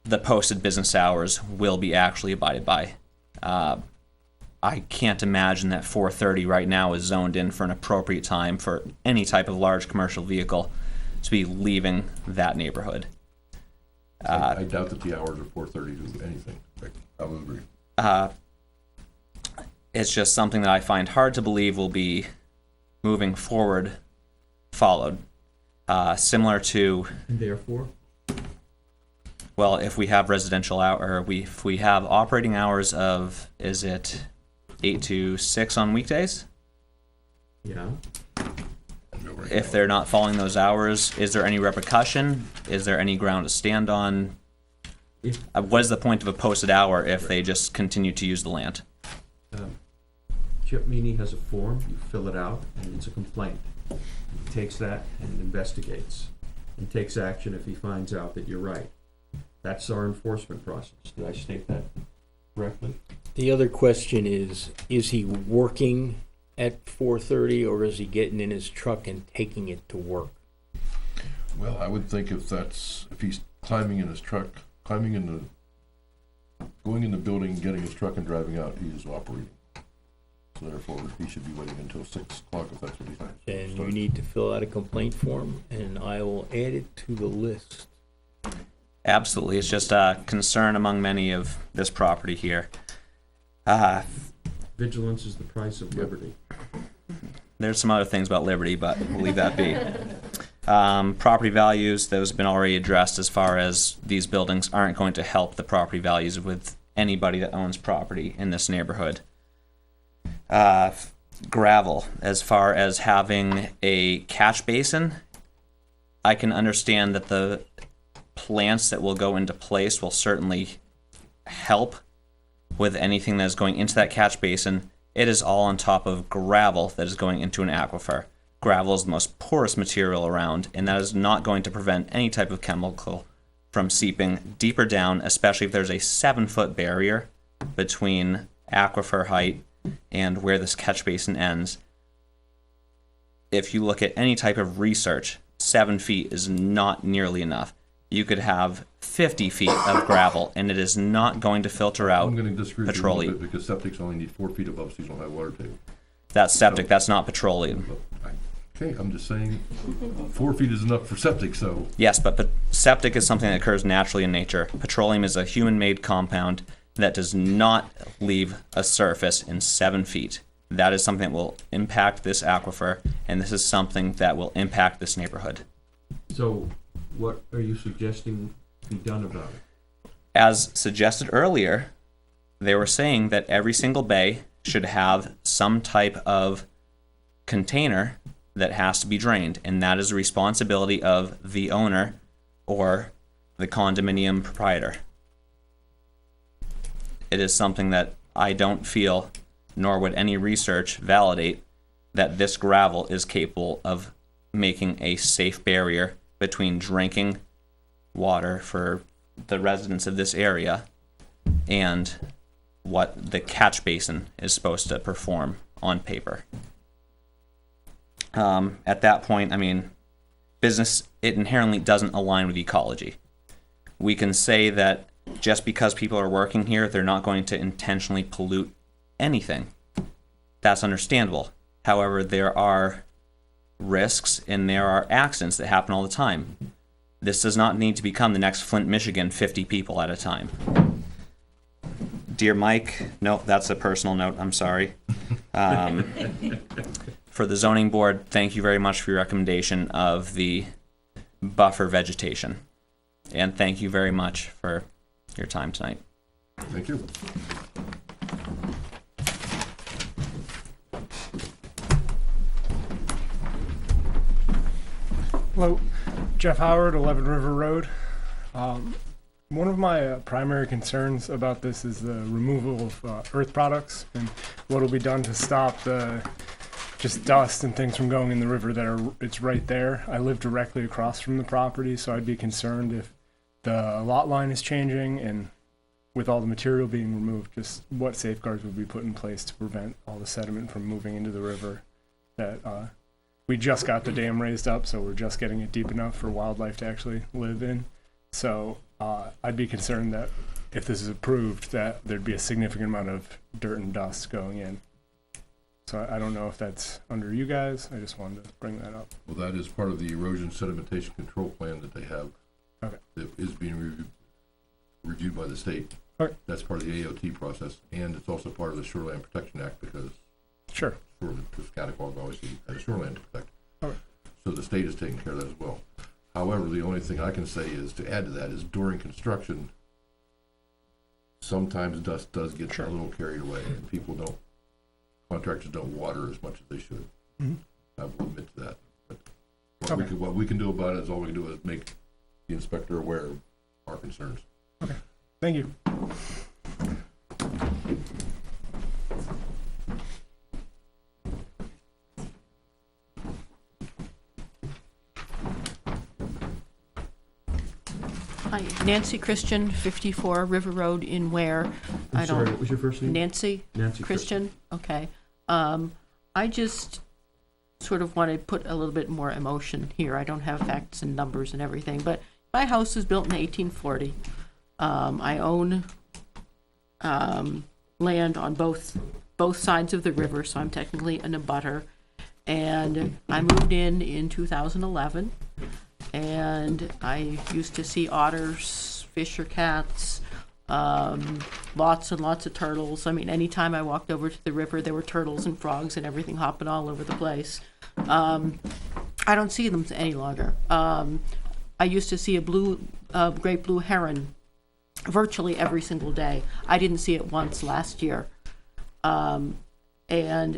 the posted business hours will be actually abided by. I can't imagine that 4:30 right now is zoned in for an appropriate time for any type of large commercial vehicle to be leaving that neighborhood. I doubt that the hours are 4:30 to anything. I will agree. It's just something that I find hard to believe will be moving forward followed. Similar to, And therefore, well, if we have residential hour, or if we have operating hours of, is it 8 to 6 on weekdays? yeah, If they're not following those hours, is there any repercussion? Is there any ground to stand on? if, What is the point of a posted hour if they just continue to use the land? Chip Meany has a form, you fill it out, and it's a complaint. He takes that and investigates, and takes action if he finds out that you're right. That's our enforcement process. Did I state that correctly? The other question is he working at 4:30 or is he getting in his truck and taking it to work? Well, I would think if he's climbing in his truck, going in the building, getting his truck and driving out, he is operating. So therefore, he should be waiting until 6 o'clock if that's what he's doing. Then you need to fill out a complaint form and I will add it to the list. Absolutely. It's just a concern among many of this property here. Vigilance is the price of liberty. There's some other things about liberty, but we'll leave that be. Property values, those have been already addressed as far as these buildings aren't going to help the property values with anybody that owns property in this neighborhood. Gravel, as far as having a catch basin, I can understand that the plants that will go into place will certainly help with anything that is going into that catch basin. It is all on top of gravel that is going into an aquifer. Gravel is the most porous material around, and that is not going to prevent any type of chemical from seeping deeper down, especially if there's a 7-foot barrier between aquifer height and where this catch basin ends. If you look at any type of research, 7 feet is not nearly enough. You could have 50 feet of gravel, and it is not going to filter out I'm going to disagree with you a petroleum. little bit because septics only need 4 feet above seasonal high water table. That's septic, that's not petroleum. Okay, I'm just saying 4 feet is enough for septic, so. Yes, but septic is something that occurs naturally in nature. Petroleum is a human-made compound that does not leave a surface in 7 feet. That is something that will impact this aquifer, and this is something that will impact this neighborhood. So what are you suggesting be done about it? As suggested earlier, they were saying that every single bay should have some type of container that has to be drained, and that is the responsibility of the owner or the condominium proprietor. It is something that I don't feel, nor would any research validate, that this gravel is capable of making a safe barrier between drinking water for the residents of this area and what the catch basin is supposed to perform on paper. At that point, I mean, it inherently doesn't align with ecology. We can say that just because people are working here, they're not going to intentionally pollute anything. That's understandable. However, there are risks and there are accidents that happen all the time. This does not need to become the next Flint, Michigan, 50 people at a time. Dear Mike, no, that's a personal note, I'm sorry. For the zoning board, thank you very much for your recommendation of the buffer vegetation. And thank you very much for your time tonight. Thank you. Hello, Jeff Howard, 11 River Road. One of my primary concerns about this is the removal of earth products and what will be done to stop the just dust and things from going in the river it's right there. I live directly across from the property, so I'd be concerned if the lot line is changing and with all the material being removed, just what safeguards would be put in place to prevent all the sediment from moving into the river. That we just got the dam raised up, so we're just getting it deep enough for wildlife to actually live in. So I'd be concerned that if this is approved, that there'd be a significant amount of dirt and dust going in. So I don't know if that's under you guys. I just wanted to bring that up. Well, that is part of the erosion sedimentation control plan that they have. Okay. That is being reviewed by the state. Okay. That's part of the AOT process, and it's also part of the Shoreline Protection Act because Sure. Scotticoag obviously has a shoreline to protect. Okay. So the state is taking care of that as well. However, the only thing I can say is to add to that is during construction, sometimes dust does get a little carried away, and contractors don't water as much as they should. Mm-hmm. I will admit to that. But what we can do about it is all we can do is make the inspector aware of our concerns. Okay. Thank you. Hi, Nancy Christian, 54 River Road in Weare. I'm sorry, what was your first name? Nancy Christian. Okay. I just sort of want to put a little bit more emotion here. I don't have facts and numbers and everything, but my house was built in 1840. I own land on both sides of the river, so I'm technically an abutter. And I moved in 2011. And I used to see otters, fisher cats, lots and lots of turtles. I mean, anytime I walked over to the river, there were turtles and frogs and everything hopping all over the place. I don't see them any longer. I used to see a great blue heron virtually every single day. I didn't see it once last year. And,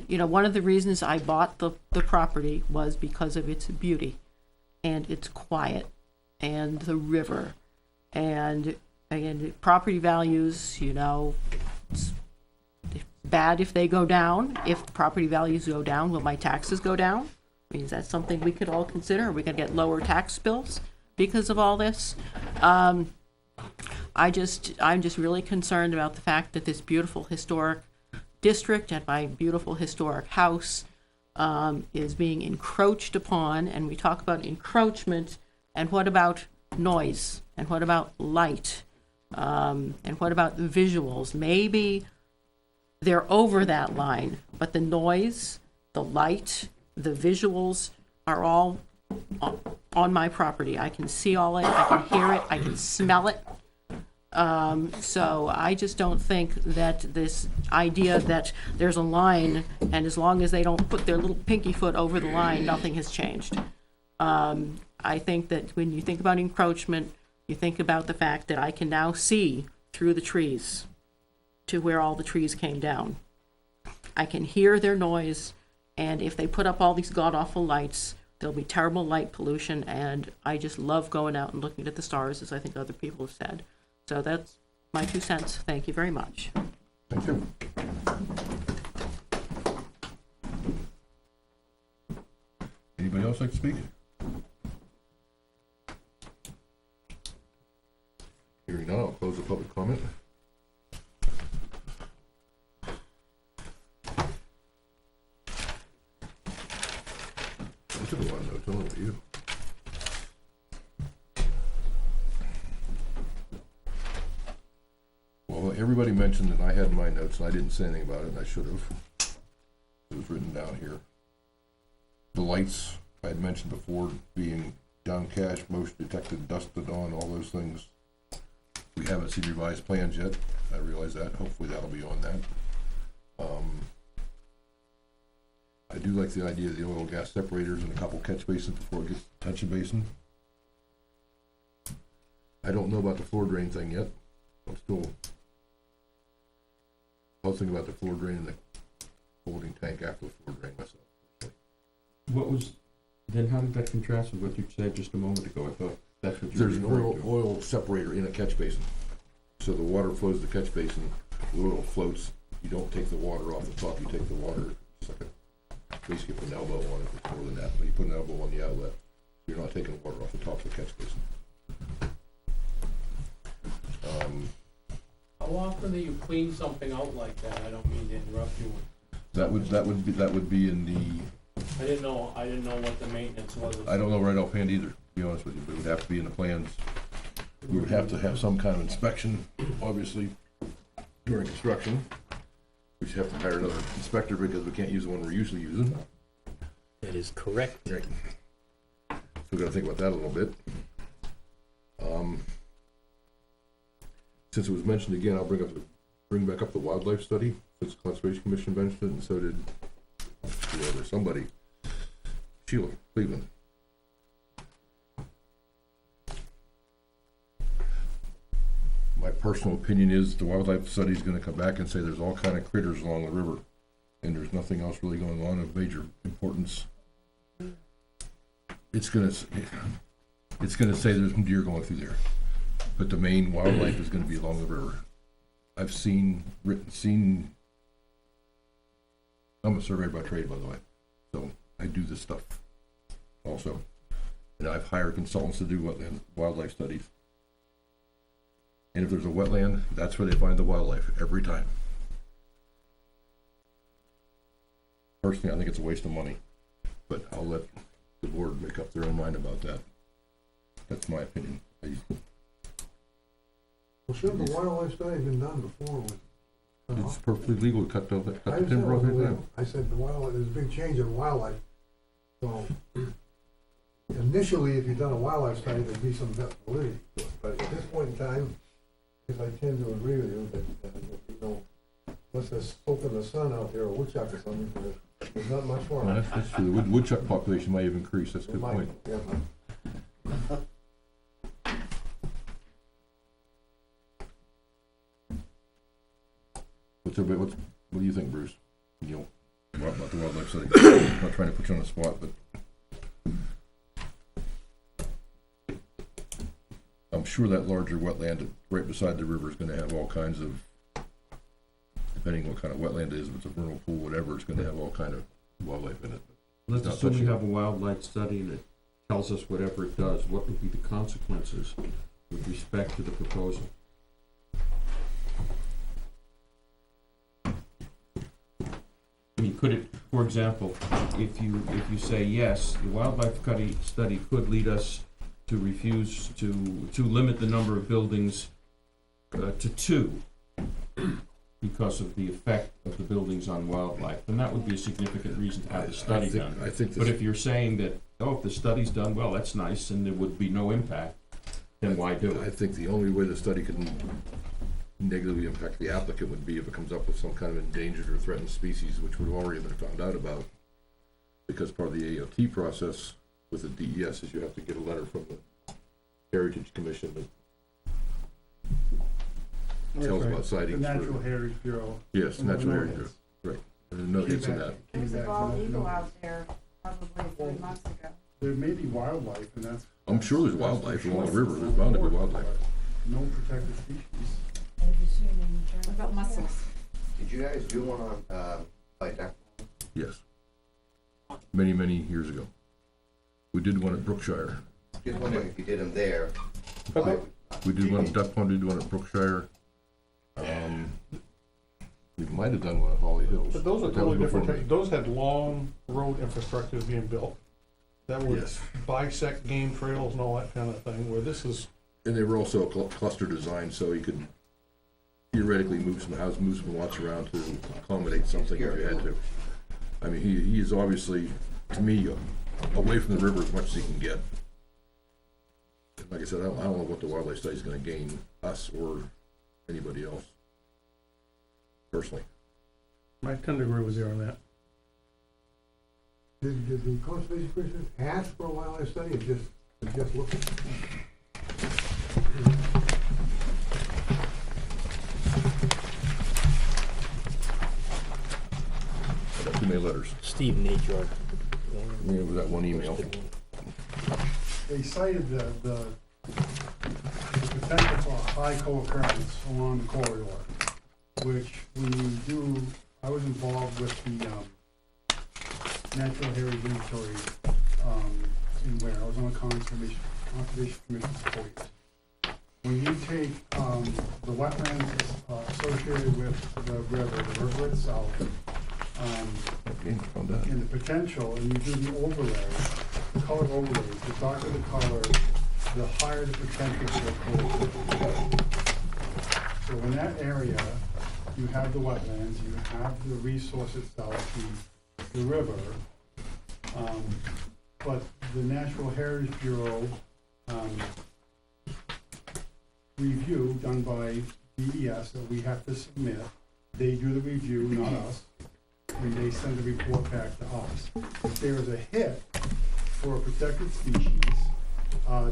you know, one of the reasons I bought the property was because of its beauty. And it's quiet, and the river, and again, property values, you know, it's bad if they go down. If property values go down, will my taxes go down? I mean, is that something we could all consider? Are we gonna get lower tax bills because of all this? I'm just really concerned about the fact that this beautiful historic district and my beautiful historic house is being encroached upon, and we talk about encroachment, and what about noise, and what about light, and what about the visuals? Maybe they're over that line, but the noise, the light, the visuals are all on my property. I can see all it, I can hear it, I can smell it. So I just don't think that this idea that there's a line, and as long as they don't put their little pinky foot over the line, nothing has changed. I think that when you think about encroachment, you think about the fact that I can now see through the trees to where all the trees came down. I can hear their noise, and if they put up all these god-awful lights, there'll be terrible light pollution, and I just love going out and looking at the stars, as I think other people have said. So that's my 2 cents. Thank you very much. Thank you. Anybody else like to speak? Hearing none, I'll close the public comment. I took a lot of notes, I don't know about you. everybody mentioned, and I had in my notes, and I didn't say anything about it, and I should have. It was written down here. The lights, I had mentioned before, being downcast, motion detected, dusted on, all those things. We haven't seen revised plans yet. I realize that. Hopefully that'll be on that. I do like the idea of the oil and gas separators and a couple catch basins before it gets to the detention basin. I don't know about the floor drain thing yet. I was thinking about the floor drain and the holding tank after the floor drain myself. What was, then how did that contrast with what you said just a moment ago? I thought that's what you were There's an referring to. oil separator in a catch basin. So the water flows to the catch basin, the oil floats. You don't take the water off the top, you take the water, it's like basically put an elbow on it, it's more than that, but you put an elbow on the outlet. You're not taking water off the top of the catch basin. How often do you clean something out like that? I don't mean to interrupt you. That would be in the, I didn't know what the maintenance was. I don't know right offhand either, to be honest with you, but it would have to be in the plans. We would have to have some kind of inspection, obviously, during construction. We should have to hire another inspector because we can't use the one we're usually using. That is correct. Right. So we gotta think about that a little bit. Since it was mentioned again, I'll bring back up the wildlife study, since the Conservation Commission mentioned it, and so did somebody. Sheila Cleveland. My personal opinion is the wildlife study is gonna come back and say there's all kind of critters along the river, and there's nothing else really going on of major importance. It's gonna say there's some deer going through there, but the main wildlife is gonna be along the river. I've seen, I'm a surveyor by trade, by the way, so I do this stuff also. And I've hired consultants to do wildlife studies. And if there's a wetland, that's where they find the wildlife every time. Personally, I think it's a waste of money, but I'll let the board make up their own mind about that. That's my opinion. Well, shouldn't the wildlife study been done before? It's perfectly legal to cut the I timber off understand, anytime. I said the wildlife, there's a big change in wildlife. So initially, if you've done a wildlife study, there'd be some validity to it. But at this point in time, because I tend to agree with you that, unless there's soap in the sun out there or woodchuck or something, there's not much more. Well, that's true. The woodchuck population might have increased. That's a good point. Yeah. What do you think, Bruce? Neil, about the wildlife study? I'm not trying to put you on the spot, but I'm sure that larger wetland right beside the river is going to have all kinds of, depending on what kind of wetland it is, if it's a vernal pool, whatever, it's going to have all kind of wildlife in it. Let's Not assume we touching have a wildlife study that tells us whatever it does, what would be the consequences with respect to the proposal? I mean, could it, for example, if you say yes, the wildlife study could lead us to refuse to limit the number of buildings to 2 because of the effect of the buildings on wildlife, then that would be a significant reason to have the study done. I think But if you're saying that, if the study's done, well, that's nice, and there would be no impact, then why do I it? think the only way the study can negatively impact the applicant would be if it comes up with some kind of endangered or threatened species, which we've already been found out about. Because part of the AOT process with the DES is you have to get a letter from the Heritage Commission that tells about sightings. The Natural Heritage Bureau. Yes, And Natural no Heritage, hits. right. There's no hits in that. There was a bald eagle out there probably 3 months ago. There may be wildlife, and that's. I'm sure there's wildlife along the river. There's bound to be wildlife. No protected species. What about mussels? Did you guys do one on, like that? Yes. Many, many years ago. We did one at Brookshire. Just wondering if you did them there. We did one at Duck Pond, we did one at Brookshire. We might have done one at Holly Hills. But those are That was totally before different. me. Those had long road infrastructure being built. That would Yes. bisect game trails and all that kind of thing, where this is, And they were also a cluster design, so you could theoretically move some houses, move some lots around to accommodate something if you had to. I mean, he is obviously, to me, away from the river as much as he can get. Like I said, I don't know what the wildlife study is gonna gain us or anybody else, personally. I tend to agree with you on that. Did the conservation commission ask for a wildlife study or just look? I got too many letters. Steve Nature. Yeah, with that one email. They cited the potential for a high co-occurrence along the corridor, which when you do, I was involved with the Natural Heritage Inventory in Weare. I was on the Conservation Commission for 4 years. When you take the wetlands associated with the river itself, and the potential, and you do the overlay, the color overlays, the darker the color, the higher the potential for cold. So in that area, you have the wetlands, you have the resource itself, the river, but the Natural Heritage Bureau review done by DES that we have to submit, they do the review, not us, and they send the report back to us. If there is a hit for a protected species,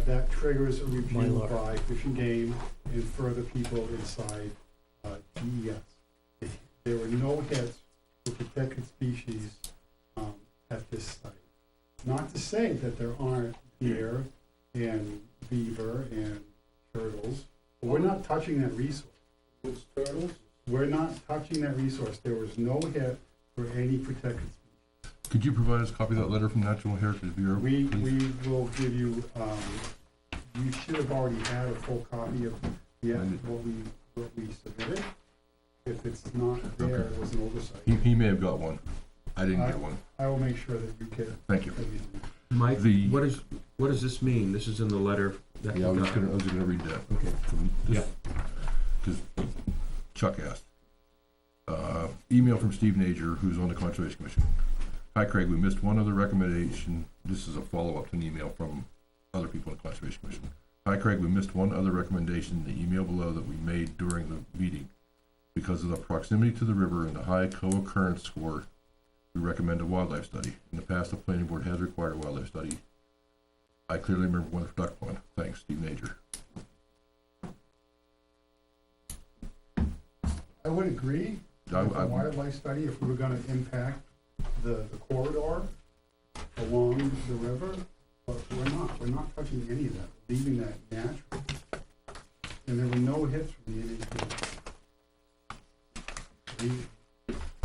that triggers a review by Fish and Game and further people inside DES. There were no hits for protected species at this site. Not to say that there aren't deer and beaver and turtles, but we're not touching that resource. With turtles? We're not touching that resource. There was no hit for any protected species. Could you provide us a copy of that letter from Natural Heritage Bureau, We please? will give you, you should have already had a full copy of what we submitted. If it's not there, it was an oversight. He may have got one. I didn't get one. I will make sure that you get. Thank you. everything. Mike, The- what does this mean? This is in the letter that Yeah, I you was got. gonna read that. Okay. From this, because Chuck asked. Email from Steve Nager, who's on the Conservation Commission. Hi Craig, we missed one other recommendation. This is a follow-up to an email from other people on the Conservation Commission. Hi Craig, we missed one other recommendation in the email below that we made during the meeting. Because of the proximity to the river and the high co-occurrence score, we recommend a wildlife study. In the past, the planning board has required a wildlife study. I clearly remember one for duck pond. Thanks, Steve Nager. I would agree with a wildlife study if we were gonna impact the corridor along the river, but we're not touching any of that, leaving that natural. And there were no hits from the NHP.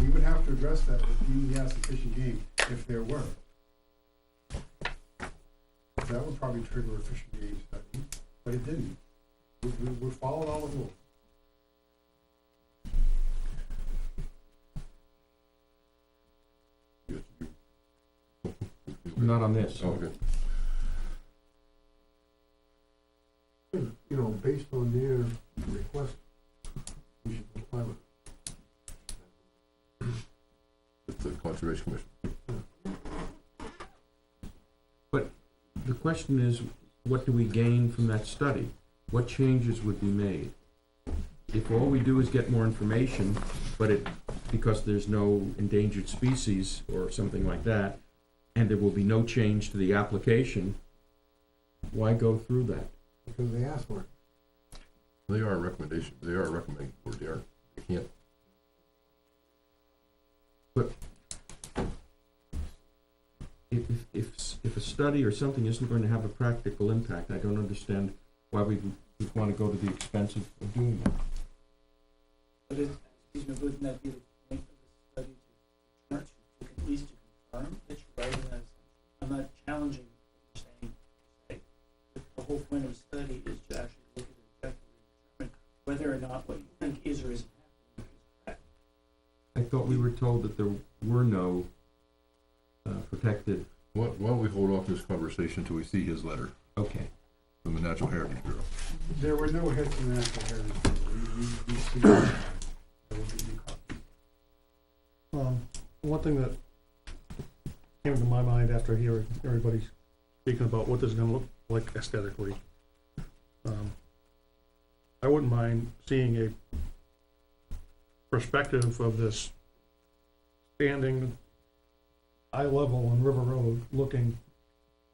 We would have to address that with DES and Fish and Game if there were. That would probably trigger a Fish and Game study, but it didn't. We followed all the rules. Not on this. Oh, okay. You know, based on their request, we should comply with it. With the Conservation Commission. The question is, what do we gain from that study? What changes would be made? If all we do is get more information, but because there's no endangered species or something like that, and there will be no change to the application, why go through that? Because they asked for it. They are a recommendation. They are a recommending board. They can't. But if a study or something isn't going to have a practical impact, I don't understand why we would want to go to the expense of doing that. But wouldn't that be the point of the study to at least to confirm that you're right in that assumption? I'm not challenging what you're saying. But the whole point of the study is to actually look at it objectively and determine whether or not what you think is or isn't happening is correct. I thought we were told that there were no protected. Why don't we hold off this conversation until we see his letter Okay. from the Natural Heritage Bureau? There were no hits in the Natural Heritage Bureau. One thing that came to my mind after hearing everybody speaking about what this is gonna look like aesthetically, I wouldn't mind seeing a perspective of this standing eye level on River Road looking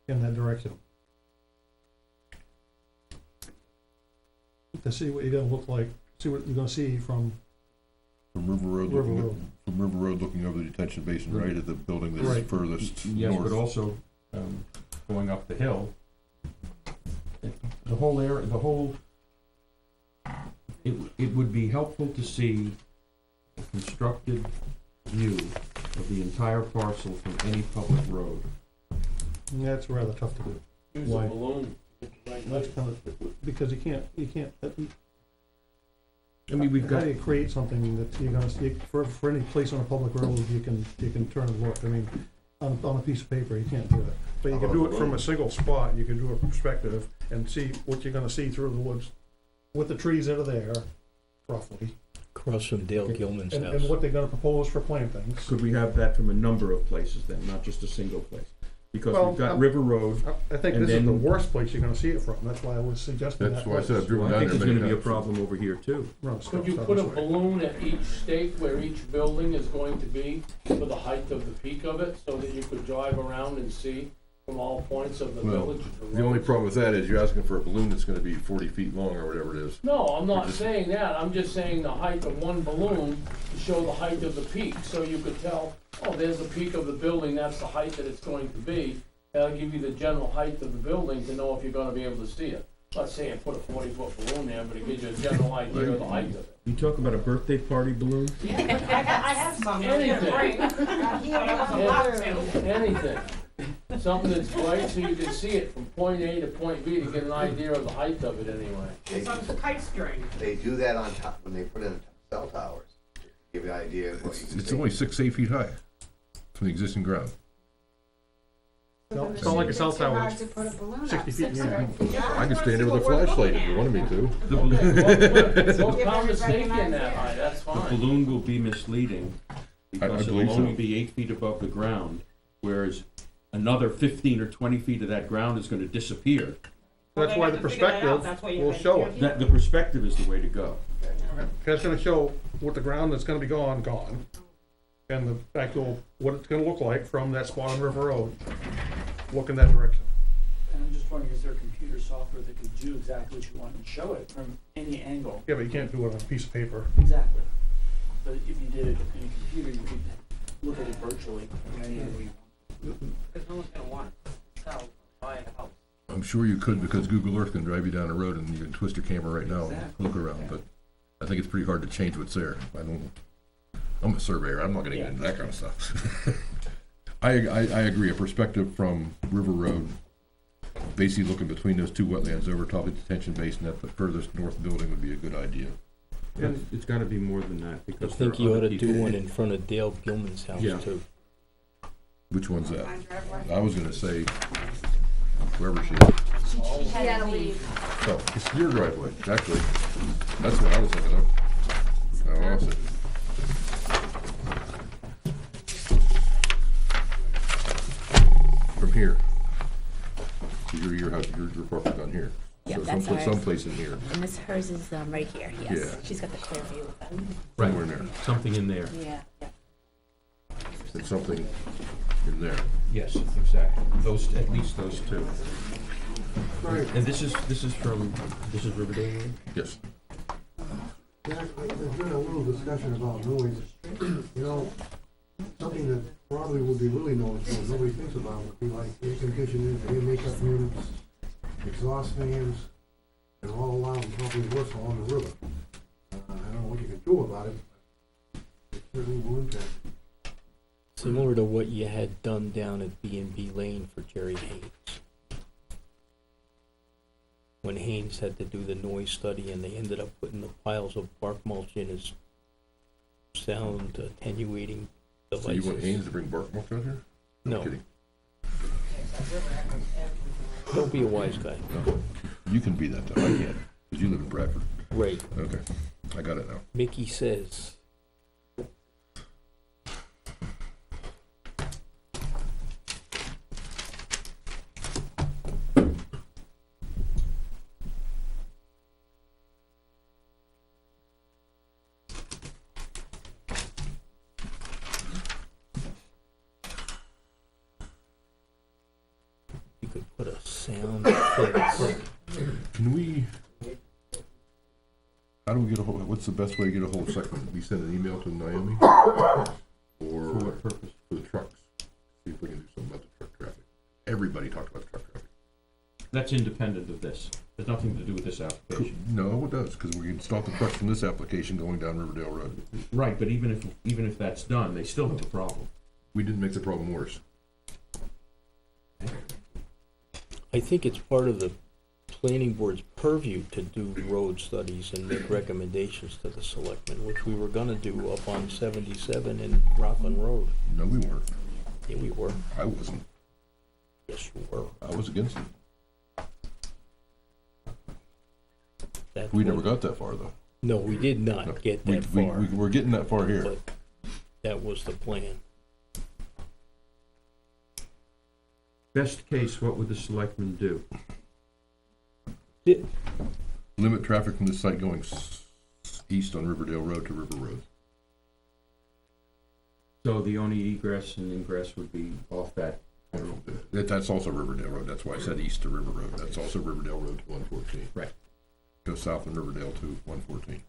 in that direction. To see what you're gonna look like, see what you're gonna see from From River Road, River looking, Road. from River Road looking over the detention basin, right at the building that's Right. furthest Yes, north. but also, going up the hill, the whole area, it would be helpful to see a constructed view of the entire parcel from any public road. And that's rather tough to do. Use Why? a balloon. That's kind of, because you can't, I mean, we've how got, do you create something that you're gonna see, for any place on a public road, you can turn and look, I mean, on a piece of paper, you can't do it. But you can do it from a single spot, you can do a perspective and see what you're gonna see through the woods with the trees that are there, roughly, Across from Dale Gilman's and house. what they're gonna propose for plantings. could we have that from a number of places then, not just a single place? Because Well, we've got River Road, I think And this is the then- worst place you're gonna see it from, that's why I was suggesting that. That's why I said I've place. driven well, I down think there there's many gonna be a times. problem over here too. No, Could you put a balloon at each stake where each building is going to be for the height of the peak of it, so that you could drive around and see from all points of the Well, village? The only problem with that is you're asking for a balloon that's gonna be 40 feet long or whatever it is. No, I'm not Just- saying that, I'm just saying the height of one balloon to show the height of the peak, so you could tell, oh, there's the peak of the building, that's the height that it's going to be. That'll give you the general height of the building to know if you're gonna be able to see it. Not saying put a 40-foot balloon there, but it gives you a general idea of the height of it. You talk about a birthday party balloon? I have some. Anything. Anything. Something that's bright so you can see it from point A to point B to get an idea of the height of it anyway. It's on kite string. They do that on top, when they put in cell towers, give you an idea of what you can It's see. only 6 to 8 feet high from the existing ground. No, it's not like a cell tower, it's to put a balloon up, 60 feet in 6 the or air. 8 feet up. I can stand there with a flashlight if you wanted me to. The balloon, Well, pound a stake in that height, that's the fine. balloon will be misleading because believe it'll so. only be 8 feet above the ground, whereas another 15 or 20 feet of that ground is gonna disappear. That's why the perspective will show it. That, the perspective is the way to go. That's gonna show what the ground that's gonna be gone, and the actual, what it's gonna look like from that spot on River Road, look in that direction. And I'm just wondering, is there computer software that could do exactly what you want and show it from any angle? Yeah, but you can't do it on a piece of paper. Exactly. But if you did it in a computer, you could look at it virtually from any angle you want. Because no one's gonna want to sell, buy a house. I'm sure you could because Google Earth can drive you down the road and you can twist your camera right now and look around, but I think it's pretty hard to change what's there. I'm a surveyor, I'm not gonna get into that kind of stuff. I agree, a perspective from River Road, basically looking between those two wetlands over top of the detention basin at the furthest north building would be a good idea. It's gotta be more than that I because there think are you ought other to do people. one in front of Dale Gilman's house Yeah. too. Which one's that? My driveway. I was gonna say, wherever she is. She had to leave. Oh, it's your driveway, actually. That's what I was thinking of. I lost it. From here. So your house, your property down here. Yep, So that's someplace, ours. someplace in here, And this, hers is right here, yes. Yeah. She's got the clear view of that. somewhere in there, Something in there. Yeah, yeah. and something in there. Yes, exactly. Those, at least those two. Right. And this is Riverdale Road? Yes. Jack, there's been a little discussion about noise. You know, something that probably would be really noticeable, nobody thinks about, would be like air conditioning, air makeup units, exhaust fans, and all along, probably worse along the river. I don't know what you can do about it, but it certainly will impact. Similar to what you had done down at B&B Lane for Jerry Haynes. When Haynes had to do the noise study and they ended up putting the piles of bark mulch in as sound attenuating So you want devices. Haynes to bring bark mulch out here? No, Kidding. don't be a wise guy. No. You can be that though, I can't, because you live in Bradford. Right. Okay. I got it now. Mickey says. You could put a sound effect. Can we, how do we get a hold, what's the best way to get a hold of Selectmen? We send an email to Naomi? Or For what purpose? for the trucks? See if we can do something about the truck traffic. Everybody talked about the truck traffic. That's independent of this. There's nothing to do with this application. No, it does, because we can stop the trucks from this application going down Riverdale Road. Right, but even if that's done, they still have a problem. We didn't make the problem worse. I think it's part of the planning board's purview to do road studies and make recommendations to the selectmen, which we were gonna do up on 77 and Rockland Road. No, we weren't. Yeah, we were. I wasn't. Yes, you were. I was against it. That's We never what- got that far, though. No, we did not No, get we- that far, We're getting that far here. but that was the plan. Best case, what would the selectmen do? Limit traffic from this site going east on Riverdale Road to River Road. So the only egress and ingress would be off that. That's also Riverdale Road. That's why I said east to River Road. That's also Riverdale Road to 114. Right. Go south of Riverdale to 114.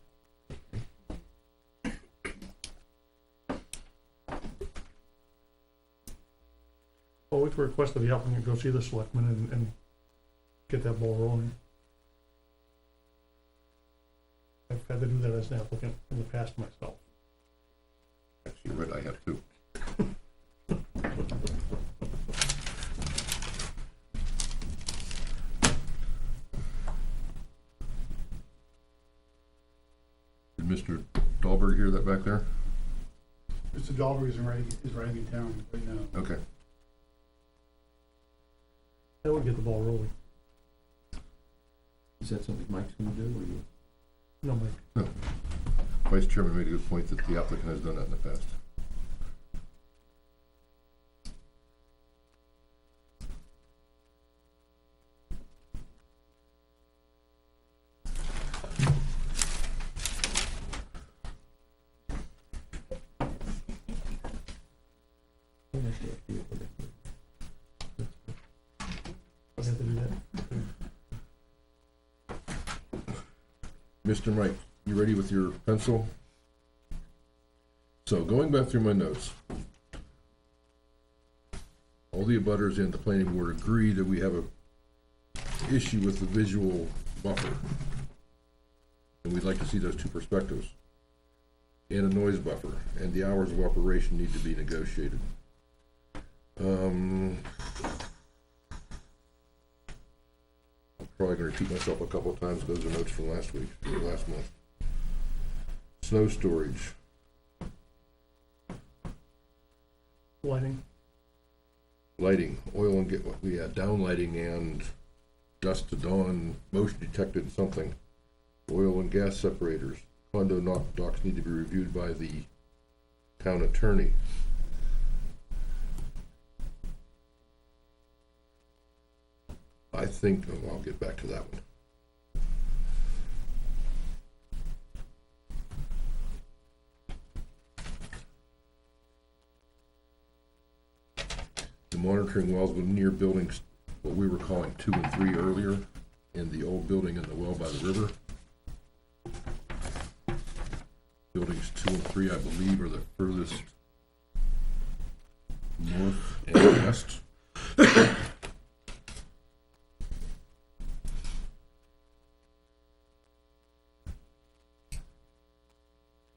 Well, we could request that the applicant go see the selectmen and get that ball rolling. I've had to do that as an applicant in the past myself. Actually, right, I have two. Did Mr. Dahlberg hear that back there? Mr. Dahlberg is riding in town right now. Okay. That would get the ball rolling. Is that something Mike's gonna do, or you? No, Mike. No. Vice Chairman made a good point that the applicant has done that in the past. I have to do that. Mr. Mike, you ready with your pencil? So going back through my notes, all the abutters and the planning board agree that we have a issue with the visual buffer. And we'd like to see those two perspectives. And a noise buffer, and the hours of operation need to be negotiated. I'm probably gonna repeat myself a couple of times, those are notes from last week, or last month. Snow storage, Lighting. lighting, oil and we had downlighting and dusk to dawn, motion detected something. Oil and gas separators, condo docks need to be reviewed by the town attorney. I think, oh, I'll get back to that one. The monitoring wells were near buildings, what we were calling 2 and 3 earlier, in the old building and the well by the river. Buildings 2 and 3, I believe, are the furthest north and west.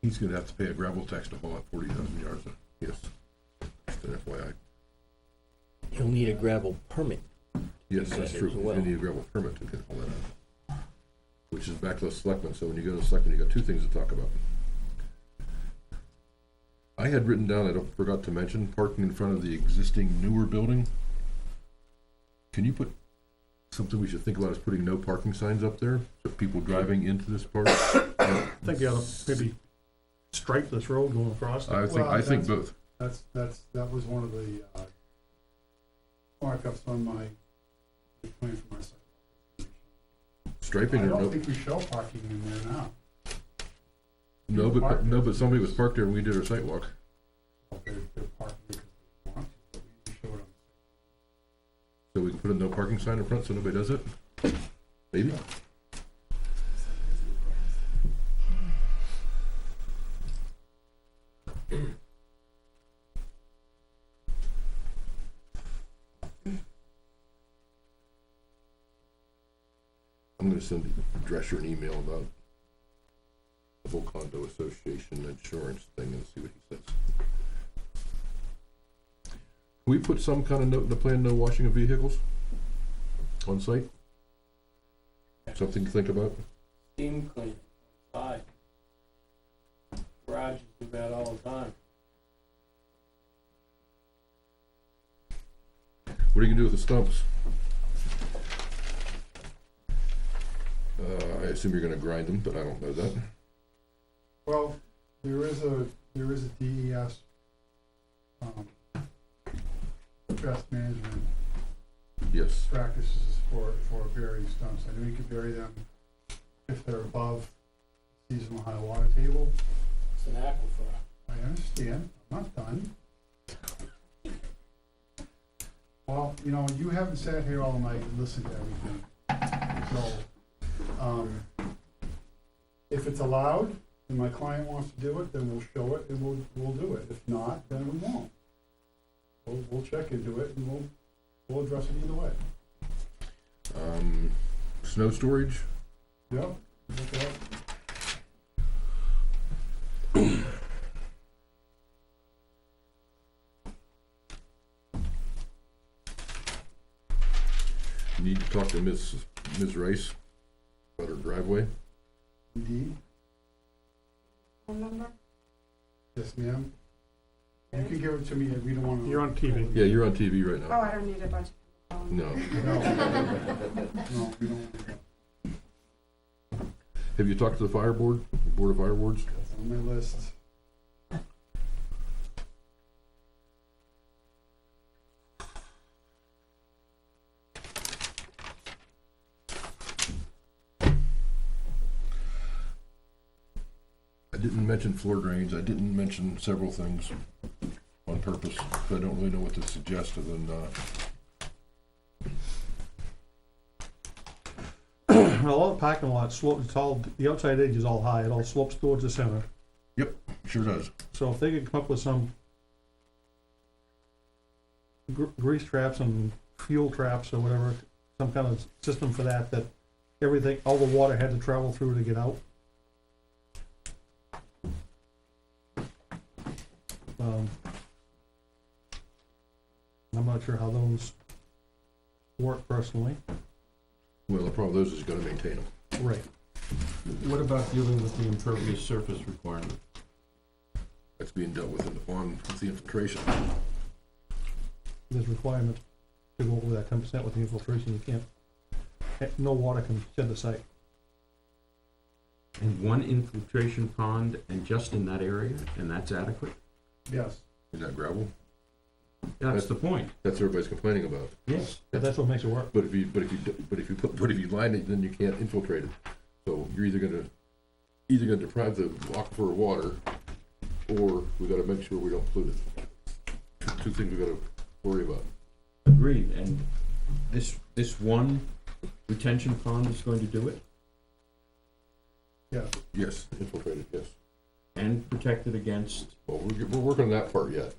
He's gonna have to pay a gravel tax to haul out 40,000 yards. Yes, just an FYI. You'll need a gravel permit. Yes, that's That true. as well. You need a gravel permit to get all that out. Which is back to the selectmen, so when you go to the selectmen, you got two things to talk about. I had written down, I forgot to mention, parking in front of the existing newer building. Can you put, something we should think about is putting no parking signs up there, so people driving into this park I think you ought to maybe stripe this road going across it. I think both. That was one of the markups on my plan for my site. Striping I or don't no? think we show parking in there now. No, but somebody was parked there when we did our site walk. They're parking because they want to, but we show it on. So we can put a no parking sign in front so nobody does it? Maybe? I'm gonna send Drescher an email about the whole condo association insurance thing and see what he says. Can we put some kind of note in the plan, no washing of vehicles on site? Something to think about? Steam cleaning outside. Garages do that all the time. What are you gonna do with the stumps? I assume you're gonna grind them, but I don't know that. Well, there is a DES best management Yes. practices for burying stumps. I know you can bury them if they're above seasonal high water table. It's an aquifer. I understand, I'm not done. Well, you know, you haven't sat here all night and listened to everything. So, if it's allowed and my client wants to do it, then we'll show it and we'll do it. If not, then we won't. We'll check into it and we'll address it either way. Snow storage? Yep. Okay. You need to talk to Ms. Rice about her driveway. Indeed. Phone number? Yes, ma'am. You can give it to me if we don't want to. You're on TV. Yeah, you're on TV right Oh, now. I don't need a bunch of phone. No. No, we don't. Have you talked to the fire board, Board of Fire Boards? That's on my list. I didn't mention floor drains. I didn't mention several things on purpose. So I don't really know what to suggest other than, A lot of parking lots slope, it's all, the outside edge is all high, it all slopes towards the center. sure does. So if they could come up with some grease traps and fuel traps or whatever, some kind of system for that, that everything, all the water had to travel through to get out. I'm not sure how those work personally. Well, the problem with those is you gotta maintain them. Right. What about dealing with the impervious surface requirement? That's being dealt with in the pond with the infiltration. There's requirement to go over that 10% with the infiltration, you can't, no water can shed the site. And one infiltration pond and just in that area, and that's adequate? Yes. Is that gravel? That's the point. That's what everybody's complaining about. Yes. But that's what makes it work. But if you line it, then you can't infiltrate it. So you're either gonna deprive the aquifer of water, or we gotta make sure we don't pollute it. Two things we gotta worry about. Agreed, and this one retention pond is going to do it? Yes. Yes, infiltrated, yes. And protect it against, Well, we're working on that part yet.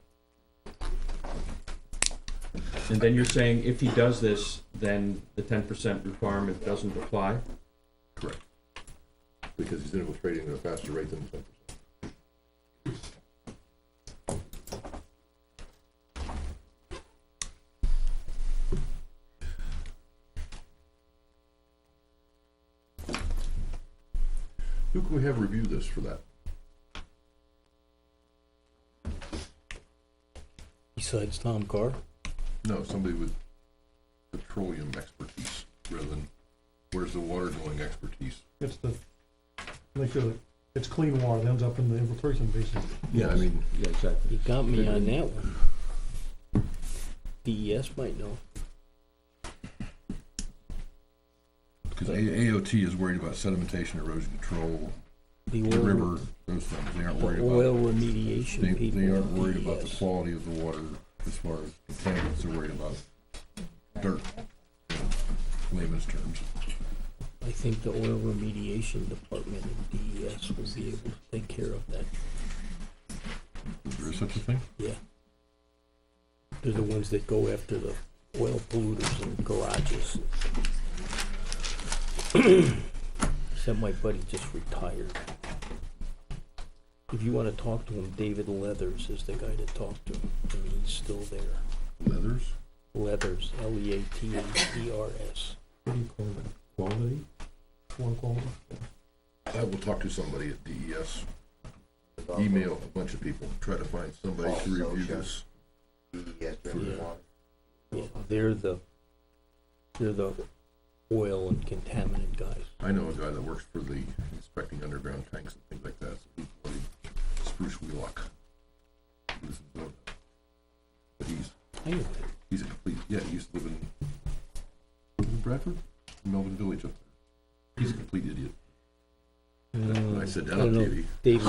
and then you're saying if he does this, then the 10% requirement doesn't apply? Correct. Because he's infiltrating at a faster rate than 10%. Who can we have review this for that? Besides Tom Carr? No, somebody with petroleum expertise rather than where's the water going expertise. It's the make sure that it's clean water that ends up in the infiltration basin. Yeah, I mean, Yeah, exactly. You got me on that one. DES might know. because AOT is worried about sedimentation, erosion control, The the oil, river, those things. They aren't the worried oil about, remediation people. they aren't at worried about the DES. quality of the water as far as contaminants. They're worried about dirt, in layman's terms. I think the oil remediation department in DES will be able to take care of that. There is such a thing? Yeah. They're the ones that go after the oil polluters in garages. Except my buddy just retired. If you wanna talk to him, David Leathers is the guy to talk to, and he's still there. Leathers? Leathers, Leathers. What do you call it? Quality? Water quality. I will talk to somebody at DES, email a bunch of people, try to find somebody to review this. Yeah, they're the oil and contaminant guys. I know a guy that works for the inspecting underground tanks and things like that, so he's bloody Spruce Wheelock. He lives in Zona. But I know him. he's a complete, yeah, he used to live in Bradford, Melvin Village up there. He's a complete idiot. I said that on TV. Dave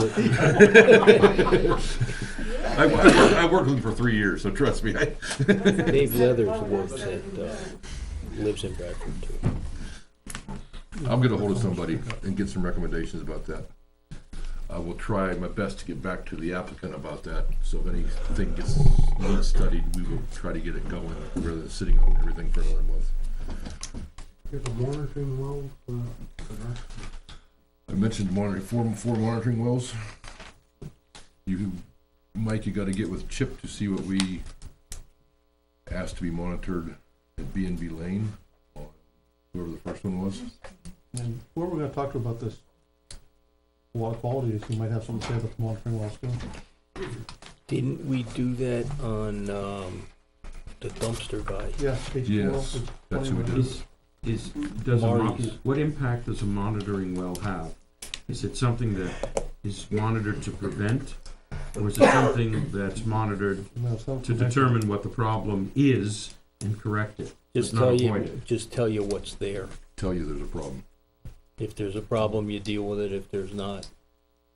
I worked with him for 3 years, so trust me. Dave Leathers works at, lives in Bradford too. I'm gonna hold of somebody and get some recommendations about that. I will try my best to get back to the applicant about that, so if anything needs studied, we will try to get it going, rather than sitting on everything for another month. Get the monitoring wells, for that. I mentioned four monitoring wells. Mike, you gotta get with Chip to see what we asked to be monitored at B&B Lane, on whoever the first one was. And whoever we're gonna talk to about this water quality issue might have something to say about the monitoring wells too. Didn't we do that on, the dumpster guy? Yeah, page Yes, 12, that's who we did. What impact does a monitoring well have? Is it something that is monitored to prevent, or is it something that's monitored to determine what the problem is and correct it? Just but tell not you, avoid it? just tell you what's there. Tell you there's a problem. If there's a problem, you deal with it. If there's not,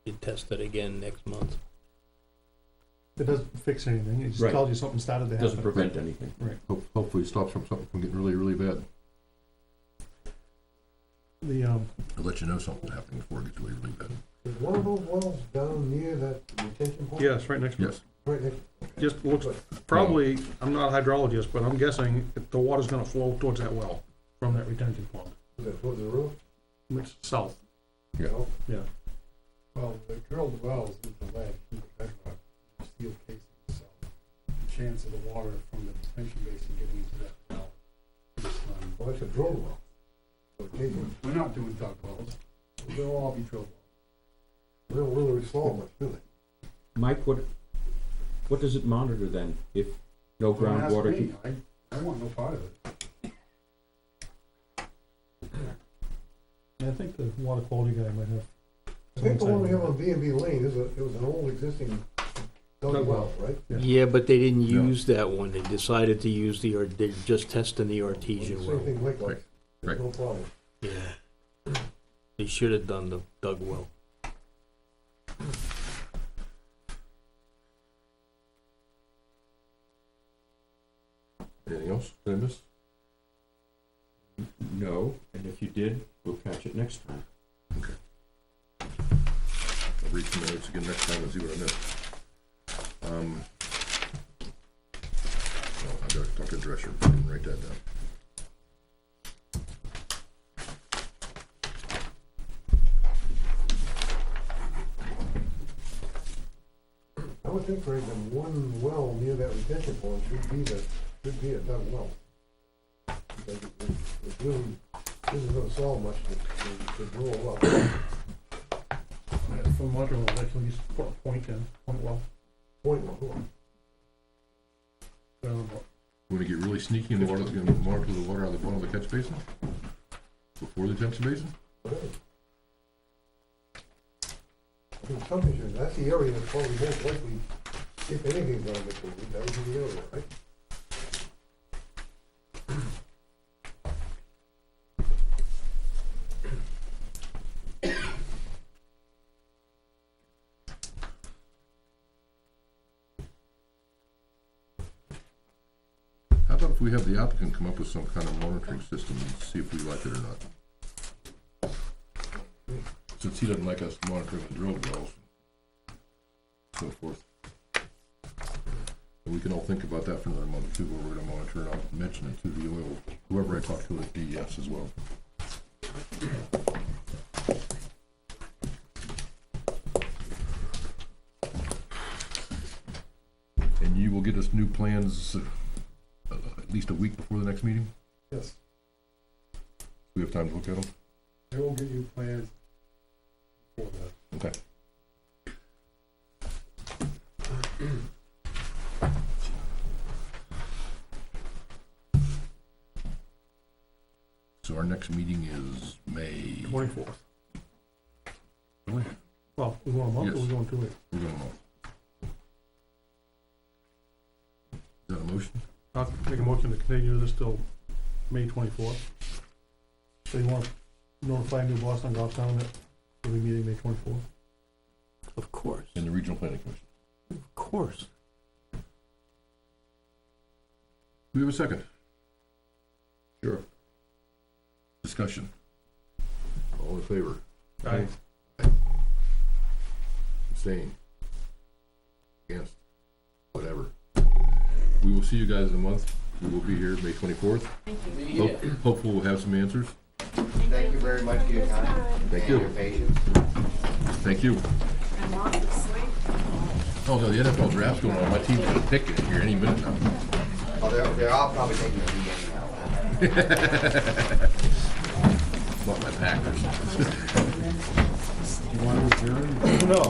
you test it again next month. It doesn't fix anything, it just Right. tells you something started to happen. Doesn't prevent anything. Right. Hopefully it stops something from getting really, really bad. The, I'll let you know something's happening before it gets really, really bad. Is one of those wells down near that retention pond? yes, right next to it. Yes. Right next, Just looks, probably, I'm not a hydrologist, but I'm guessing the water's gonna flow towards that well from that retention pond. is that towards the roof? It's south. Yeah. Yeah. Well, they drilled the wells with the lead through the bedrock, steel casing, so the chance of the water from the detention basin getting into that well is Well, it's a drill well. So it takes, we're not doing dug wells, they'll all be drilled wells. they don't really solve much, do they? Mike, what does it monitor then, if no Don't ask groundwater? me. I want no part of it. I think the water quality guy might have. I think the one we have on B&B Lane it was an old existing dug well, right? Yeah, but they didn't No. use that one. They decided to use they're just testing the artesian Same well. thing Mike likes, Right. there's no problem. Yeah. They should have done the dug well. Anything else that I missed? No, and if you did, we'll catch it next time. I'll read some notes again next time and see what I missed. I gotta talk to Drescher, I didn't write that down. I would think for even one well near that retention pond should be a dug well. Because it really isn't gonna solve much to drill a well. From monitoring well, actually just put a point well. Point well. Want to get really sneaky in the water, gonna monitor the water out of the bottom of the catch basin? Before the detention basin? something should, that's the area that's probably most likely, if anything's gonna get moved, that would be the area, right? How about if we have the applicant come up with some kind of monitoring system and see if we like it or not? Since he doesn't like us monitoring the drill wells, so forth. And we can all think about that for another month too, where we're gonna monitor, and I'll mention it to the oil, whoever I talk to at DES as well. And you will get us new plans at least a week before the next meeting? Yes, We have time to look at them? I will get you plans for that. Okay. So our next meeting is May. 24th. Really? Well, we going a month or we Yes. going 2 weeks? We're going on. Is that a motion? I'll make a motion to continue this till May 24th. So you want to notify New Boston Goffstown that we'll be meeting May 24th? Of course, In the Regional Planning Commission. of course. Do we have a second? Sure. Discussion. All in favor? Aye. Abstain? Against? Whatever. We will see you guys in a month. We will be here May 24th. Hopefully we'll have some answers. Thank you very much for your time. Thank and you. your patience. Thank you. Oh, no, the NFL draft's going on. My team's gonna pick it here any minute now. Oh, they're all probably taking the beginning now. Not my Packers. You want to adjourn? No.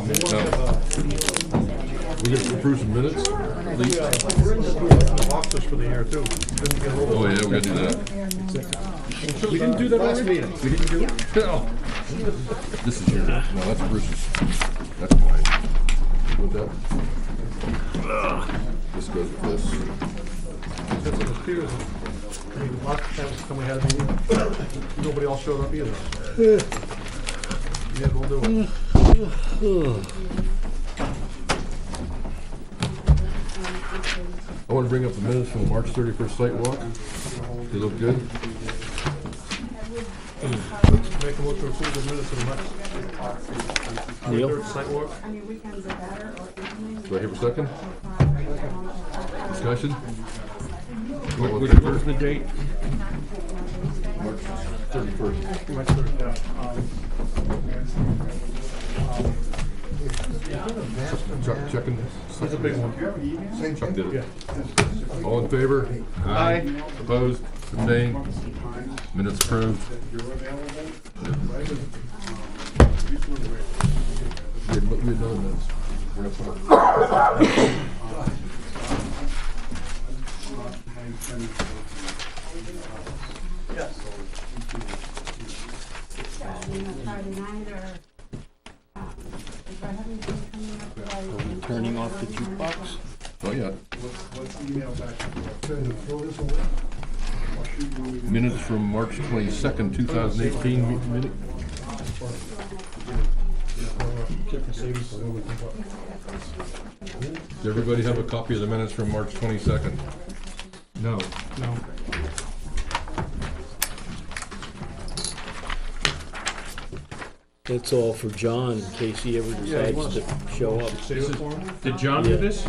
We gonna approve some minutes? At least? We're in the boxes for the year too. Oh, yeah, we gotta do that. We didn't do that last meeting. We didn't do it? No. This is yours. No, that's Bruce's. That's mine. With that. This goes with this. That's what the Peters, I mean, the last time we had a meeting, nobody else showed up either. Yeah, we'll do it. I wanna bring up the minutes from the March 31st site walk. They look good. Make a motion to approve the minutes of the Neil? third site walk. Do I hear a second? Discussion? Where's the date? March 31st. March 3rd, yeah. Chuck, checking. That's a big one. Chuck did Yeah. it. All in favor? Aye. Opposed? Abstained? Minutes approved. We had no minutes. We're gonna put Turning off the jukebox? Oh, yeah. Let's email back. Throw this away. Minutes from March 22nd, 2018 minute. Check the savings for when we can put- Does everybody have a copy of the minutes from March 22nd? No. No. That's all for John, in case he ever Yeah, you decides to show up. Save it for him? Did John do this?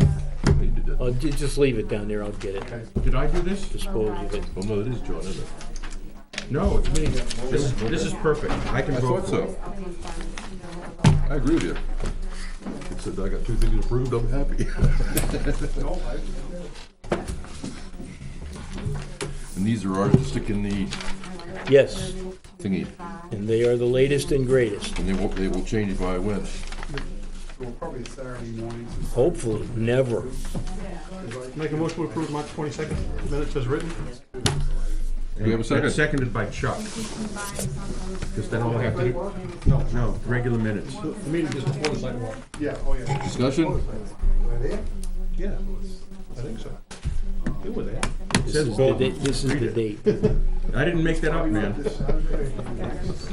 He did that. Just leave it down there, I'll get it, Did I do this? dispose of it. Well, no, it is John, isn't it? No, it's me. This is perfect. I can I vote thought for it. so. I agree with you. It said I got two things approved, I'm happy. And these are ours to stick in the Yes, thingy, and they are the latest and greatest. and they will change if I win. Well, probably Saturday mornings. Hopefully, never. Make a motion to approve March 22nd minutes as written. Do we have a second? That's seconded by Chuck. Because then all I have to do, no, regular minutes. The meeting just before the sidewalk. Yeah, oh, yeah. Discussion? Right here? Yeah, I think so. It was there. It says Bolton. This is Read the it. date. I didn't make that up, man. This Saturday.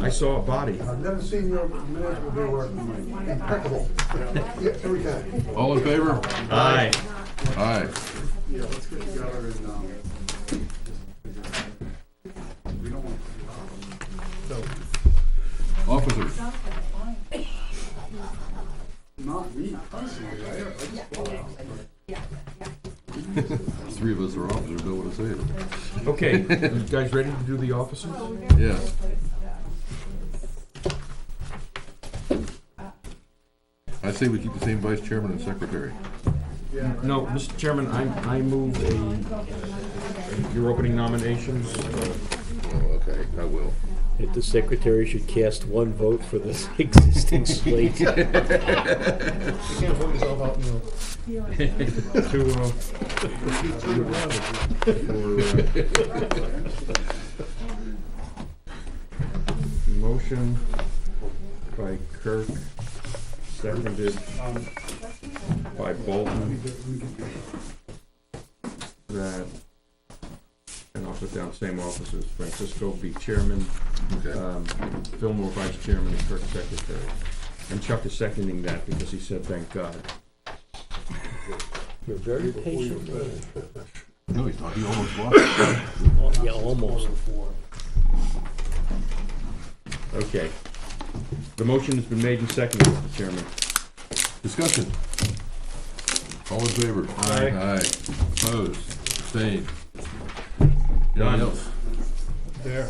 I saw a body. I've never seen your minutes with your work impeccable. Yeah, every time. All in favor? Aye. Aye. Yeah, let's get together and, we don't want Officers? not me personally, I just Three of us are officers, don't want to say it. Okay, you guys ready to do the officers? Yes. I say we keep the same vice chairman and secretary. No, Mr. Chairman, I move your opening nominations. Oh, okay, I will. If the secretary should cast one vote for the existing slate. You can't vote yourself out, you know. Motion by Kirk, seconded by Bolton, that, and I'll put down same officers, Francisco be chairman, Fillmore vice chairman, and Kirk secretary. And Chuck is seconding that because he said, thank God. You're very patient. No, he's not, he almost lost. Yeah, almost. Okay. The motion has been made and seconded, Mr. Chairman. Discussion. All in favor? Aye. Aye. Opposed? Abstained? Done. Anything else? There.